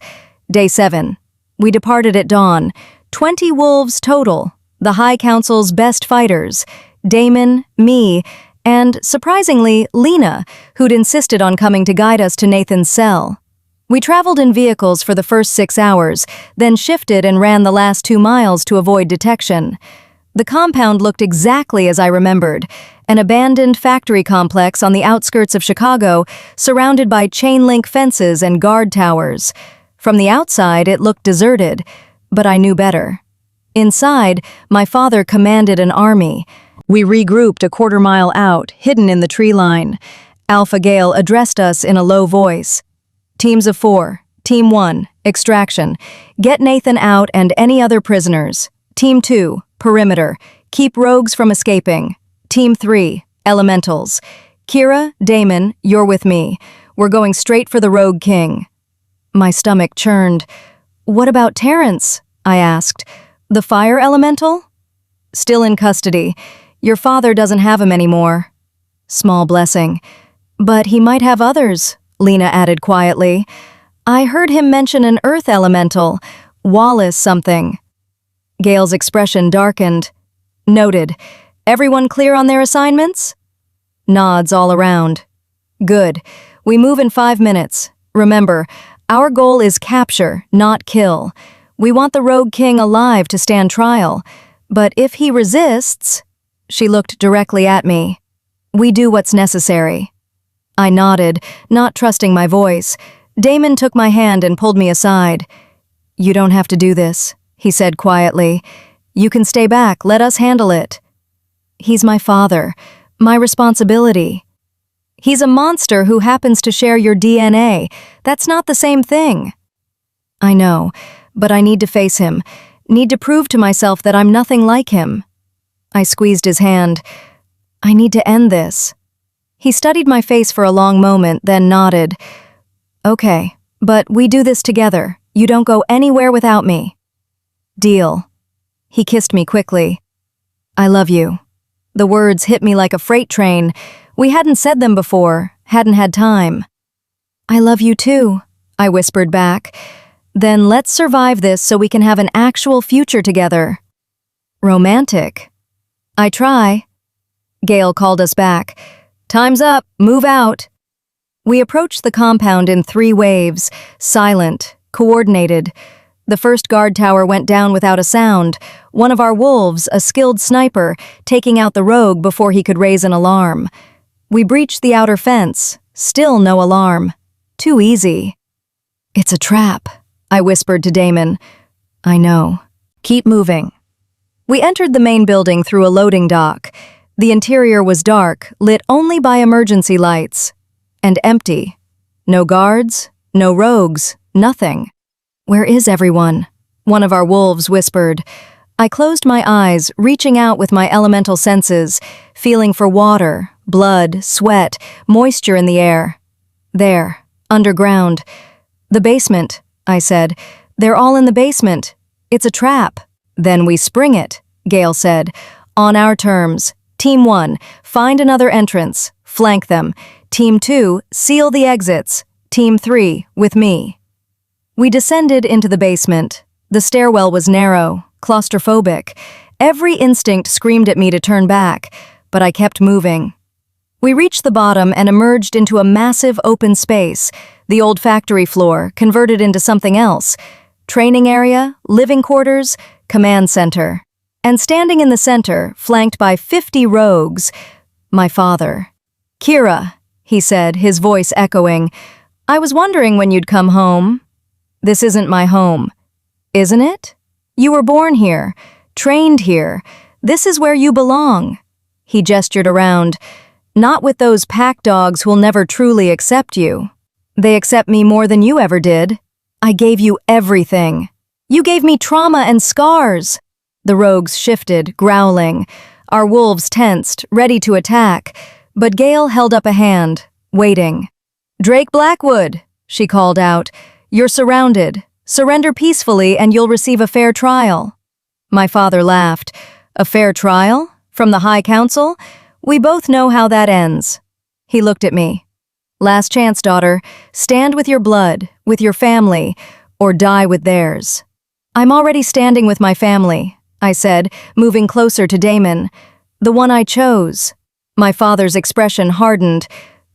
Day 7. We departed at dawn. 20 wolves total, the High Council's best fighters. Damon, me, and, surprisingly, Lena, who'd insisted on coming to guide us to Nathan's cell. We traveled in vehicles for the first 6 hours, then shifted and ran the last 2 miles to avoid detection. The compound looked exactly as I remembered, an abandoned factory complex on the outskirts of Chicago, surrounded by chain-link fences and guard towers. From the outside, it looked deserted, but I knew better. Inside, my father commanded an army. We regrouped a quarter-mile out, hidden in the tree line. Alpha Gale addressed us in a low voice. Teams of 4. Team 1, extraction. Get Nathan out and any other prisoners. Team 2, perimeter. Keep rogues from escaping. Team 3, elementals. Kira, Damon, you're with me. We're going straight for the Rogue King. My stomach churned. What about Terrence? I asked. The fire elemental? Still in custody. Your father doesn't have him anymore. Small blessing. But he might have others, Lena added quietly. I heard him mention an earth elemental. Wallace something. Gale's expression darkened. Noted. Everyone clear on their assignments? Nods all around. Good. We move in 5 minutes. Remember, our goal is capture, not kill. We want the Rogue King alive to stand trial. But if he resists... She looked directly at me. We do what's necessary. I nodded, not trusting my voice. Damon took my hand and pulled me aside. You don't have to do this, he said quietly. You can stay back, let us handle it. He's my father, my responsibility. He's a monster who happens to share your DNA. That's not the same thing. I know, but I need to face him, need to prove to myself that I'm nothing like him. I squeezed his hand. I need to end this. He studied my face for a long moment, then nodded. Okay, but we do this together. You don't go anywhere without me. Deal. He kissed me quickly. I love you. The words hit me like a freight train. We hadn't said them before, hadn't had time. I love you too, I whispered back. Then let's survive this so we can have an actual future together. Romantic. I try. Gale called us back. Time's up, move out. We approached the compound in 3 waves, silent, coordinated. The first guard tower went down without a sound, one of our wolves, a skilled sniper, taking out the rogue before he could raise an alarm. We breached the outer fence, still no alarm. Too easy. It's a trap, I whispered to Damon. I know. Keep moving. We entered the main building through a loading dock. The interior was dark, lit only by emergency lights. And empty. No guards, no rogues, nothing. Where is everyone? One of our wolves whispered. I closed my eyes, reaching out with my elemental senses, feeling for water, blood, sweat, moisture in the air. There, underground. The basement, I said. They're all in the basement. It's a trap. Then we spring it, Gale said. On our terms. Team 1, find another entrance. Flank them. Team 2, seal the exits. Team 3, with me. We descended into the basement. The stairwell was narrow, claustrophobic. Every instinct screamed at me to turn back, but I kept moving. We reached the bottom and emerged into a massive open space, the old factory floor, converted into something else. Training area, living quarters, command center. And standing in the center, flanked by 50 rogues, my father. "Kira," he said, his voice echoing, "I was wondering when you'd come home." "This isn't my home." "Isn't it? You were born here, trained here. This is where you belong." He gestured around. "Not with those pack dogs who'll never truly accept you. They accept me more than you ever did. I gave you everything. You gave me trauma and scars." The rogues shifted, growling. Our wolves tensed, ready to attack, but Gale held up a hand, waiting. "Drake Blackwood," she called out. "You're surrounded. Surrender peacefully and you'll receive a fair trial." My father laughed. "A fair trial? From the High Council? We both know how that ends." He looked at me. "Last chance, daughter. Stand with your blood, with your family, or die with theirs." "I'm already standing with my family," I said, moving closer to Damon. "The one I chose." My father's expression hardened.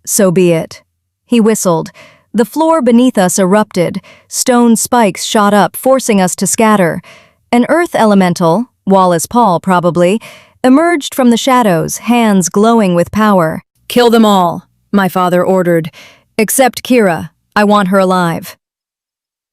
"So be it." He whistled. The floor beneath us erupted. Stone spikes shot up, forcing us to scatter. An earth elemental, Wallace Paul probably, emerged from the shadows, hands glowing with power. "Kill them all," my father ordered. "Except Kira. I want her alive."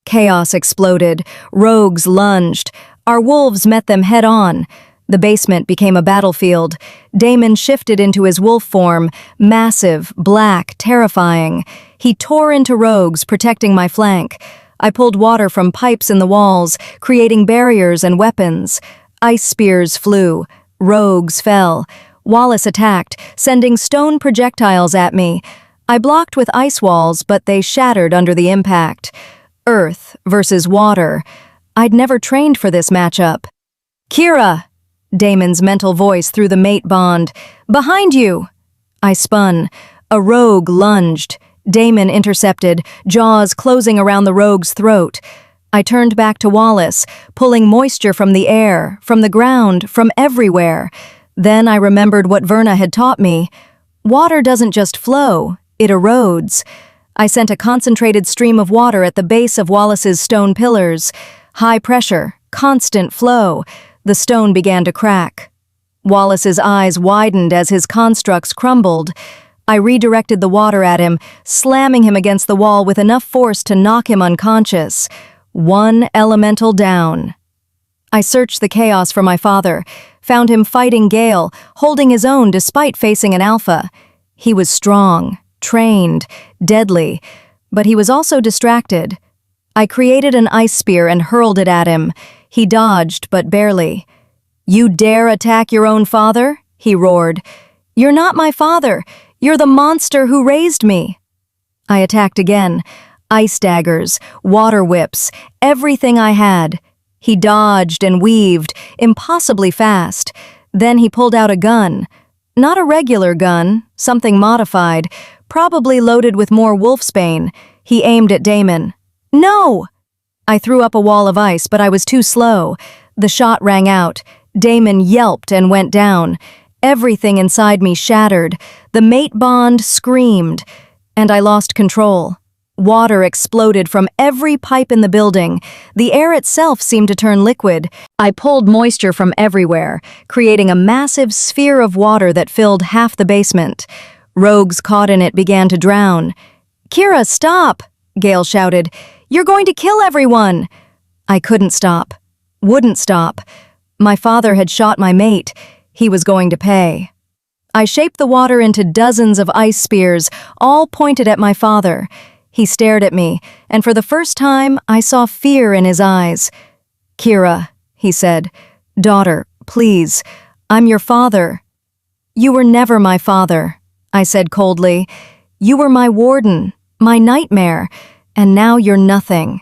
Chaos exploded. Rogues lunged. Our wolves met them head-on. The basement became a battlefield. Damon shifted into his wolf form, massive, black, terrifying. He tore into rogues, protecting my flank. I pulled water from pipes in the walls, creating barriers and weapons. Ice spears flew. Rogues fell. Wallace attacked, sending stone projectiles at me. I blocked with ice walls, but they shattered under the impact. Earth versus water. I'd never trained for this matchup. "Kira!" Damon's mental voice through the mate bond. "Behind you!" I spun. A rogue lunged. Damon intercepted, jaws closing around the rogue's throat. I turned back to Wallace, pulling moisture from the air, from the ground, from everywhere. Then I remembered what Verna had taught me. Water doesn't just flow, it erodes. I sent a concentrated stream of water at the base of Wallace's stone pillars. High pressure, constant flow. The stone began to crack. Wallace's eyes widened as his constructs crumbled. I redirected the water at him, slamming him against the wall with enough force to knock him unconscious. One elemental down. I searched the chaos for my father, found him fighting Gale, holding his own despite facing an alpha. He was strong, trained, deadly, but he was also distracted. I created an ice spear and hurled it at him. He dodged, but barely. "You dare attack your own father?" he roared. "You're not my father. You're the monster who raised me." I attacked again. Ice daggers, water whips, everything I had. He dodged and weaved, impossibly fast. Then he pulled out a gun. Not a regular gun, something modified, probably loaded with more wolfsbane. He aimed at Damon. "No!" I threw up a wall of ice, but I was too slow. The shot rang out. Damon yelped and went down. Everything inside me shattered. The mate bond screamed, and I lost control. Water exploded from every pipe in the building. The air itself seemed to turn liquid. I pulled moisture from everywhere, creating a massive sphere of water that filled half the basement. Rogues caught in it began to drown. "Kira, stop!" Gale shouted. "You're going to kill everyone!" I couldn't stop. Wouldn't stop. My father had shot my mate. He was going to pay. I shaped the water into dozens of ice spears, all pointed at my father. He stared at me, and for the first time, I saw fear in his eyes. "Kira," he said, "daughter, please, I'm your father." "You were never my father," I said coldly. "You were my warden, my nightmare, and now you're nothing."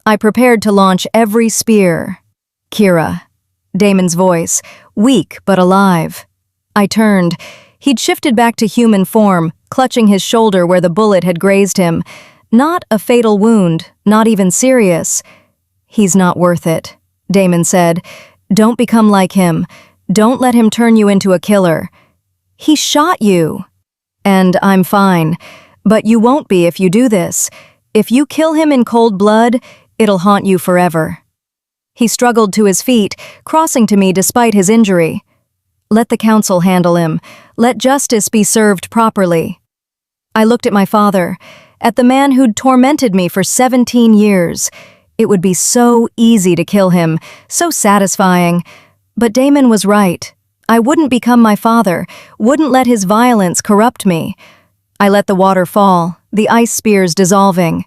I prepared to launch every spear. Kira. Damon's voice, weak but alive. I turned. He'd shifted back to human form, clutching his shoulder where the bullet had grazed him. Not a fatal wound, not even serious. "He's not worth it," Damon said. "Don't become like him. Don't let him turn you into a killer. He shot you. And I'm fine. But you won't be if you do this. If you kill him in cold blood, it'll haunt you forever." He struggled to his feet, crossing to me despite his injury. "Let the council handle him. Let justice be served properly." I looked at my father, at the man who'd tormented me for 17 years. It would be so easy to kill him, so satisfying. But Damon was right. I wouldn't become my father, wouldn't let his violence corrupt me. I let the water fall, the ice spears dissolving.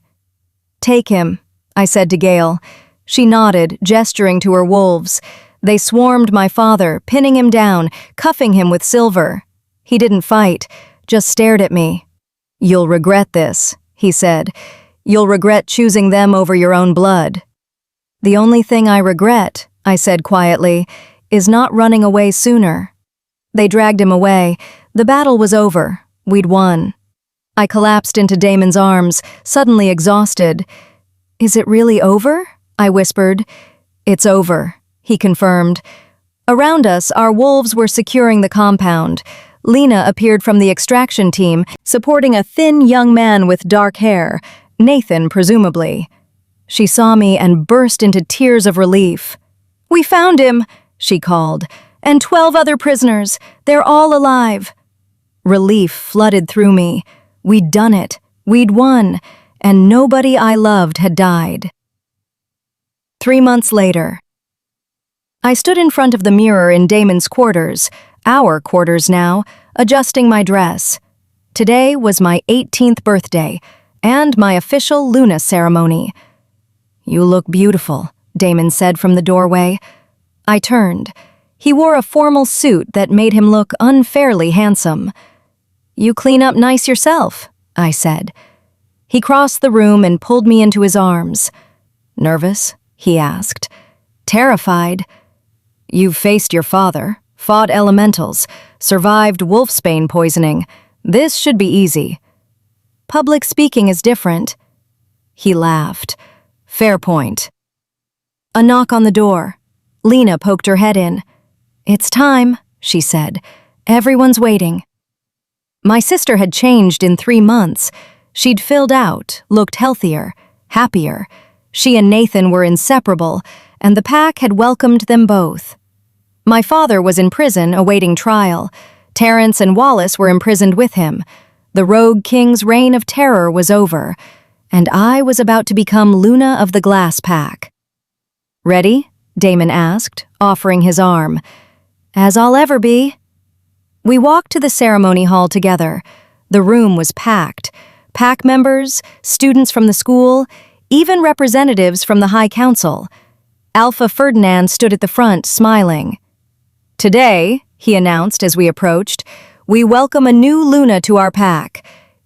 "Take him," I said to Gale. She nodded, gesturing to her wolves. They swarmed my father, pinning him down, cuffing him with silver. He didn't fight, just stared at me. "You'll regret this," he said. "You'll regret choosing them over your own blood." "The only thing I regret," I said quietly, "is not running away sooner." They dragged him away. The battle was over. We'd won. I collapsed into Damon's arms, suddenly exhausted. "Is it really over?" I whispered. "It's over," he confirmed. Around us, our wolves were securing the compound. Lena appeared from the extraction team, supporting a thin young man with dark hair, Nathan presumably. She saw me and burst into tears of relief. "We found him," she called, "and 12 other prisoners. They're all alive." Relief flooded through me. We'd done it. We'd won. And nobody I loved had died. 3 months later. I stood in front of the mirror in Damon's quarters, our quarters now, adjusting my dress. Today was my 18th birthday, and my official Luna ceremony. "You look beautiful," Damon said from the doorway. I turned. He wore a formal suit that made him look unfairly handsome. "You clean up nice yourself," I said. He crossed the room and pulled me into his arms. "Nervous?" he asked. "Terrified." "You've faced your father, fought elementals, survived wolfsbane poisoning. This should be easy." "Public speaking is different." He laughed. "Fair point." A knock on the door. Lena poked her head in. "It's time," she said. "Everyone's waiting." My sister had changed in 3 months. She'd filled out, looked healthier, happier. She and Nathan were inseparable, and the pack had welcomed them both. My father was in prison awaiting trial. Terrence and Wallace were imprisoned with him. The Rogue King's reign of terror was over, and I was about to become Luna of the Glass Pack. "Ready?" Damon asked, offering his arm. "As I'll ever be." We walked to the ceremony hall together. The room was packed. Pack members, students from the school, even representatives from the High Council. Alpha Ferdinand stood at the front, smiling. "Today," he announced as we approached, "we welcome a new Luna to our pack.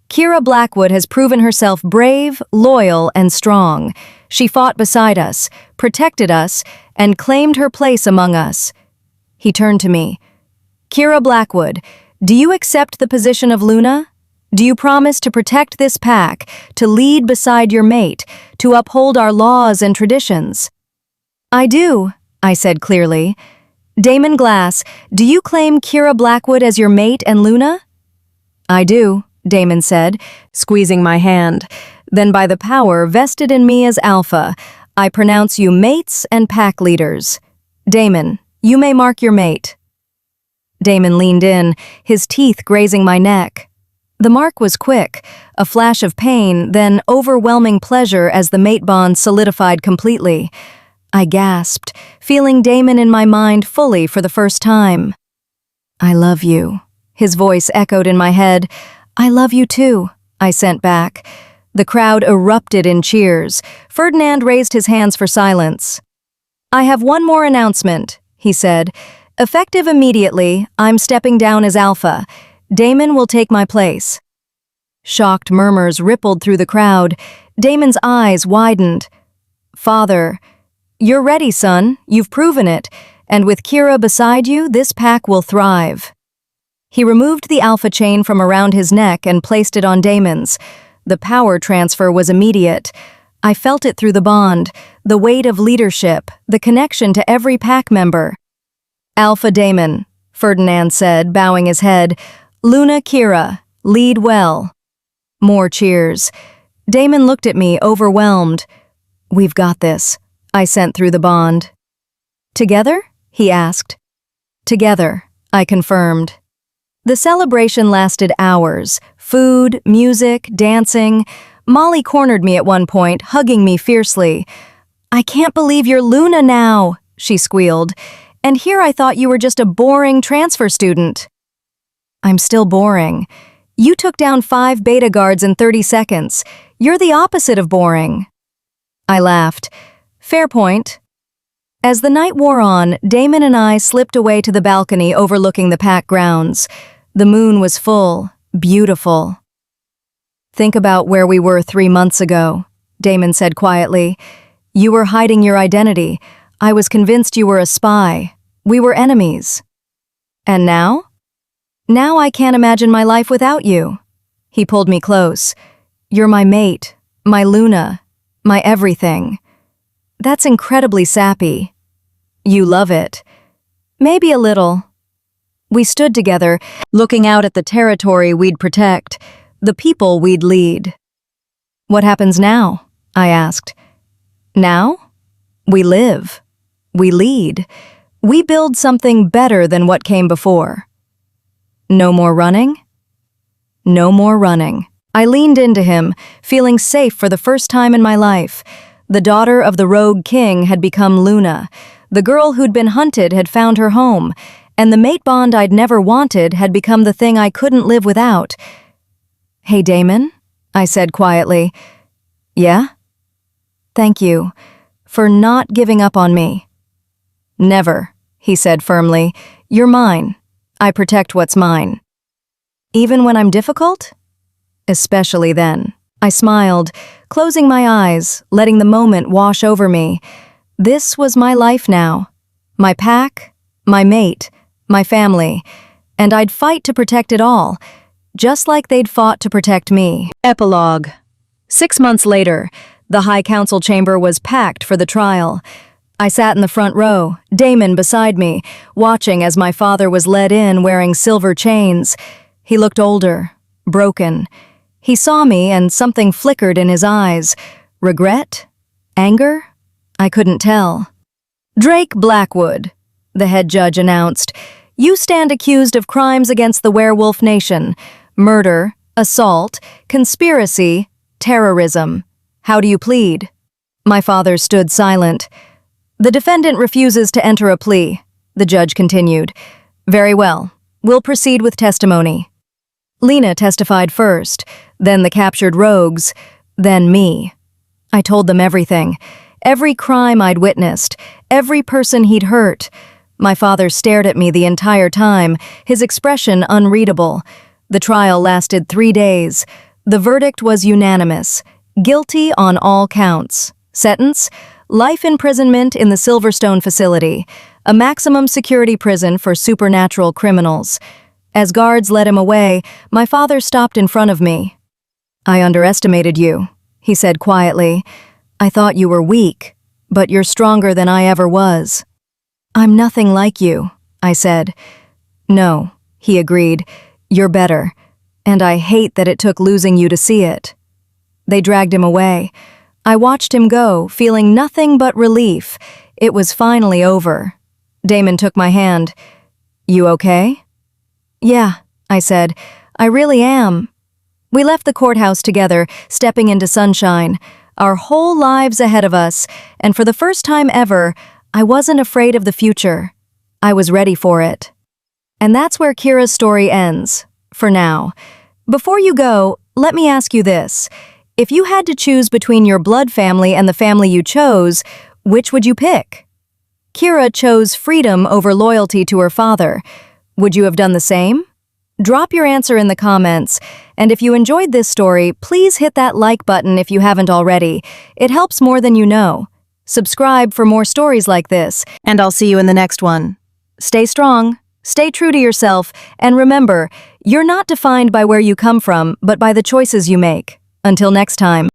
Kira Blackwood has proven herself brave, loyal, and strong. She fought beside us, protected us, and claimed her place among us." He turned to me. "Kira Blackwood, do you accept the position of Luna? Do you promise to protect this pack, to lead beside your mate, to uphold our laws and traditions?" "I do," I said clearly. "Damon Glass, do you claim Kira Blackwood as your mate and Luna?" "I do," Damon said, squeezing my hand. "Then by the power vested in me as Alpha, I pronounce you mates and pack leaders. Damon, you may mark your mate." Damon leaned in, his teeth grazing my neck. The mark was quick, a flash of pain, then overwhelming pleasure as the mate bond solidified completely. I gasped, feeling Damon in my mind fully for the first time. "I love you." His voice echoed in my head. "I love you too," I sent back. The crowd erupted in cheers. Ferdinand raised his hands for silence. "I have one more announcement," he said. "Effective immediately, I'm stepping down as Alpha. Damon will take my place." Shocked murmurs rippled through the crowd. Damon's eyes widened. "Father, you're ready, son. You've proven it. And with Kira beside you, this pack will thrive." He removed the alpha chain from around his neck and placed it on Damon's. The power transfer was immediate. I felt it through the bond, the weight of leadership, the connection to every pack member. "Alpha Damon," Ferdinand said, bowing his head. "Luna Kira, lead well." More cheers. Damon looked at me, overwhelmed. "We've got this," I sent through the bond. "Together?" he asked. "Together," I confirmed. The celebration lasted hours. Food, music, dancing. Molly cornered me at one point, hugging me fiercely. "I can't believe you're Luna now," she squealed. "And here I thought you were just a boring transfer student." "I'm still boring. You took down 5 beta guards in 30 seconds. You're the opposite of boring." I laughed. "Fair point." As the night wore on, Damon and I slipped away to the balcony overlooking the pack grounds. The moon was full, beautiful. "Think about where we were 3 months ago," Damon said quietly. "You were hiding your identity. I was convinced you were a spy. We were enemies. And now? Now I can't imagine my life without you." He pulled me close. "You're my mate, my Luna, my everything." That's incredibly sappy. "You love it." "Maybe a little." We stood together, looking out at the territory we'd protect, the people we'd lead. "What happens now?" I asked. "Now? We live. We lead. We build something better than what came before." "No more running?" "No more running." I leaned into him, feeling safe for the first time in my life. The daughter of the rogue king had become Luna. The girl who'd been hunted had found her home, and the mate bond I'd never wanted had become the thing I couldn't live without. "Hey, Damon," I said quietly. "Yeah?" "Thank you for not giving up on me." "Never," he said firmly. "You're mine. I protect what's mine." "Even when I'm difficult?" "Especially then." I smiled, closing my eyes, letting the moment wash over me. This was my life now. My pack, my mate, my family. And I'd fight to protect it all, just like they'd fought to protect me. Epilogue. 6 months later, the High Council chamber was packed for the trial. I sat in the front row, Damon beside me, watching as my father was led in wearing silver chains. He looked older, broken. He saw me and something flickered in his eyes. Regret? Anger? I couldn't tell. "Drake Blackwood," the head judge announced. "You stand accused of crimes against the werewolf nation. Murder, assault, conspiracy, terrorism. How do you plead?" My father stood silent. "The defendant refuses to enter a plea," the judge continued. "Very well. We'll proceed with testimony." Lena testified first, then the captured rogues, then me. I told them everything. Every crime I'd witnessed, every person he'd hurt. My father stared at me the entire time, his expression unreadable. The trial lasted 3 days. The verdict was unanimous. Guilty on all counts. Sentence? Life imprisonment in the Silverstone facility, a maximum security prison for supernatural criminals. As guards led him away, my father stopped in front of me. "I underestimated you," he said quietly. "I thought you were weak, but you're stronger than I ever was." "I'm nothing like you," I said. "No," he agreed. "You're better, and I hate that it took losing you to see it." They dragged him away. I watched him go, feeling nothing but relief. It was finally over. Damon took my hand. "You okay?" "Yeah," I said. "I really am." We left the courthouse together, stepping into sunshine. Our whole lives ahead of us, and for the first time ever, I wasn't afraid of the future. I was ready for it. And that's where Kira's story ends, for now. Before you go, let me ask you this. If you had to choose between your blood family and the family you chose, which would you pick? Kira chose freedom over loyalty to her father. Would you have done the same? Drop your answer in the comments, and if you enjoyed this story, please hit that like button if you haven't already. It helps more than you know. Subscribe for more stories like this, and I'll see you in the next one. Stay strong, stay true to yourself, and remember, you're not defined by where you come from, but by the choices you make. Until next time.